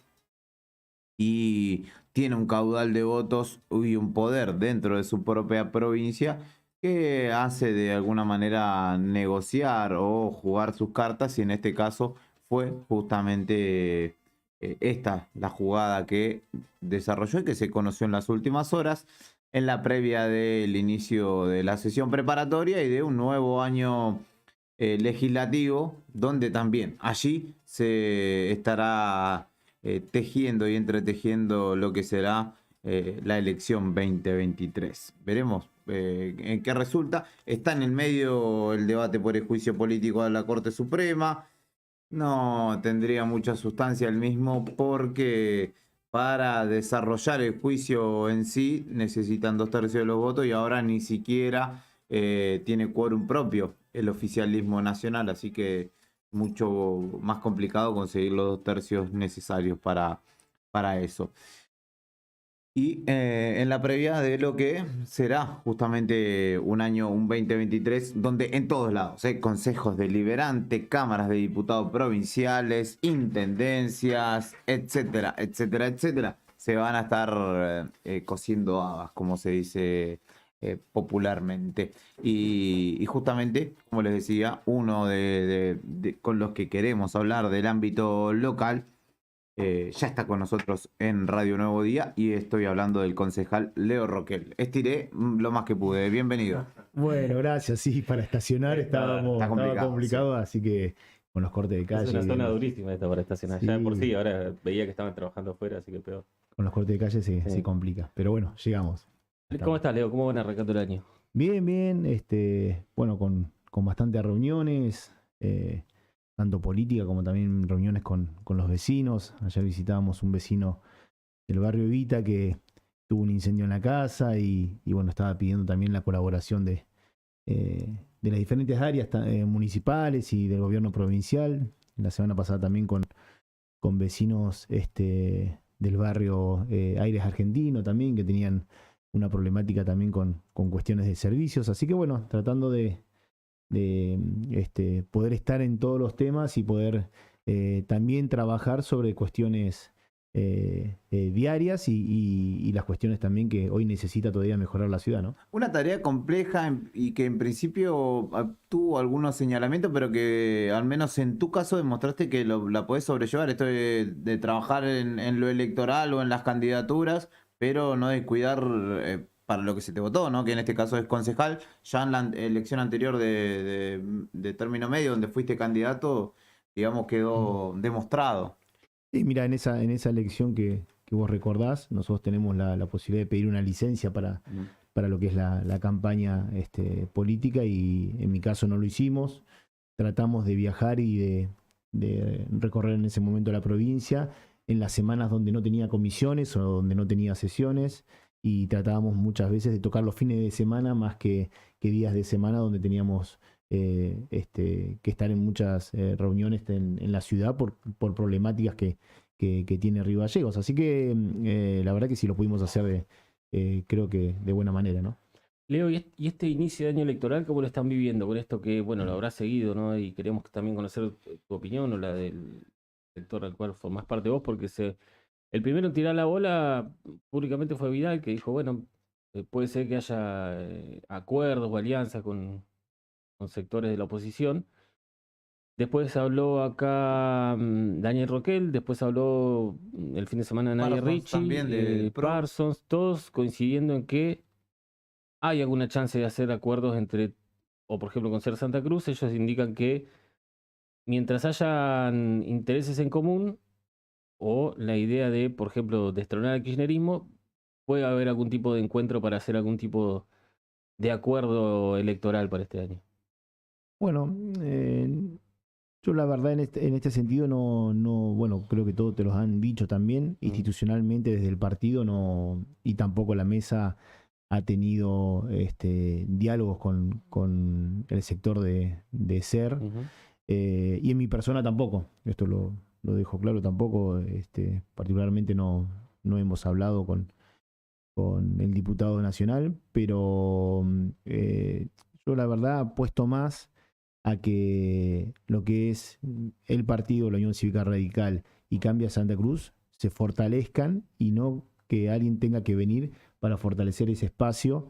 Y tiene un caudal de votos y un poder dentro de su propia provincia que hace de alguna manera negociar o jugar sus cartas, y en este caso fue justamente esta la jugada que desarrolló y que se conoció en las últimas horas, en la previa del inicio de la sesión preparatoria y de un nuevo año legislativo, donde también allí se estará tejiendo y entretejiendo lo que será la elección 2023. Veremos en qué resulta. Está en el medio el debate por el juicio político de la Corte Suprema. No tendría mucha sustancia el mismo porque para desarrollar el juicio en sí necesitan 2/3 de los votos y ahora ni siquiera tiene quórum propio el oficialismo nacional, así que mucho más complicado conseguir los 2/3 necesarios para eso. Y en la previa de lo que será justamente un 2023, donde en todos lados, consejos deliberantes, cámaras de diputados provinciales, intendencias, etcétera, etcétera, etcétera, se van a estar cociendo habas, como se dice popularmente. Y justamente, como les decía, uno con los que queremos hablar del ámbito local, ya está con nosotros en Radio Nuevo Día y estoy hablando del concejal Leo Roquel. Estiré lo más que pude. Bienvenido. Bueno, gracias. Sí, para estacionar estaba complicado, sí. Así que con los cortes de calle. Es una zona durísima esta para estacionar. Sí. Ya de por sí, ahora veía que estaban trabajando afuera, así que peor. Con los cortes de calle se complica. Pero bueno, llegamos. ¿Cómo estás, Leo? ¿Cómo van arrancando el año? Bien, bien. Bueno, con bastantes reuniones. Tanto política como también reuniones con los vecinos. Ayer visitábamos un vecino del barrio Evita que tuvo un incendio en la casa y bueno, estaba pidiendo también la colaboración de las diferentes áreas municipales y del gobierno provincial. La semana pasada también con vecinos del barrio Aires Argentino también, que tenían una problemática también con cuestiones de servicios. Así que bueno, tratando de poder estar en todos los temas y poder también trabajar sobre cuestiones diarias y las cuestiones también que hoy necesita todavía mejorar la ciudad, ¿no? Una tarea compleja y que en principio tuvo algunos señalamientos, pero que al menos en tu caso demostraste que la podés sobrellevar, esto de trabajar en lo electoral o en las candidaturas, pero no descuidar para lo que se te votó, ¿no? Que en este caso es concejal. Ya en la elección anterior de término medio, donde fuiste candidato, digamos, quedó demostrado. Sí, mira, en esa elección que vos recordás, nosotros tenemos la posibilidad de pedir una licencia para lo que es la campaña política y en mi caso no lo hicimos. Tratamos de viajar y de recorrer en ese momento la provincia en las semanas donde no tenía comisiones o donde no tenía sesiones. Y tratábamos muchas veces de tocar los fines de semana más que días de semana donde teníamos que estar en muchas reuniones en la ciudad por problemáticas que tiene Río Gallegos. Así que la verdad que sí lo pudimos hacer creo que de buena manera, ¿no? Leo, ¿y este inicio de año electoral cómo lo están viviendo? Con esto que, bueno, lo habrás seguido, ¿no? Y queremos también conocer tu opinión o la del sector al cual formás parte vos, porque el primero en tirar la bola públicamente fue Vidal, que dijo, bueno, puede ser que haya acuerdos o alianzas con sectores de la oposición. Después habló acá Daniel Roquel, después habló el fin de semana Nadia Ricci, también Parsons, todos coincidiendo en que hay alguna chance de hacer acuerdos o por ejemplo con Ser Santa Cruz. Ellos indican que mientras hayan intereses en común, o la idea de, por ejemplo, destronar al kirchnerismo, puede haber algún tipo de encuentro para hacer algún tipo de acuerdo electoral para este año. Bueno, yo la verdad en este sentido bueno, creo que todos te los han dicho también, institucionalmente desde el partido y tampoco la mesa ha tenido diálogos con el sector de SER, y en mi persona tampoco, esto lo dejo claro, tampoco, particularmente no hemos hablado con el diputado nacional, pero yo la verdad apuesto más a que lo que es el partido, la Unión Cívica Radical y Cambia Santa Cruz se fortalezcan y no que alguien tenga que venir para fortalecer ese espacio,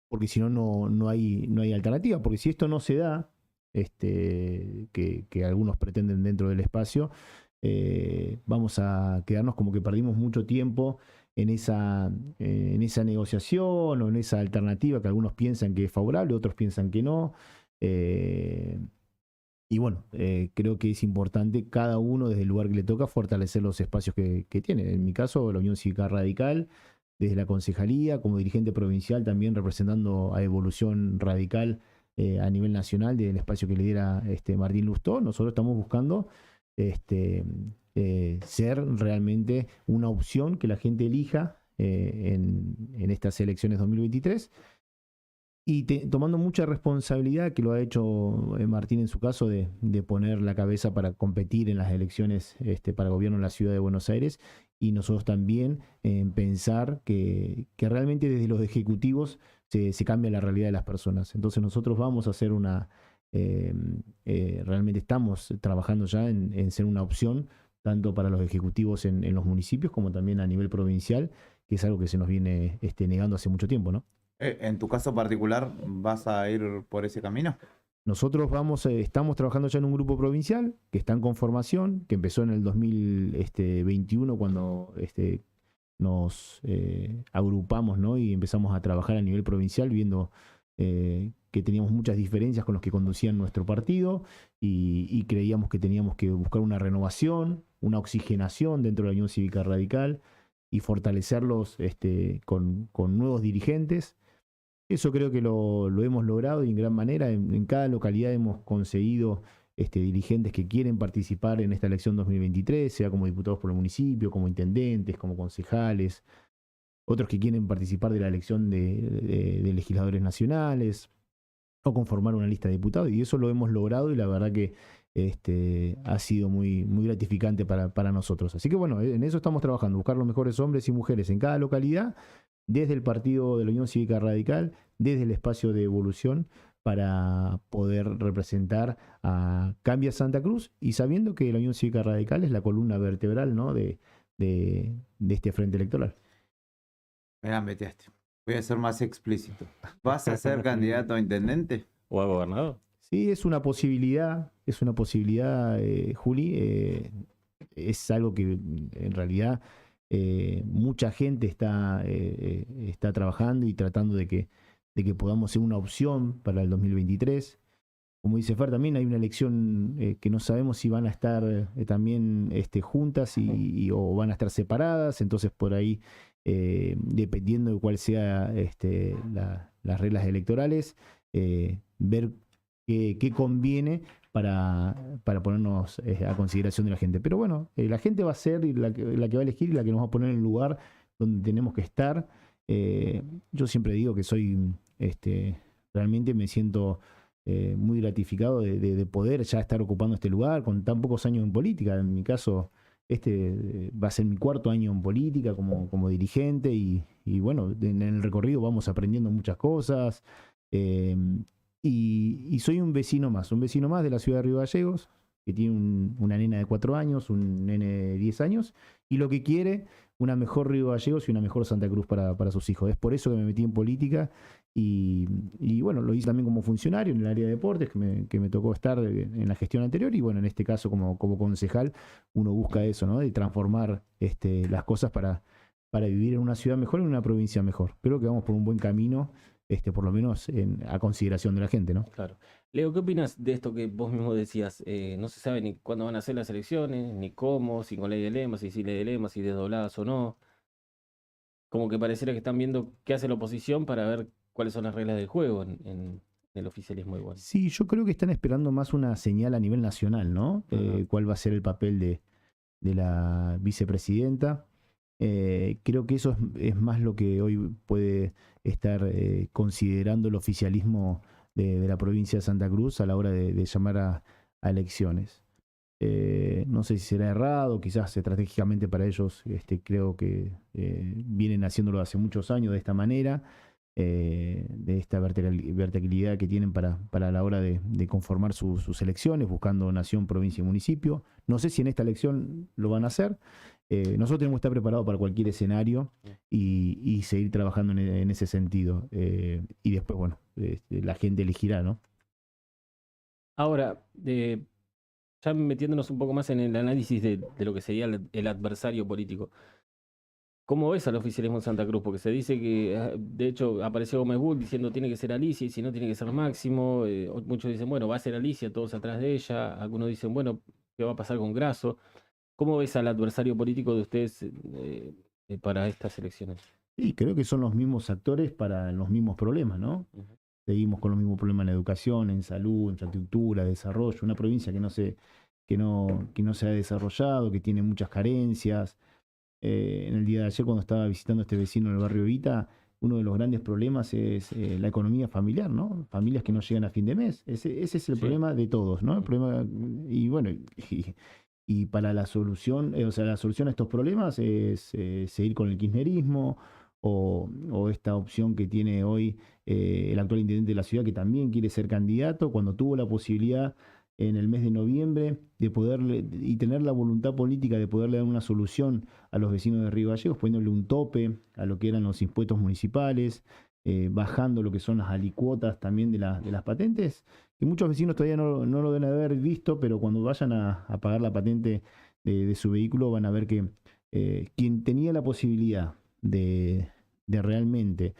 porque si no, no hay alternativa, porque si esto no se da, que algunos pretenden dentro del espacio, vamos a quedarnos como que perdimos mucho tiempo en esa negociación o en esa alternativa que algunos piensan que es favorable, otros piensan que no, Y bueno, creo que es importante cada uno desde el lugar que le toca fortalecer los espacios que tiene. En mi caso, la Unión Cívica Radical, desde la concejalía, como dirigente provincial, también representando a Evolución Radical a nivel nacional, del espacio que le diera Martín Lustó. Nosotros estamos buscando ser realmente una opción que la gente elija en estas elecciones 2023. Y tomando mucha responsabilidad, que lo ha hecho Martín en su caso, de poner la cabeza para competir en las elecciones para gobierno en la ciudad de Buenos Aires, y nosotros también en pensar que realmente desde los ejecutivos se cambia la realidad de las personas. Entonces nosotros vamos a hacer realmente estamos trabajando ya en ser una opción, tanto para los ejecutivos en los municipios como también a nivel provincial, que es algo que se nos viene negando hace mucho tiempo, ¿no? En tu caso particular, ¿vas a ir por ese camino? Nosotros estamos trabajando ya en un grupo provincial que está en conformación, que empezó en el 2021 cuando nos agrupamos, ¿no? Y empezamos a trabajar a nivel provincial, viendo que teníamos muchas diferencias con los que conducían nuestro partido y creíamos que teníamos que buscar una renovación, una oxigenación dentro de la Unión Cívica Radical y fortalecerlos con nuevos dirigentes. Eso creo que lo hemos logrado y en gran manera. En cada localidad hemos conseguido dirigentes que quieren participar en esta elección 2023, sea como diputados por el municipio, como intendentes, como concejales, otros que quieren participar de la elección de legisladores nacionales o conformar una lista de diputados, y eso lo hemos logrado y la verdad que ha sido muy, muy gratificante para nosotros. Así que bueno, en eso estamos trabajando, buscar los mejores hombres y mujeres en cada localidad, desde el partido de la Unión Cívica Radical, desde el espacio de Evolución, para poder representar a Cambia Santa Cruz, y sabiendo que la Unión Cívica Radical es la columna vertebral, ¿no? de este frente electoral. Me metiste. Voy a ser más explícito. ¿Vas a ser candidato a intendente? ¿O a gobernador? Sí, es una posibilidad, Juli. Es algo que en realidad mucha gente está trabajando y tratando de que podamos ser una opción para el 2023. Como dice Fer, también hay una elección que no sabemos si van a estar también juntas o van a estar separadas, entonces por ahí, dependiendo de cuál sea las reglas electorales, ver qué conviene para ponernos a consideración de la gente. Pero bueno, la gente va a ser la que va a elegir y la que nos va a poner en el lugar donde tenemos que estar. Yo siempre digo que realmente me siento muy gratificado de poder ya estar ocupando este lugar con tan pocos años en política. En mi caso, va a ser mi 4º año en política como dirigente y bueno, en el recorrido vamos aprendiendo muchas cosas. Y soy un vecino más de la ciudad de Río Gallegos, que tiene una nena de 4 años, un nene de 10 años, y lo que quiere, una mejor Río Gallegos y una mejor Santa Cruz para sus hijos. Es por eso que me metí en política y bueno, lo hice también como funcionario en el área de deportes, que me tocó estar en la gestión anterior, y bueno, en este caso como concejal, uno busca eso, ¿no? De transformar las cosas para vivir en una ciudad mejor, en una provincia mejor. Creo que vamos por un buen camino, por lo menos a consideración de la gente, ¿no? Claro. Leo, ¿qué opinas de esto que vos mismo decías? No se sabe ni cuándo van a ser las elecciones, ni cómo, si con ley de lema, si sin ley de lema, si desdobladas o no. Como que pareciera que están viendo qué hace la oposición para ver cuáles son las reglas del juego en el oficialismo igual. Sí, yo creo que están esperando más una señal a nivel nacional, ¿no? Cuál va a ser el papel de la vicepresidenta. Creo que eso es más lo que hoy puede estar considerando el oficialismo de la provincia de Santa Cruz a la hora de llamar a elecciones. No sé si será errado, quizás estratégicamente para ellos, creo que vienen haciéndolo hace muchos años de esta manera, de esta verticalidad que tienen para la hora de conformar sus elecciones, buscando nación, provincia y municipio. No sé si en esta elección lo van a hacer. Nosotros tenemos que estar preparados para cualquier escenario y seguir trabajando en ese sentido. Y después, bueno, la gente elegirá, ¿no? Ahora, ya metiéndonos un poco más en el análisis de lo que sería el adversario político. ¿Cómo ves al oficialismo en Santa Cruz? Porque se dice que, de hecho, apareció Gómez Bull diciendo tiene que ser Alicia y si no tiene que ser Máximo. Muchos dicen, bueno, va a ser Alicia, todos atrás de ella. Algunos dicen, bueno, ¿qué va a pasar con Grasso? ¿Cómo ves al adversario político de ustedes para estas elecciones? Sí, creo que son los mismos actores para los mismos problemas, ¿no? Seguimos con los mismos problemas en la educación, en salud, infraestructura, desarrollo. Una provincia que no se ha desarrollado, que tiene muchas carencias. En el día de ayer, cuando estaba visitando a este vecino en el barrio Evita, uno de los grandes problemas es la economía familiar, ¿no? Familias que no llegan a fin de mes. Ese es el problema de todos, ¿no? El problema, y bueno, y para la solución, la solución a estos problemas es seguir con el kirchnerismo o esta opción que tiene hoy el actual intendente de la ciudad, que también quiere ser candidato, cuando tuvo la posibilidad en el mes de noviembre de poderle y tener la voluntad política de poderle dar una solución a los vecinos de Río Gallegos, poniéndole un tope a lo que eran los impuestos municipales, bajando lo que son las alicuotas también de las patentes, que muchos vecinos todavía no lo deben haber visto, pero cuando vayan a pagar la patente de su vehículo van a ver que quien tenía la posibilidad de realmente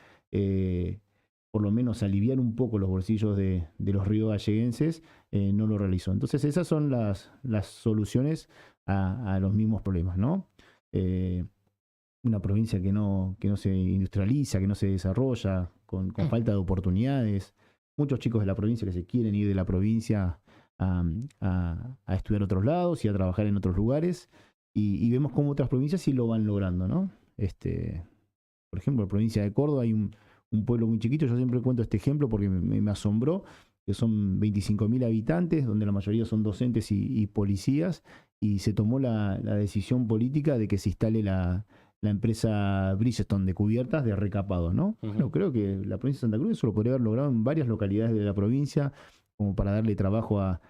por lo menos aliviar un poco los bolsillos de los riogalleguenses, no lo realizó. Entonces esas son las soluciones a los mismos problemas, ¿no? Una provincia que no se industrializa, que no se desarrolla, con falta de oportunidades. Muchos chicos de la provincia que se quieren ir de la provincia a estudiar a otros lados y a trabajar en otros lugares. Y vemos cómo otras provincias sí lo van logrando, ¿no? Por ejemplo, en la provincia de Córdoba hay un pueblo muy chiquito, yo siempre cuento este ejemplo porque me asombró, que son 25.000 habitantes, donde la mayoría son docentes y policías, y se tomó la decisión política de que se instale la empresa Bridgestone de cubiertas de recapado, ¿no? Bueno, creo que la provincia de Santa Cruz eso lo podría haber logrado en varias localidades de la provincia, como para darle trabajo a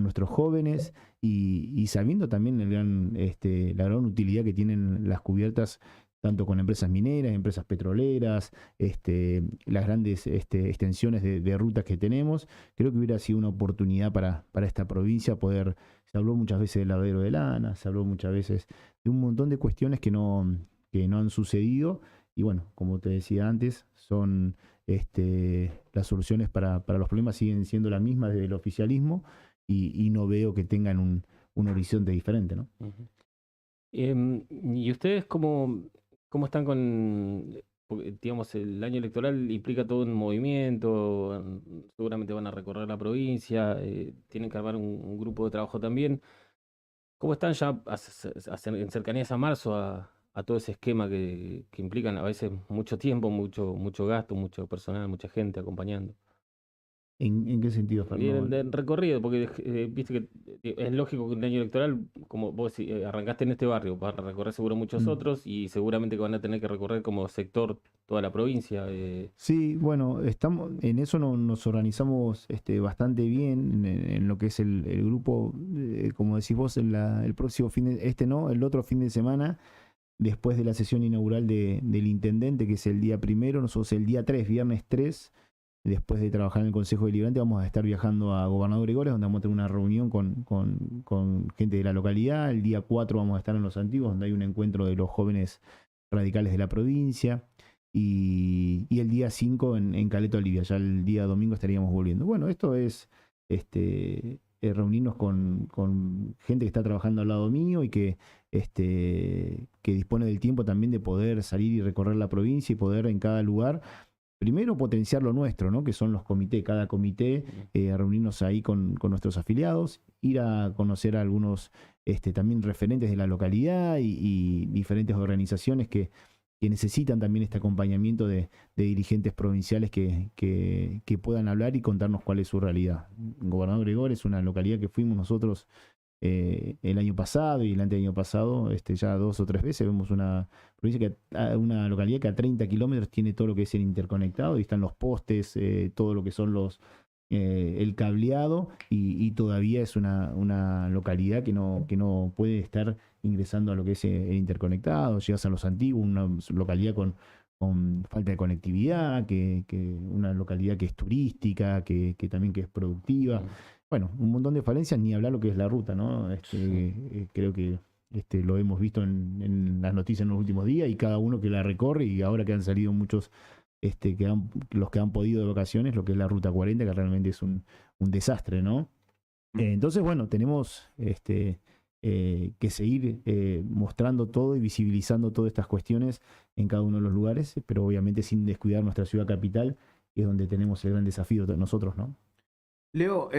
nuestros jóvenes y sabiendo también la gran utilidad que tienen las cubiertas, tanto con empresas mineras, empresas petroleras, las grandes extensiones de rutas que tenemos. Creo que hubiera sido una oportunidad para esta provincia poder. Se habló muchas veces del lavadero de lana, se habló muchas veces de un montón de cuestiones que no han sucedido. Y bueno, como te decía antes, son las soluciones para los problemas siguen siendo las mismas desde el oficialismo y no veo que tengan un horizonte diferente, ¿no? ¿Y ustedes cómo están porque, digamos, el año electoral implica todo un movimiento, seguramente van a recorrer la provincia, tienen que armar un grupo de trabajo también. ¿Cómo están ya en cercanías a marzo a todo ese esquema que implican a veces mucho tiempo, mucho gasto, mucho personal, mucha gente acompañando? ¿En qué sentido, Fernando? En recorrido, porque viste que es lógico que un año electoral, como vos arrancaste en este barrio, vas a recorrer seguro muchos otros y seguramente que van a tener que recorrer como sector toda la provincia. Sí, bueno, en eso nos organizamos bastante bien en lo que es el grupo, como decís vos, el próximo el otro fin de semana, después de la sesión inaugural del intendente, que es el día 1, nosotros el día 3, viernes 3, después de trabajar en el Consejo Deliberante, vamos a estar viajando a Gobernador Gregores, donde vamos a tener una reunión con gente de la localidad. El día 4 vamos a estar en Los Antiguos, donde hay un encuentro de los jóvenes radicales de la provincia. Y el día 5 en Caleta Olivia. Ya el día domingo estaríamos volviendo. Bueno, esto es reunirnos con gente que está trabajando al lado mío y que dispone del tiempo también de poder salir y recorrer la provincia y poder en cada lugar primero potenciar lo nuestro, ¿no? Que son los comités, cada comité, reunirnos ahí con nuestros afiliados, ir a conocer a algunos también referentes de la localidad y diferentes organizaciones que necesitan también este acompañamiento de dirigentes provinciales que puedan hablar y contarnos cuál es su realidad. Gobernador Gregores es una localidad que fuimos nosotros el año pasado y el anteaño pasado, ya 2 o 3 veces. Vemos una provincia una localidad que a 30 kilómetros tiene todo lo que es el interconectado y están los postes, todo lo que son el cableado y todavía es una localidad que no puede estar ingresando a lo que es el interconectado. Llegas a Los Antiguos, una localidad con falta de conectividad, una localidad que es turística, que también que es productiva. Bueno, un montón de falencias, ni hablar lo que es la ruta, ¿no? Creo que lo hemos visto en las noticias en los últimos días, y cada uno que la recorre, y ahora que han salido muchos, los que han podido de vacaciones, lo que es la Ruta 40, que realmente es un desastre, ¿no? Entonces, bueno, tenemos que seguir mostrando todo y visibilizando todas estas cuestiones en cada uno de los lugares, pero obviamente sin descuidar nuestra ciudad capital, que es donde tenemos el gran desafío de nosotros, ¿no? Leo,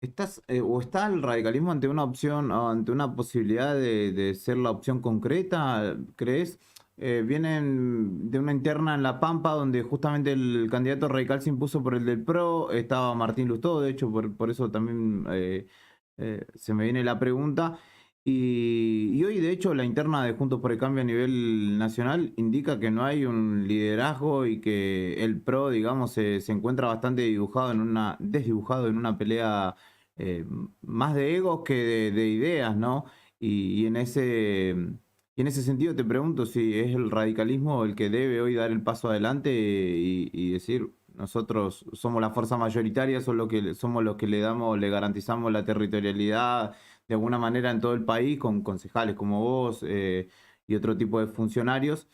¿está el radicalismo ante una opción, o ante una posibilidad de ser la opción concreta, crees? Vienen de una interna en La Pampa, donde justamente el candidato radical se impuso por el del PRO, estaba Martín Lustó, de hecho, por eso también se me viene la pregunta. Y hoy, de hecho, la interna de Juntos por el Cambio a nivel nacional indica que no hay un liderazgo y que el PRO, digamos, se encuentra bastante desdibujado en una pelea más de egos que de ideas, ¿no? Y en ese sentido te pregunto si es el radicalismo el que debe hoy dar el paso adelante y decir, nosotros somos la fuerza mayoritaria, somos los que le garantizamos la territorialidad de alguna manera en todo el país, con concejales como vos y otro tipo de funcionarios,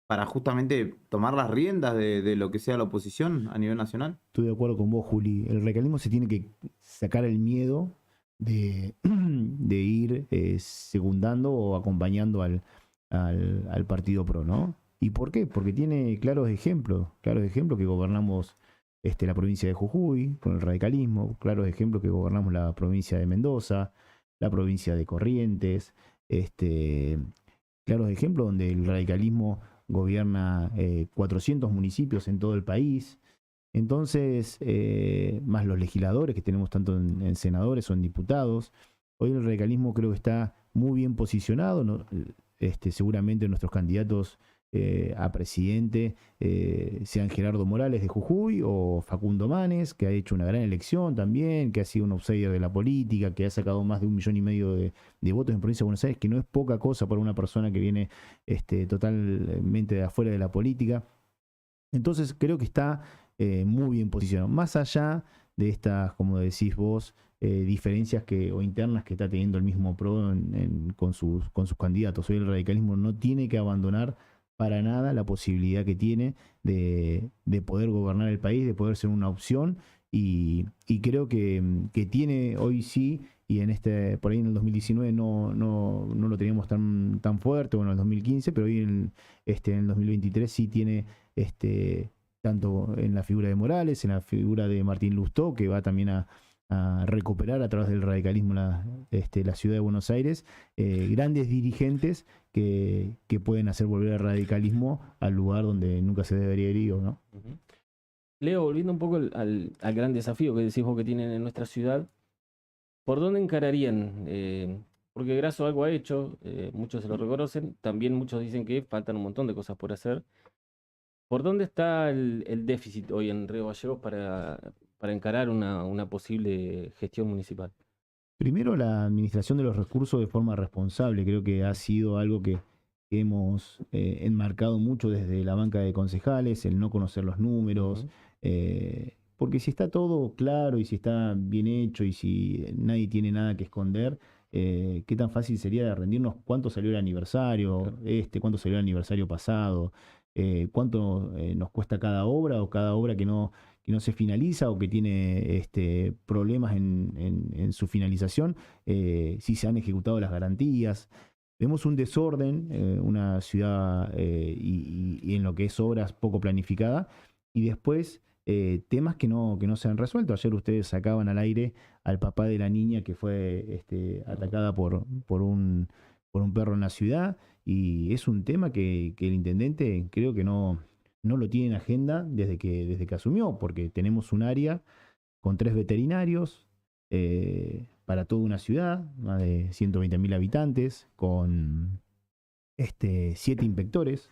para justamente tomar las riendas de lo que sea la oposición a nivel nacional. Estoy de acuerdo con vos, Juli. El radicalismo se tiene que sacar el miedo de ir secundando o acompañando al partido PRO, ¿no? ¿Y por qué? Porque tiene claros ejemplos que gobernamos la provincia de Jujuy con el radicalismo, claros ejemplos que gobernamos la provincia de Mendoza, la provincia de Corrientes, claros ejemplos donde el radicalismo gobierna 400 municipios en todo el país. Entonces, más los legisladores que tenemos tanto en senadores o en diputados. Hoy el radicalismo creo que está muy bien posicionado, ¿no? Seguramente nuestros candidatos a presidente sean Gerardo Morales de Jujuy o Facundo Manes, que ha hecho una gran elección también, que ha sido un outsider de la política, que ha sacado más de 1,5 millones de votos en provincia de Buenos Aires, que no es poca cosa para una persona que viene totalmente de afuera de la política. Entonces creo que está muy bien posicionado, más allá de estas, como decís vos, diferencias o internas que está teniendo el mismo PRO con sus candidatos. Hoy el radicalismo no tiene que abandonar para nada la posibilidad que tiene de poder gobernar el país, de poder ser una opción, y creo que tiene hoy sí, y por ahí en el 2019 no lo teníamos tan fuerte, bueno, en el 2015, pero hoy en el 2023 sí tiene tanto en la figura de Morales, en la figura de Martín Lustó, que va también a recuperar a través del radicalismo la ciudad de Buenos Aires, grandes dirigentes que pueden hacer volver al radicalismo al lugar donde nunca se debería ir, ¿no? Uh-huh. Leo, volviendo un poco al gran desafío que decís vos que tienen en nuestra ciudad, ¿por dónde encararían? Porque Grasso algo ha hecho, muchos se lo reconocen, también muchos dicen que faltan un montón de cosas por hacer. ¿Por dónde está el déficit hoy en Río Gallegos para encarar una posible gestión municipal? Primero, la administración de los recursos de forma responsable. Creo que ha sido algo que hemos enmarcado mucho desde la banca de concejales, el no conocer los números, porque si está todo claro y si está bien hecho y si nadie tiene nada que esconder, qué tan fácil sería rendirnos cuánto salió el aniversario, cuánto salió el aniversario pasado, cuánto nos cuesta cada obra, o cada obra que no se finaliza o que tiene problemas en su finalización, si se han ejecutado las garantías. Vemos un desorden, una ciudad y en lo que es obras poco planificada, y después temas que no se han resuelto. Ayer ustedes sacaban al aire al papá de la niña que fue atacada por un perro en la ciudad, y es un tema que el intendente creo que no lo tiene en agenda desde que asumió, porque tenemos un área con 3 veterinarios para toda una ciudad, más de 120.000 habitantes, con 7 inspectores,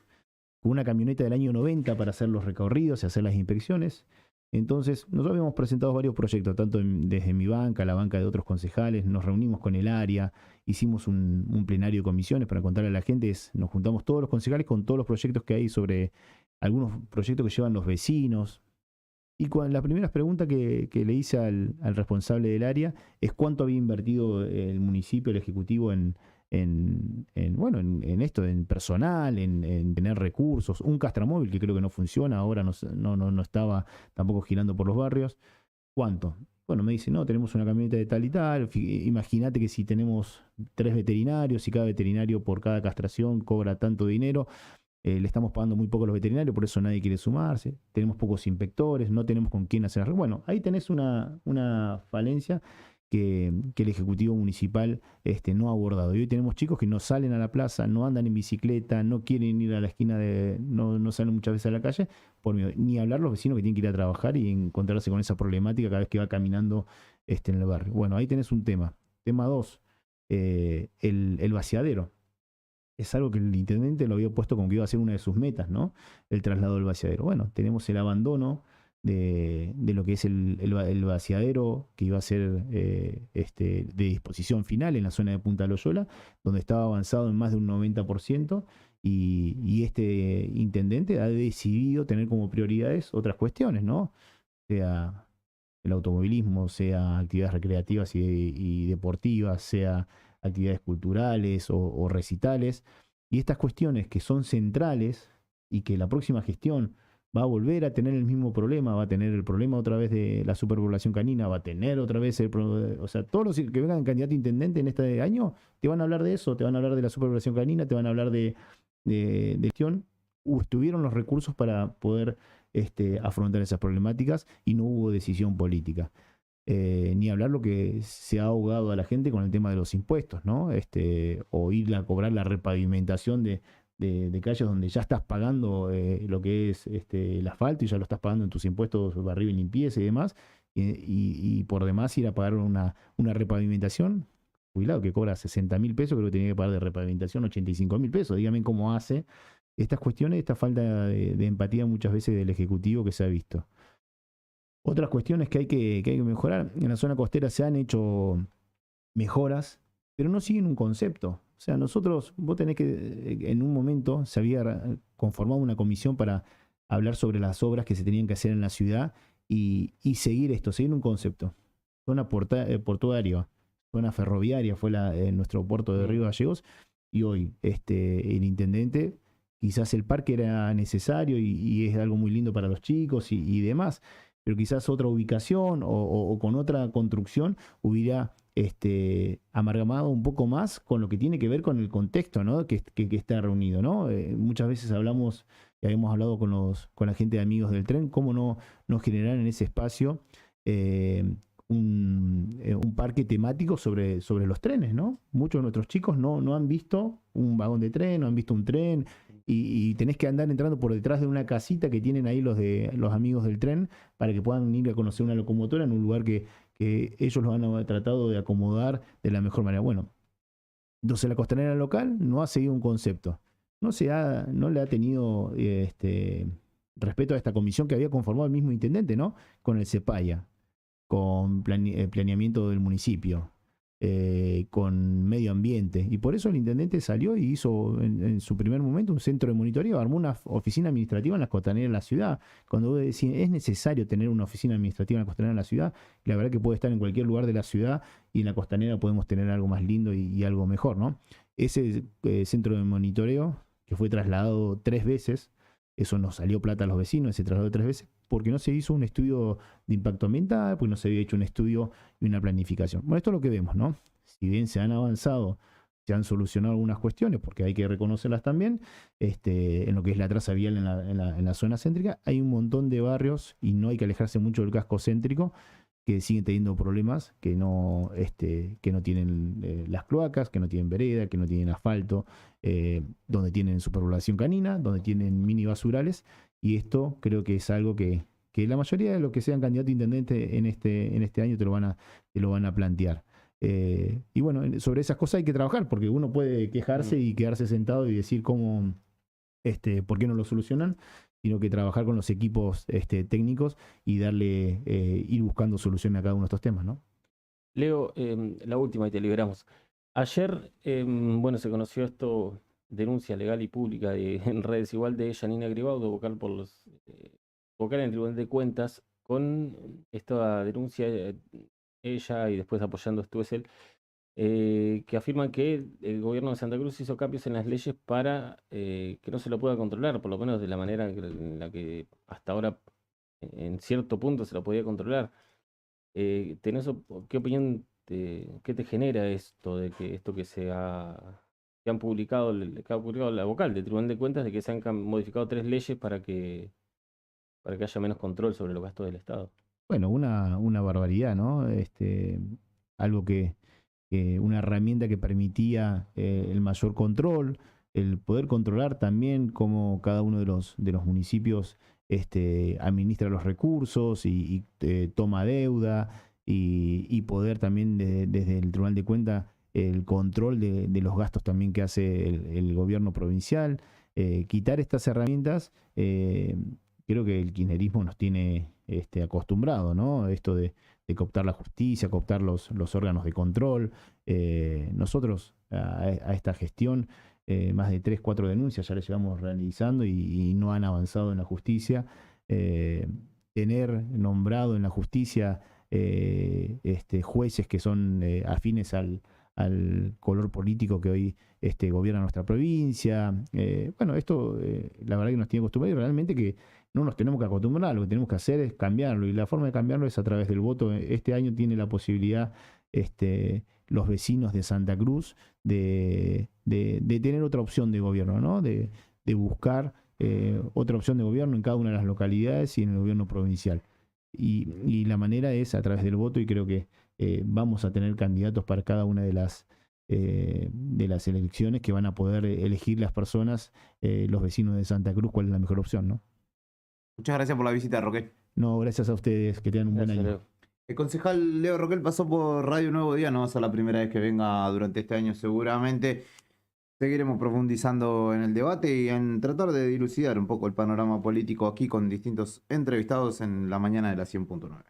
con una camioneta del año 90 para hacer los recorridos y hacer las inspecciones. Entonces, nosotros habíamos presentado varios proyectos, tanto desde mi banca, la banca de otros concejales, nos reunimos con el área, hicimos un plenario de comisiones para contarle a la gente, nos juntamos todos los concejales con todos los proyectos que hay sobre algunos proyectos que llevan los vecinos, Y la primera pregunta que le hice al responsable del área es cuánto había invertido el municipio, el ejecutivo en esto, en personal, en tener recursos, un castramóvil que creo que no funciona, ahora no estaba tampoco girando por los barrios. ¿Cuánto? Bueno, me dice, no, tenemos una camioneta de tal y tal, imagínate que si tenemos 3 veterinarios y cada veterinario por cada castración cobra tanto dinero, le estamos pagando muy poco a los veterinarios, por eso nadie quiere sumarse, tenemos pocos inspectores, no tenemos con quién hacer. Bueno, ahí tenés una falencia que el Ejecutivo Municipal no ha abordado. Y hoy tenemos chicos que no salen a la plaza, no andan en bicicleta, no quieren ir a la esquina, no salen muchas veces a la calle, por miedo. Ni hablar los vecinos que tienen que ir a trabajar y encontrarse con esa problemática cada vez que va caminando en el barrio. Bueno, ahí tenés un tema. Tema 2, el vaciadero. Es algo que el intendente lo había puesto como que iba a ser una de sus metas, ¿no? El traslado del vaciadero. Bueno, tenemos el abandono de lo que es el vaciadero que iba a ser de disposición final en la zona de Punta Loyola, donde estaba avanzado en más de un 90%, y este intendente ha decidido tener como prioridades otras cuestiones, ¿no? Sea el automovilismo, sea actividades recreativas y deportivas, sea actividades culturales o recitales, y estas cuestiones que son centrales y que la próxima gestión va a volver a tener el mismo problema, va a tener el problema otra vez de la superpoblación canina, va a tener otra vez o sea, todos los que vengan candidato a intendente en este año te van a hablar de eso, te van a hablar de la superpoblación canina, te van a hablar de gestión. Tuvieron los recursos para poder afrontar esas problemáticas y no hubo decisión política. Ni hablar lo que se ha ahogado a la gente con el tema de los impuestos, ¿no? O ir a cobrar la repavimentación de calles donde ya estás pagando lo que es el asfalto y ya lo estás pagando en tus impuestos, barrido y limpieza y demás, y por demás ir a pagar una repavimentación. Jubilado que cobra 60.000 pesos, creo que tenía que pagar de repavimentación 85.000 pesos. Dígame cómo hace estas cuestiones, esta falta de empatía muchas veces del Ejecutivo que se ha visto. Otras cuestiones que hay que mejorar. En la zona costera se han hecho mejoras, pero no siguen un concepto. O sea, vos tenés que, en un momento se había conformado una comisión para hablar sobre las obras que se tenían que hacer en la ciudad y seguir un concepto. Zona portuaria, zona ferroviaria fue nuestro puerto de Río Gallegos, y hoy el intendente, quizás el parque era necesario y es algo muy lindo para los chicos y demás, pero quizás otra ubicación o con otra construcción hubiera amalgamado un poco más con lo que tiene que ver con el contexto, ¿no? que está reunido, ¿no? Muchas veces hablamos, y habíamos hablado con la gente de Amigos del Tren, cómo no generar en ese espacio un parque temático sobre los trenes, ¿no? Muchos de nuestros chicos no han visto un vagón de tren, no han visto un tren, y tenés que andar entrando por detrás de una casita que tienen ahí los Amigos del Tren para que puedan ir a conocer una locomotora en un lugar que ellos los han tratado de acomodar de la mejor manera. Bueno, entonces la costanera local no ha seguido un concepto. No le ha tenido respeto a esta comisión que había conformado el mismo intendente, ¿no? Con el CEPAYA, con planeamiento del municipio, con medio ambiente. Y por eso el intendente salió y hizo en su primer momento un centro de monitoreo, armó una oficina administrativa en las costaneras de la ciudad. Cuando vos decís, es necesario tener una oficina administrativa en la costanera de la ciudad, la verdad que puede estar en cualquier lugar de la ciudad, y en la costanera podemos tener algo más lindo y algo mejor, ¿no? Ese centro de monitoreo, que fue trasladado 3 veces, eso nos salió plata a los vecinos, se trasladó 3 veces, porque no se hizo un estudio de impacto ambiental, porque no se había hecho un estudio y una planificación. Bueno, esto es lo que vemos, ¿no? Si bien se han avanzado, se han solucionado algunas cuestiones, porque hay que reconocerlas también, en lo que es la traza vial en la zona céntrica, hay un montón de barrios, y no hay que alejarse mucho del casco céntrico, que siguen teniendo problemas, que no tienen las cloacas, que no tienen vereda, que no tienen asfalto, donde tienen superpoblación canina, donde tienen mini basurales, y esto creo que es algo que la mayoría de los que sean candidatos a intendente en este año te lo van a plantear. Y bueno, sobre esas cosas hay que trabajar, porque uno puede quejarse y quedarse sentado y decir cómo, por qué no lo solucionan, sino que trabajar con los equipos técnicos y ir buscando soluciones a cada uno de estos temas, ¿no? Leo, la última y te liberamos. Ayer, se conoció esto, denuncia legal y pública en redes igual de Janina Gribaudo, vocal en el Tribunal de Cuentas, con esta denuncia, ella y después apoyando a Stoessel, que afirman que el gobierno de Santa Cruz hizo cambios en las leyes para que no se lo pueda controlar, por lo menos de la manera en la que hasta ahora en cierto punto se lo podía controlar. ¿Qué opinión, qué te genera esto de que que han publicado, que ha publicado la vocal del Tribunal de Cuentas, de que se han modificado 3 leyes para que haya menos control sobre los gastos del Estado? Bueno, una barbaridad, ¿no? Algo una herramienta que permitía el mayor control, el poder controlar también cómo cada uno de los municipios administra los recursos y toma deuda y poder también desde el Tribunal de Cuentas el control de los gastos también que hace el gobierno provincial. Quitar estas herramientas, creo que el kirchnerismo nos tiene acostumbrado, ¿no? Esto de cooptar la justicia, cooptar los órganos de control. Nosotros a esta gestión, más de 3, 4 denuncias ya le llevamos realizando y no han avanzado en la justicia. Tener nombrado en la justicia jueces que son afines al color político que hoy gobierna nuestra provincia. Bueno, esto la verdad que nos tiene acostumbrados y realmente que no nos tenemos que acostumbrar, lo que tenemos que hacer es cambiarlo y la forma de cambiarlo es a través del voto. Este año tiene la posibilidad los vecinos de Santa Cruz de tener otra opción de gobierno, ¿no? De buscar otra opción de gobierno en cada una de las localidades y en el gobierno provincial. Y la manera es a través del voto y creo que vamos a tener candidatos para cada una de las elecciones que van a poder elegir las personas, los vecinos de Santa Cruz, cuál es la mejor opción, ¿no? Muchas gracias por la visita, Roquel. No, gracias a ustedes, que tengan un buen año. El concejal Leo Roquel pasó por Radio Nuevo Día, no va a ser la primera vez que venga durante este año seguramente. Seguiremos profundizando en el debate y en tratar de dilucidar un poco el panorama político aquí con distintos entrevistados en la mañana de la 100.9.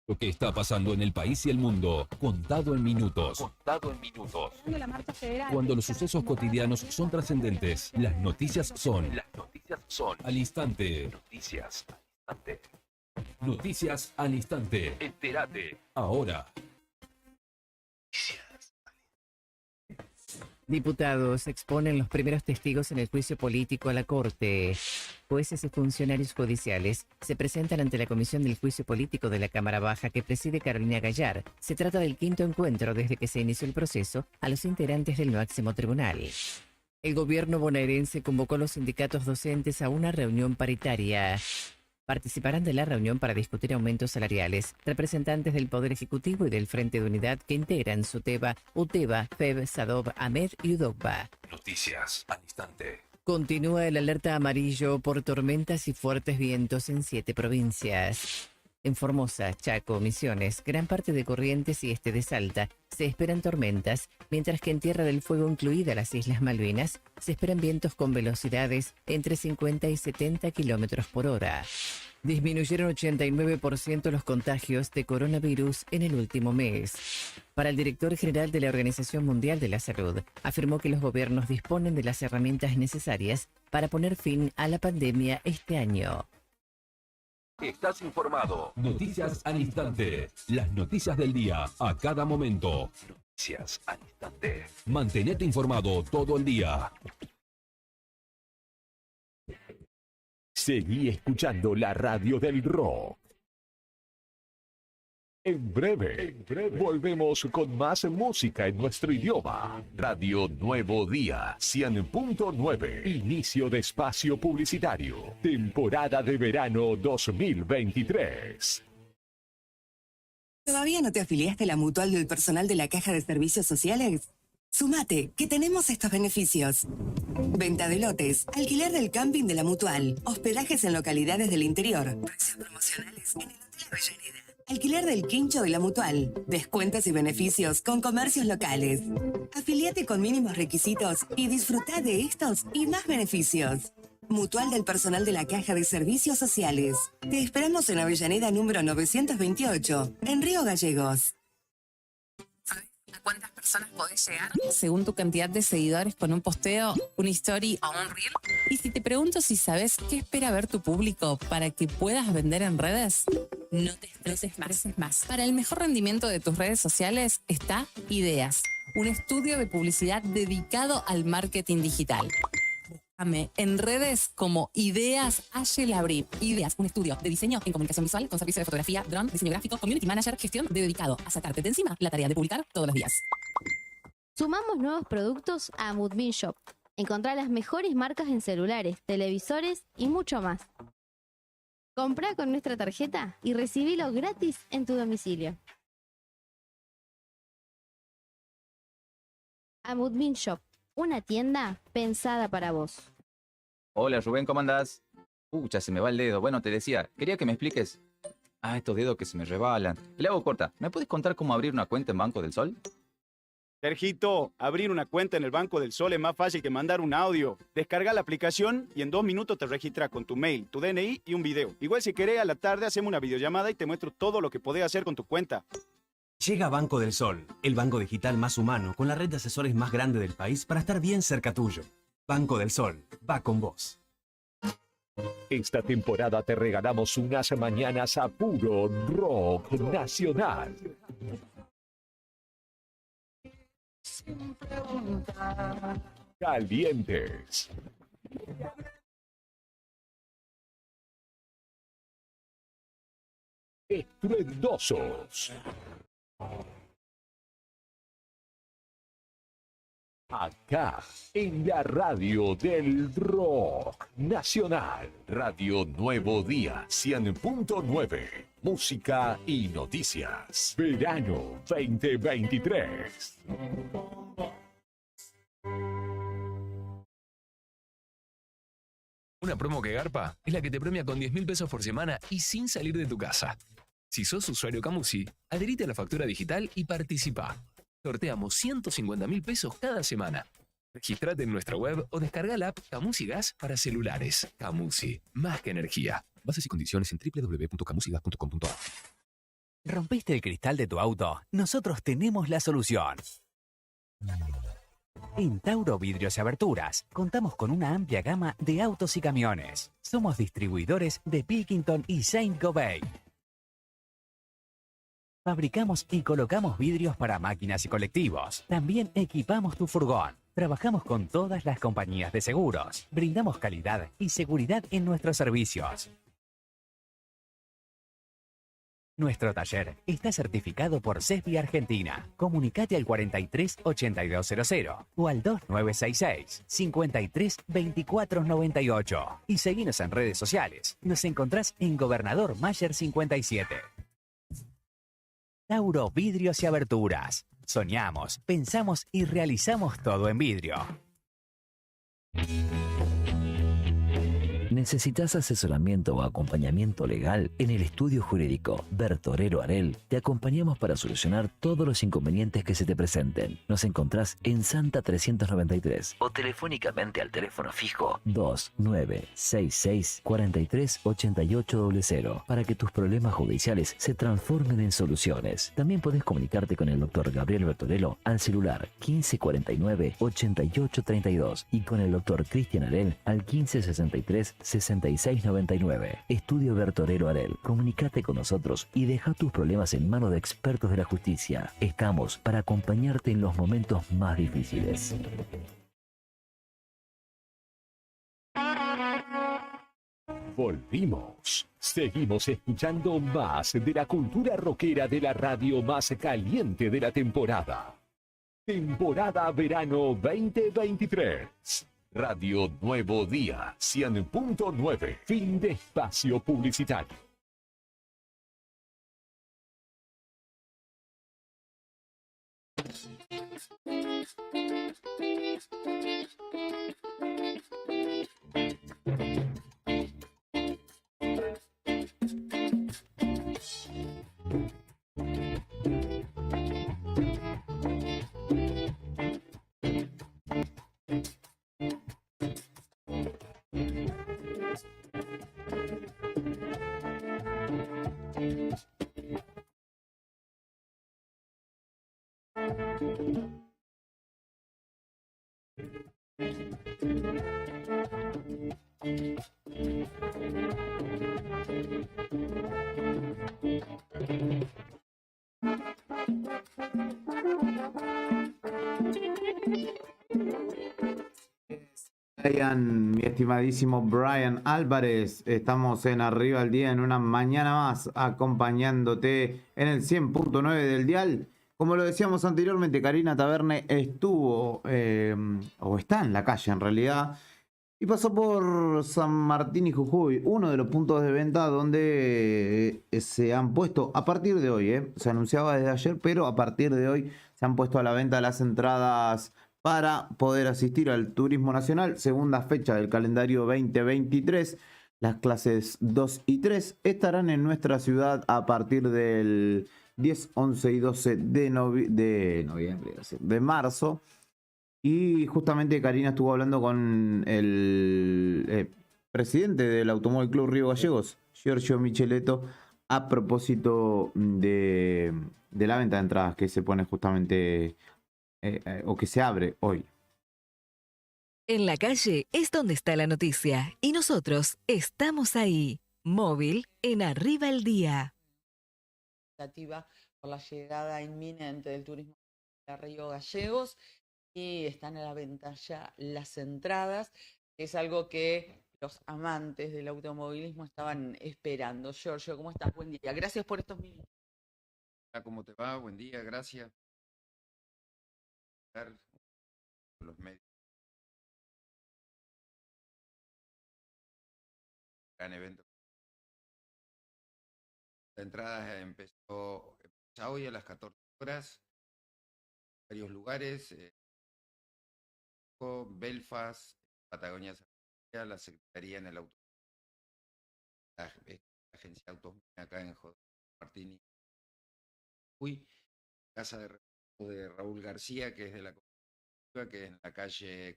Lo que está pasando en el país y el mundo, contado en minutos. Contado en minutos. Cuando los sucesos cotidianos son trascendentes, las noticias son. Al instante. Noticias al instante. Noticias al instante. Entérate. Ahora. Diputados exponen los primeros testigos en el juicio político a la Corte. Jueces y funcionarios judiciales se presentan ante la Comisión del Juicio Político de la Cámara Baja que preside Carolina Gallar. Se trata del quinto encuentro desde que se inició el proceso a los integrantes del máximo tribunal. El gobierno bonaerense convocó a los sindicatos docentes a una reunión paritaria. Participarán de la reunión para discutir aumentos salariales representantes del Poder Ejecutivo y del Frente de Unidad que integran SUTEBA, UTEBA, FEB, SADOB, AMED y UDOCBA. Noticias al instante. Continúa el alerta amarillo por tormentas y fuertes vientos en 7 provincias. En Formosa, Chaco, Misiones, gran parte de Corrientes y este de Salta se esperan tormentas, mientras que en Tierra del Fuego, incluida las Islas Malvinas, se esperan vientos con velocidades entre 50 y 70 kilómetros por hora. Disminuyeron 89% los contagios de coronavirus en el último mes. Para el director general de la Organización Mundial de la Salud, afirmó que los gobiernos disponen de las herramientas necesarias para poner fin a la pandemia este año. Estás informado. Noticias al instante. Las noticias del día a cada momento. Noticias al instante. Mantenete informado todo el día. Seguí escuchando la radio del rock. En breve, volvemos con más música en nuestro idioma. Radio Nuevo Día, 100.9. Inicio de espacio publicitario. Temporada de verano 2023. ¿Todavía no te afiliaste a la Mutual del Personal de la Caja de Servicios Sociales? Sumate, que tenemos estos beneficios. Venta de lotes, alquiler del camping de la Mutual, hospedajes en localidades del interior, precios promocionales en el Hotel Avellaneda. Alquiler del quincho de la Mutual. Descuentos y beneficios con comercios locales. Afiliate con mínimos requisitos y disfruta de estos y más beneficios. Mutual del Personal de la Caja de Servicios Sociales. Te esperamos en Avellaneda número 928, en Río Gallegos. ¿Sabes a cuántas personas podés llegar según tu cantidad de seguidores con un posteo, un story o un reel? Y si te pregunto si sabes qué espera ver tu público para que puedas vender en redes, no te estreses más. Para el mejor rendimiento de tus redes sociales está Ideas, un estudio de publicidad dedicado al marketing digital. Búscame en redes como Ideas Labri. Ideas, un estudio de diseño en comunicación visual con servicio de fotografía, drone, diseño gráfico, community manager, gestión dedicado a sacarte de encima la tarea de publicar todos los días. Sumamos nuevos productos a Moodbean Shop. Encontrá las mejores marcas en celulares, televisores y mucho más. Comprá con nuestra tarjeta y recibilo gratis en tu domicilio. Moodbean Shop, una tienda pensada para vos. Hola Rubén, ¿cómo andás? Ya se me va el dedo. Bueno, te decía, quería que me expliques. Estos dedos que se me rebalan. Le hago corta. ¿Me puedes contar cómo abrir una cuenta en Banco del Sol? Sergito, abrir una cuenta en el Banco del Sol es más fácil que mandar un audio. Descarga la aplicación y en 2 minutos te registras con tu mail, tu DNI y un video. Igual si querés, a la tarde hacemos una videollamada y te muestro todo lo que podés hacer con tu cuenta. Llega Banco del Sol, el banco digital más humano con la red de asesores más grande del país para estar bien cerca tuyo. Banco del Sol, va con vos. Esta temporada te regalamos unas mañanas a puro rock nacional. Calientes. Estruendosos. Acá, en la radio del rock nacional. Radio Nuevo Día, 100.9. Música y noticias. Verano 2023. Una promo que garpa es la que te premia con 10.000 pesos por semana y sin salir de tu casa. Si sos usuario Camusi, adherite a la factura digital y participa. Sorteamos 150.000 pesos cada semana. Registrate en nuestra web o descarga la app Camusi Gas para celulares. Camusi, más que energía. Bases y condiciones en www.camusigas.com.ar. ¿Rompiste el cristal de tu auto? Nosotros tenemos la solución. En Tauro Vidrios y Aberturas contamos con una amplia gama de autos y camiones. Somos distribuidores de Pilkington y Saint Gobain. Fabricamos y colocamos vidrios para máquinas y colectivos. También equipamos tu furgón. Trabajamos con todas las compañías de seguros. Brindamos calidad y seguridad en nuestros servicios. Nuestro taller está certificado por CESBI Argentina. Comunicate al 43 8200 o al 2966 53 24 98 y seguinos en redes sociales. Nos encontrás en Gobernador Mayer 57. Tauro Vidrios y Aberturas. Soñamos, pensamos y realizamos todo en vidrio. ¿Necesitas asesoramiento o acompañamiento legal? En el estudio jurídico Bertorero Arel te acompañamos para solucionar todos los inconvenientes que se te presenten. Nos encontrás en Santa 393 o telefónicamente al teléfono fijo 2966 43 8800 para que tus problemas judiciales se transformen en soluciones. También podés comunicarte con el doctor Gabriel Bertorello al celular 1549 8832 y con el doctor Cristian Arel al 1563 6699. Estudio Bertorero Arel. Comunicate con nosotros y deja tus problemas en manos de expertos de la justicia. Estamos para acompañarte en los momentos más difíciles. Volvimos. Seguimos escuchando más de la cultura rockera de la radio más caliente de la temporada. Temporada Verano 2023. Radio Nuevo Día, 100.9. Fin de espacio publicitario. Brian, mi estimadísimo Brian Álvarez, estamos en Arriba al Día en una mañana más acompañándote en el 100.9 del dial. Como lo decíamos anteriormente, Karina Taverne estuvo o está en la calle en realidad y pasó por San Martín y Jujuy, uno de los puntos de venta donde se han puesto a partir de hoy, se anunciaba desde ayer, pero a partir de hoy se han puesto a la venta las entradas para poder asistir al Turismo Nacional, segunda fecha del calendario 2023. Las clases 2 y 3 estarán en nuestra ciudad a partir del 10, 11 y 12 de marzo. Y justamente Karina estuvo hablando con el presidente del Automóvil Club Río Gallegos, Giorgio Micheletto, a propósito de la venta de entradas que se pone justamente o que se abre hoy. En la calle es donde está la noticia y nosotros estamos ahí, móvil en Arriba el Día. Por la llegada inminente del turismo a Río Gallegos y están a la venta ya las entradas, que es algo que los amantes del automovilismo estaban esperando. Giorgio, ¿cómo estás? Buen día. Gracias por estos minutos. ¿Cómo te va? Buen día, gracias. Los medios. Gran evento. La entrada empezó hoy a las 14 horas. Varios lugares. Belfast, Patagonia, la Secretaría en el auto. La agencia de autos acá en Martín. Casa de Raúl García, que es de la cooperativa, que es en la calle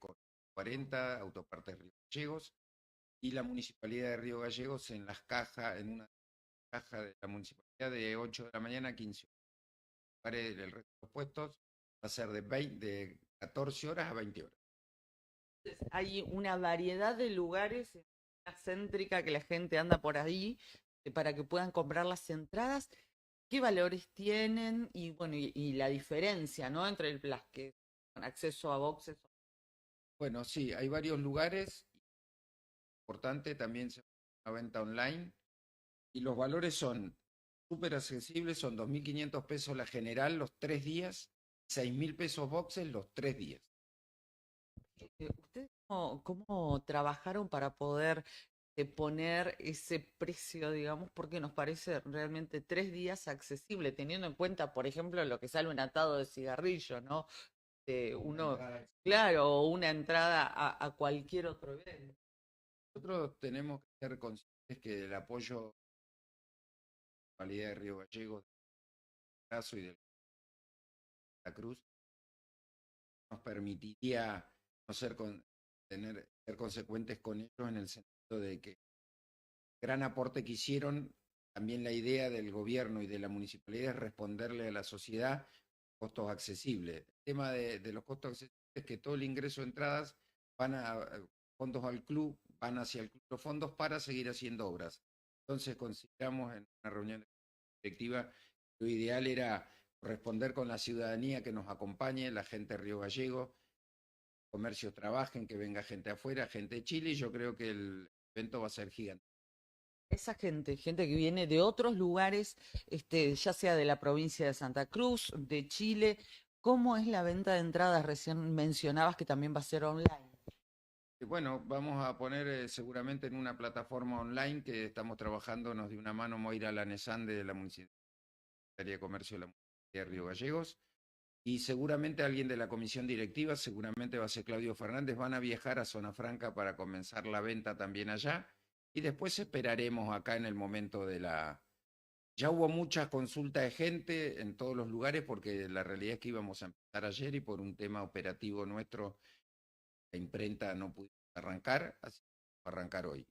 40, Autopartes Río Gallegos, y la Municipalidad de Río Gallegos en las cajas, en una caja de la municipalidad de 8 de la mañana a 15 horas. El resto de los puestos va a ser de 14 horas a 20 horas. Hay una variedad de lugares en la céntrica que la gente anda por ahí para que puedan comprar las entradas. ¿Qué valores tienen? Y bueno, y la diferencia, ¿no? Entre las que con acceso a boxes. Bueno, sí, hay varios lugares. Importante, también se hace una venta online. Y los valores son súper accesibles, son 2.500 pesos la general los 3 días, 6.000 pesos boxes los 3 días. ¿Ustedes cómo trabajaron para poder poner ese precio, digamos? Porque nos parece realmente 3 días accesible, teniendo en cuenta, por ejemplo, lo que sale un atado de cigarrillo, ¿no? Claro, o una entrada a cualquier otro evento. Nosotros tenemos que ser conscientes que el apoyo de la municipalidad de Río Gallegos, del caso y de la Cruz, nos permitiría no ser ser consecuentes con ellos en el sentido de que gran aporte que hicieron, también la idea del gobierno y de la municipalidad es responderle a la sociedad costos accesibles. El tema de los costos accesibles es que todo el ingreso de entradas van a fondos al club, van hacia el club los fondos para seguir haciendo obras. Entonces consideramos en una reunión directiva lo ideal era corresponder con la ciudadanía que nos acompañe, la gente de Río Gallegos, comercios trabajen, que venga gente afuera, gente de Chile, y yo creo que el evento va a ser gigante. Esa gente que viene de otros lugares, ya sea de la provincia de Santa Cruz, de Chile, ¿cómo es la venta de entradas? Recién mencionabas que también va a ser online. Bueno, vamos a poner seguramente en una plataforma online que estamos trabajando, nos dio una mano Moira Lanesán de la Municipalidad de Comercio de la Municipalidad de Río Gallegos, y seguramente alguien de la comisión directiva, seguramente va a ser Claudio Fernández, van a viajar a Zona Franca para comenzar la venta también allá, y después esperaremos acá en el momento de la... Ya hubo muchas consultas de gente en todos los lugares porque la realidad es que íbamos a empezar ayer y por un tema operativo nuestro, la imprenta no pudo arrancar, así que vamos a arrancar hoy.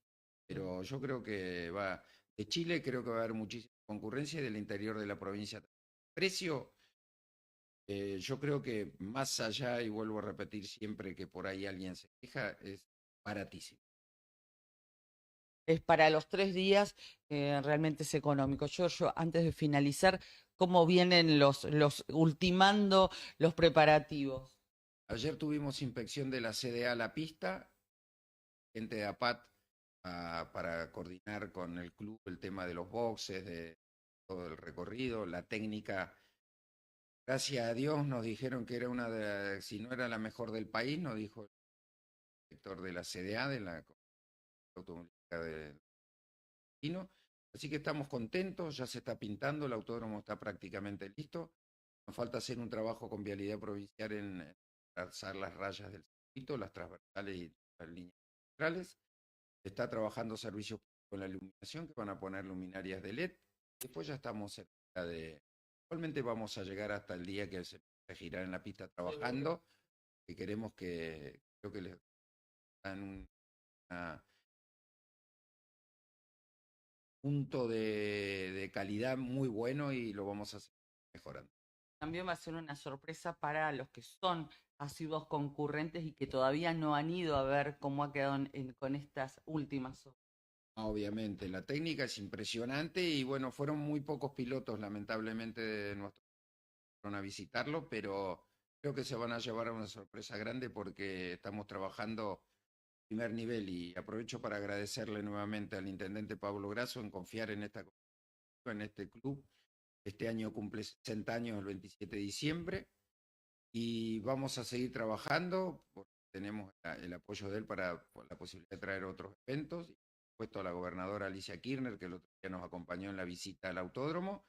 Pero yo creo que va... De Chile creo que va a haber muchísima concurrencia y del interior de la provincia. Precio, yo creo que más allá, y vuelvo a repetir siempre que por ahí alguien se queja, es baratísimo. Es para los 3 días, realmente es económico. Giorgio, antes de finalizar, ¿cómo vienen ultimando los preparativos? Ayer tuvimos inspección de la CDA a la pista, gente de APAT para coordinar con el club el tema de los boxes, de todo el recorrido, la técnica. Gracias a Dios nos dijeron que era si no era la mejor del país, nos dijo el director de la CDA, de la Automovilística del Destino. Así que estamos contentos, ya se está pintando, el autódromo está prácticamente listo. Nos falta hacer un trabajo con Vialidad Provincial en trazar las rayas del circuito, las transversales y las líneas centrales. Está trabajando servicios con la iluminación, que van a poner luminarias de LED. Después ya estamos cerca de... Actualmente vamos a llegar hasta el día que se empiece a girar en la pista trabajando, que queremos que... Creo que les dan un punto de calidad muy bueno y lo vamos a hacer mejorando. También va a ser una sorpresa para los que son asiduos concurrentes y que todavía no han ido a ver cómo ha quedado con estas últimas obras. Obviamente, la técnica es impresionante y bueno, fueron muy pocos pilotos lamentablemente de nuestro a visitarlo, pero creo que se van a llevar a una sorpresa grande porque estamos trabajando primer nivel y aprovecho para agradecerle nuevamente al intendente Pablo Grasso en confiar en este club. Este año cumple 60 años el 27 de diciembre y vamos a seguir trabajando porque tenemos el apoyo de él para la posibilidad de traer otros eventos. Puesto a la gobernadora Alicia Kirchner, que el otro día nos acompañó en la visita al autódromo,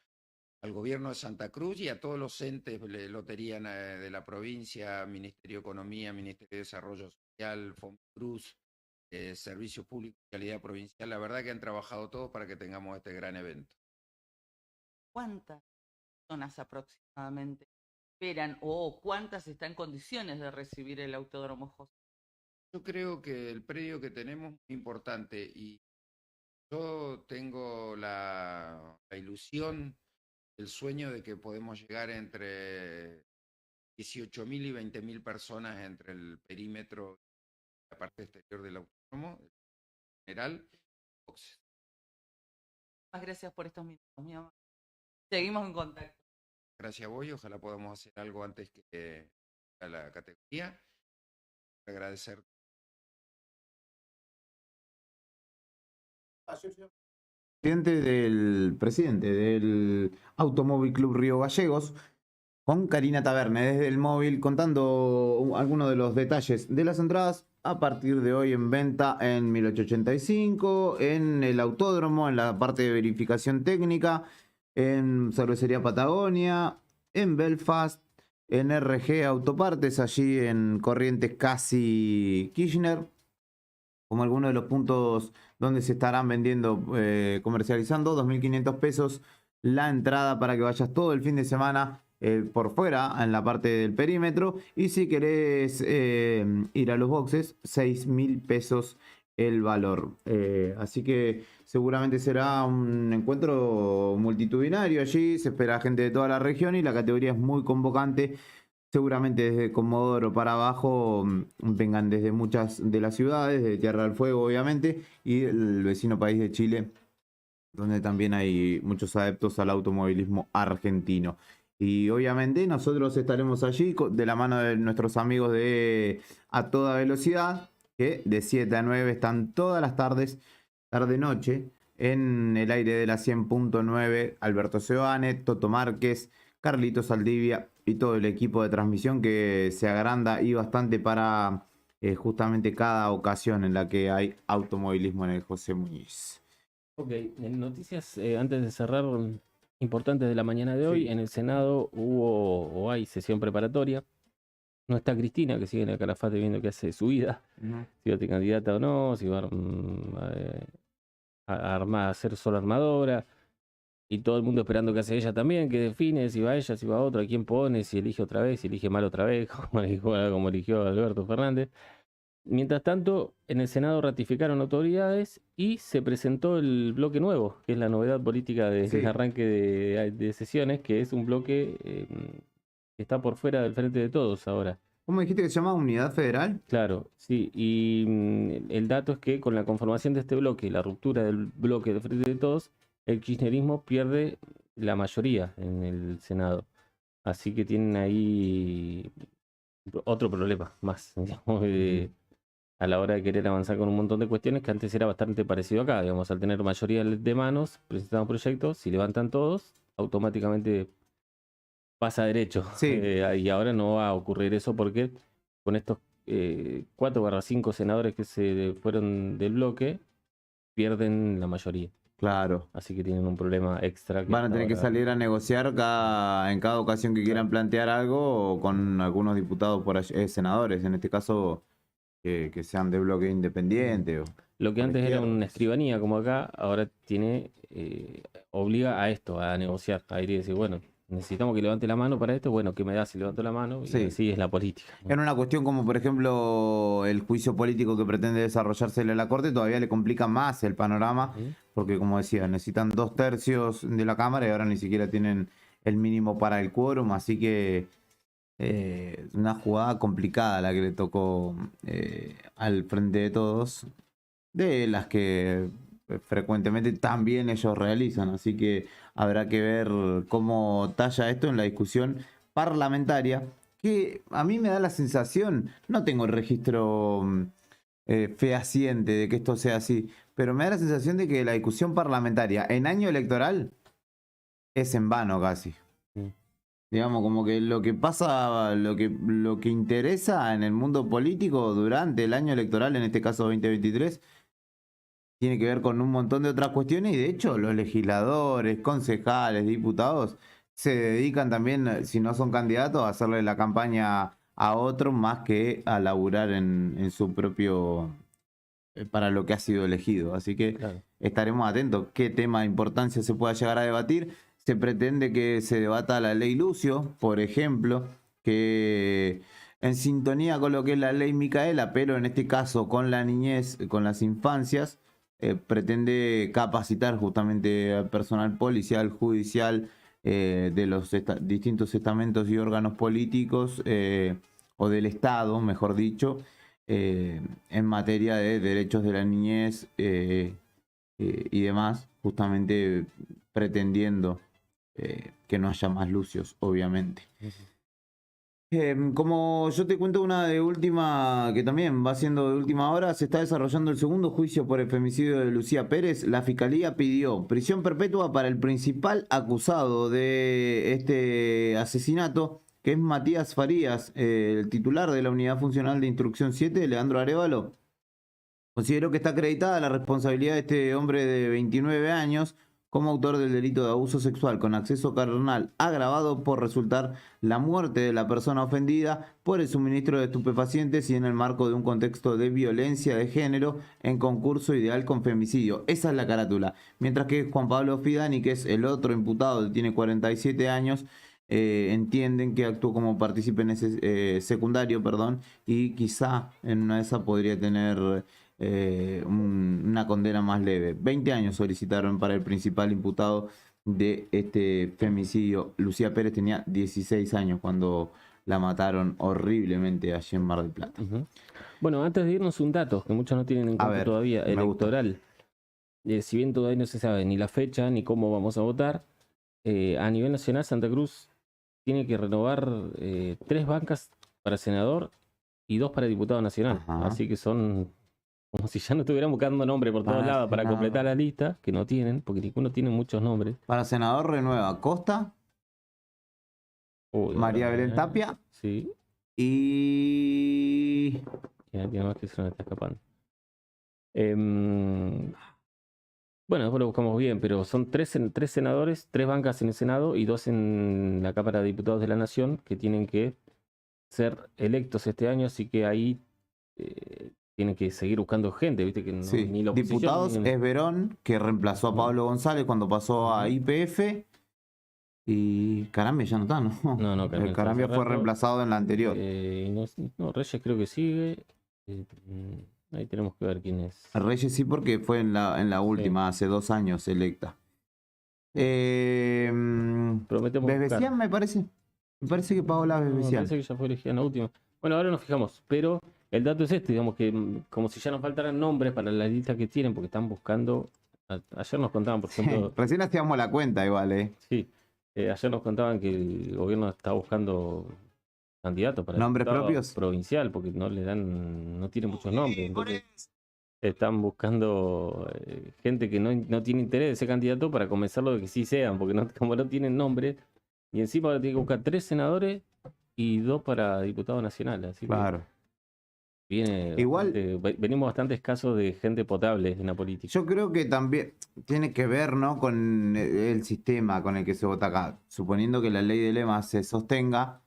al gobierno de Santa Cruz y a todos los entes, lotería de la provincia, Ministerio de Economía, Ministerio de Desarrollo Social, FOMCRUZ, Servicios Públicos y Calidad Provincial. La verdad que han trabajado todos para que tengamos este gran evento. ¿Cuántas personas aproximadamente esperan o cuántas están en condiciones de recibir el Autódromo José? Yo creo que el predio que tenemos es muy importante y Yo tengo la ilusión, el sueño de que podemos llegar entre 18.000 y 20.000 personas entre el perímetro y la parte exterior del autódromo, general. Boxes. Muchas gracias por estos minutos, mi amor. Seguimos en contacto. Gracias a vos y ojalá podamos hacer algo antes que a la categoría. Agradecer. Presidente del Automóvil Club Río Gallegos, con Karina Taverne desde el móvil, contando algunos de los detalles de las entradas a partir de hoy en venta en 1885, en el autódromo, en la parte de verificación técnica, en Cervecería Patagonia, en Belfast, en RG Autopartes, allí en Corrientes casi Kirchner, como algunos de los puntos donde se estarán vendiendo, comercializando. 2.500 pesos la entrada para que vayas todo el fin de semana por fuera, en la parte del perímetro. Y si querés ir a los boxes, 6.000 pesos el valor. Así que seguramente será un encuentro multitudinario allí. Se espera gente de toda la región y la categoría es muy convocante. Seguramente desde Comodoro para abajo vengan desde muchas de las ciudades, de Tierra del Fuego obviamente, y el vecino país de Chile, donde también hay muchos adeptos al automovilismo argentino. Y obviamente nosotros estaremos allí de la mano de nuestros amigos de A Toda Velocidad, que de 7 a 9 están todas las tardes, tarde-noche, en el aire de la 100.9, Alberto Seoane, Toto Márquez, Carlitos Saldivia y todo el equipo de transmisión que se agranda y bastante para justamente cada ocasión en la que hay automovilismo en el José Muñiz. Ok, en noticias, antes de cerrar, importantes de la mañana de hoy, en el Senado hubo o hay sesión preparatoria. No está Cristina, que sigue en el Calafate viendo qué hace de su vida, si va a ser candidata o no, si va a ser solo armadora. Y todo el mundo esperando que hace ella también, que define si va ella, si va otra, quién pone, si elige otra vez, si elige mal otra vez, como eligió Alberto Fernández. Mientras tanto, en el Senado ratificaron autoridades y se presentó el bloque nuevo, que es la novedad política del arranque de sesiones, que es un bloque que está por fuera del Frente de Todos ahora. ¿Cómo dijiste que se llama Unidad Federal? Claro, sí, y el dato es que con la conformación de este bloque y la ruptura del bloque del Frente de Todos, el kirchnerismo pierde la mayoría en el Senado. Así que tienen ahí otro problema más, digamos, a la hora de querer avanzar con un montón de cuestiones que antes era bastante parecido acá. Digamos, al tener mayoría de manos, presentamos proyectos, si levantan todos, automáticamente pasa derecho. Y ahora no va a ocurrir eso porque con estos 4/5 senadores que se fueron del bloque, pierden la mayoría. Claro. Así que tienen un problema extra. Van a tener que salir a negociar en cada ocasión que quieran plantear algo con algunos diputados por allí, senadores, en este caso, que sean de bloque independiente. Lo que antes era una escribanía como acá, ahora tiene obliga a esto, a negociar, a ir y decir, bueno, necesitamos que levante la mano para esto, bueno, ¿qué me da si levanto la mano? Y así es la política. En una cuestión como, por ejemplo, el juicio político que pretende desarrollarse en la Corte, todavía le complica más el panorama, porque, como decía, necesitan 2/3 de la Cámara y ahora ni siquiera tienen el mínimo para el quórum, así que una jugada complicada la que le tocó al Frente de Todos, de las que frecuentemente también ellos realizan, así que habrá que ver cómo talla esto en la discusión parlamentaria, que a mí me da la sensación, no tengo el registro fehaciente de que esto sea así, pero me da la sensación de que la discusión parlamentaria en año electoral es en vano casi. Digamos, como que lo que pasa, lo que interesa en el mundo político durante el año electoral, en este caso 2023, tiene que ver con un montón de otras cuestiones y de hecho los legisladores, concejales, diputados se dedican también, si no son candidatos, a hacerle la campaña a otro más que a laburar en su propio, para lo que ha sido elegido. Así que estaremos atentos qué tema de importancia se pueda llegar a debatir. Se pretende que se debata la ley Lucio, por ejemplo, que en sintonía con lo que es la ley Micaela, pero en este caso con la niñez, con las infancias, pretende capacitar justamente al personal policial, judicial, de los distintos estamentos y órganos políticos, o del Estado, mejor dicho, en materia de derechos de la niñez y demás, justamente pretendiendo que no haya más lucios, obviamente. Como yo te cuento una de última, que también va siendo de última hora, se está desarrollando el segundo juicio por el femicidio de Lucía Pérez. La Fiscalía pidió prisión perpetua para el principal acusado de este asesinato, que es Matías Farías, el titular de la Unidad Funcional de Instrucción 7, Leandro Arévalo. Consideró que está acreditada la responsabilidad de este hombre de 29 años como autor del delito de abuso sexual con acceso carnal agravado por resultar la muerte de la persona ofendida por el suministro de estupefacientes y en el marco de un contexto de violencia de género en concurso ideal con femicidio. Esa es la carátula. Mientras que Juan Pablo Fidani, que es el otro imputado, que tiene 47 años, entienden que actuó como partícipe en ese secundario, y quizá en una de esas podría tener una condena más leve. 20 años solicitaron para el principal imputado de este femicidio. Lucía Pérez tenía 16 años cuando la mataron horriblemente allí en Mar del Plata. Bueno, antes de irnos, un dato que muchos no tienen en cuenta todavía, electoral. Si bien todavía no se sabe ni la fecha ni cómo vamos a votar, a nivel nacional Santa Cruz tiene que renovar 3 bancas para senador y 2 para diputado nacional. Así que son como si ya no estuvieran buscando nombre por todos lados para completar la lista, que no tienen, porque ninguno tiene muchos nombres. Para senador renueva Costa, María Belén Tapia, sí, y tiene más que se nos está escapando. Bueno, después lo buscamos bien, pero son 3 senadores, 3 bancas en el Senado y 2 en la Cámara de Diputados de la Nación, que tienen que ser electos este año, así que ahí tienen que seguir buscando gente, viste que no, ni la oposición, diputados ni... es Verón, que reemplazó a Pablo González cuando pasó a YPF, y Carambia ya no está, ¿no? No, Carambia fue reemplazado en la anterior. No, Reyes creo que sigue. Ahí tenemos que ver quién es. Reyes sí, porque fue en la última, hace 2 años electa. Bebesian, me parece. Me parece que Paola Bebesian. Me parece que ya fue elegida en la última. Bueno, ahora nos fijamos, pero el dato es este, digamos que como si ya nos faltaran nombres para la lista que tienen, porque están buscando. Ayer nos contaban, por ejemplo. Recién hacíamos la cuenta igual, Sí. Ayer nos contaban que el gobierno está buscando candidatos para nombres propios provincial, porque no le dan, no tienen muchos nombres. Entonces están buscando gente que no tiene interés de ser candidato para convencerlo de que sí sean, porque como no tienen nombre, y encima ahora tiene que buscar 3 senadores y 2 para diputado nacional. Así claro. Que igual venimos bastante escasos de gente potable en la política. Yo creo que también tiene que ver, ¿no?, con el sistema con el que se vota acá. Suponiendo que la ley de Lema se sostenga,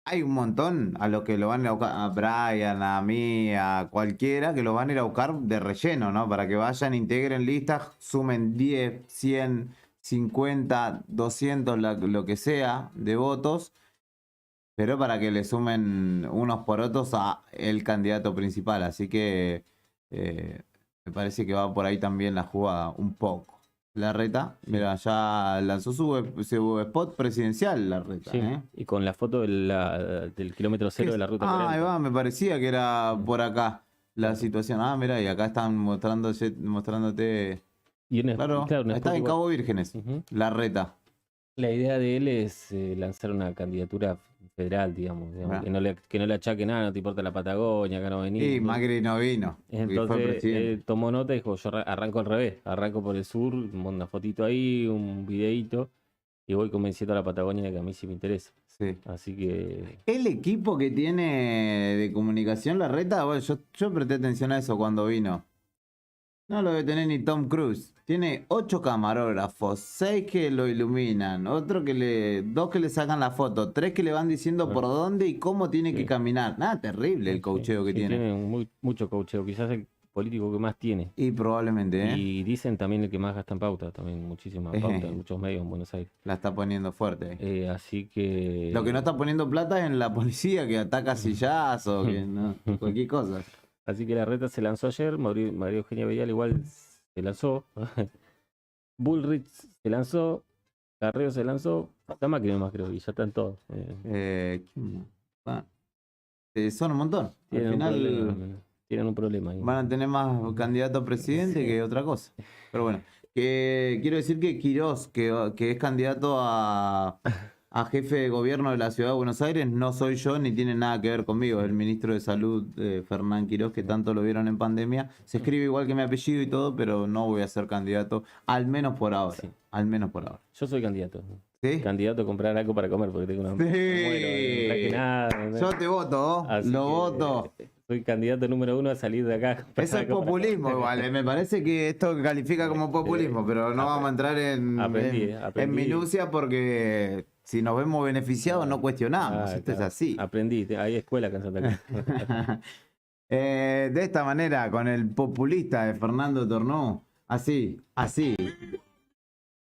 hay un montón a los que lo van a ir a buscar, a Brian, a mí, a cualquiera, que lo van a ir a buscar de relleno, ¿no? Para que vayan, integren listas, sumen 10, 100, 50, 200, lo que sea, de votos, pero para que le sumen unos por otros a el candidato principal. Así que me parece que va por ahí también la jugada, un poco. Larreta, mira, ya lanzó su spot presidencial, Larreta. Sí, y con la foto del kilómetro 0 de la ruta 40. Ahí va, me parecía que era por acá la situación. Mira, y acá están mostrándote. Claro, está en Cabo Vírgenes, Larreta. La idea de él es lanzar una candidatura federal, digamos que no le achaque nada, no te importa la Patagonia, acá no venís. Y Macri no vino. Entonces tomó nota y dijo, yo arranco al revés, arranco por el sur, una fotito ahí, un videíto, y voy convenciendo a la Patagonia de que a mí sí me interesa. Sí. Así que... El equipo que tiene de comunicación Larreta, bueno, yo presté atención a eso cuando vino. No lo debe tener ni Tom Cruise. Tiene 8 camarógrafos, 6 que lo iluminan, 2 que le sacan la foto, 3 que le van diciendo por dónde y cómo tiene que caminar. Nada, terrible el coacheo que tiene. Tiene mucho coacheo, quizás el político que más tiene. Y probablemente, Y dicen también el que más gasta en pauta, también muchísimas pautas en muchos medios en Buenos Aires. La está poniendo fuerte. Así que... Lo que no está poniendo plata es en la policía que ataca sillazo, que no, cualquier cosa. Así que Larreta se lanzó ayer, María Eugenia Vidal igual se lanzó. Bullrich se lanzó. Carrero se lanzó. Falta Macri nomás, creo, y ya están todos. Son un montón. Al final tienen un problema. Ahí. Van a tener más candidatos a presidente que otra cosa. Pero bueno, quiero decir que Quirós, que es candidato a jefe de gobierno de la ciudad de Buenos Aires, no soy yo ni tiene nada que ver conmigo. Es el ministro de Salud, Fernán Quirós, que tanto lo vieron en pandemia. Se escribe igual que mi apellido y todo, pero no voy a ser candidato, al menos por ahora. Sí. Al menos por ahora. Yo soy candidato. ¿Sí? Candidato a comprar algo para comer porque tengo una... Sí. Bueno, nada, yo te voto, lo voto. Soy candidato número 1 a salir de acá. Eso es populismo igual, me parece que esto califica como populismo, pero no vamos a entrar en minucia porque si nos vemos beneficiados no cuestionamos, esto es así. Aprendí, hay escuela acá en Santa Cruz. De esta manera, con el populista de Fernando Tornó, así,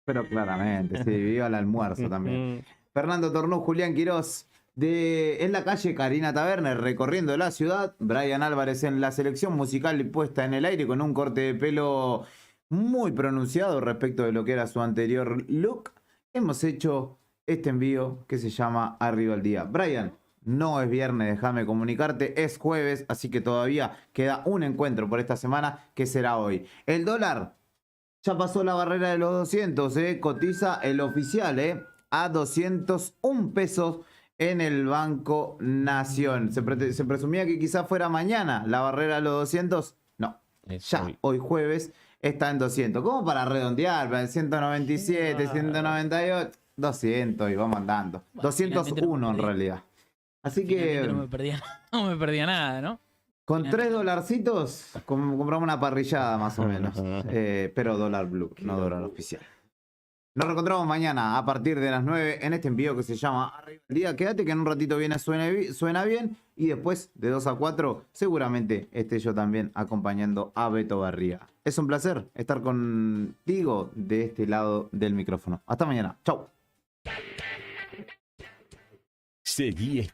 pero claramente, sí, viva el almuerzo también. Fernando Tornó, Julián Quirós. En la calle Karina Taberner, recorriendo la ciudad. Brian Álvarez en la selección musical y puesta en el aire con un corte de pelo muy pronunciado respecto de lo que era su anterior look. Hemos hecho este envío que se llama Arriba el Día. Brian, no es viernes, déjame comunicarte, es jueves, así que todavía queda un encuentro por esta semana que será hoy. El dólar ya pasó la barrera de los 200, cotiza el oficial a 201 pesos. En el Banco Nación. Se presumía que quizás fuera mañana la barrera de los 200. No, ya hoy jueves está en 200. ¿Cómo para redondear? 197, 198, 200 y vamos andando. Bueno, 201 en realidad. Así que... No me perdía nada, ¿no? Con 3 dolarcitos compramos una parrillada más o menos. Pero dólar blue, no dólar oficial. Nos reencontramos mañana a partir de las 9 en este envío que se llama Arriba el Día. Quédate que en un ratito suena bien y después de 2 a 4 seguramente esté yo también acompañando a Beto Barría. Es un placer estar contigo de este lado del micrófono. Hasta mañana. Chau. Seguí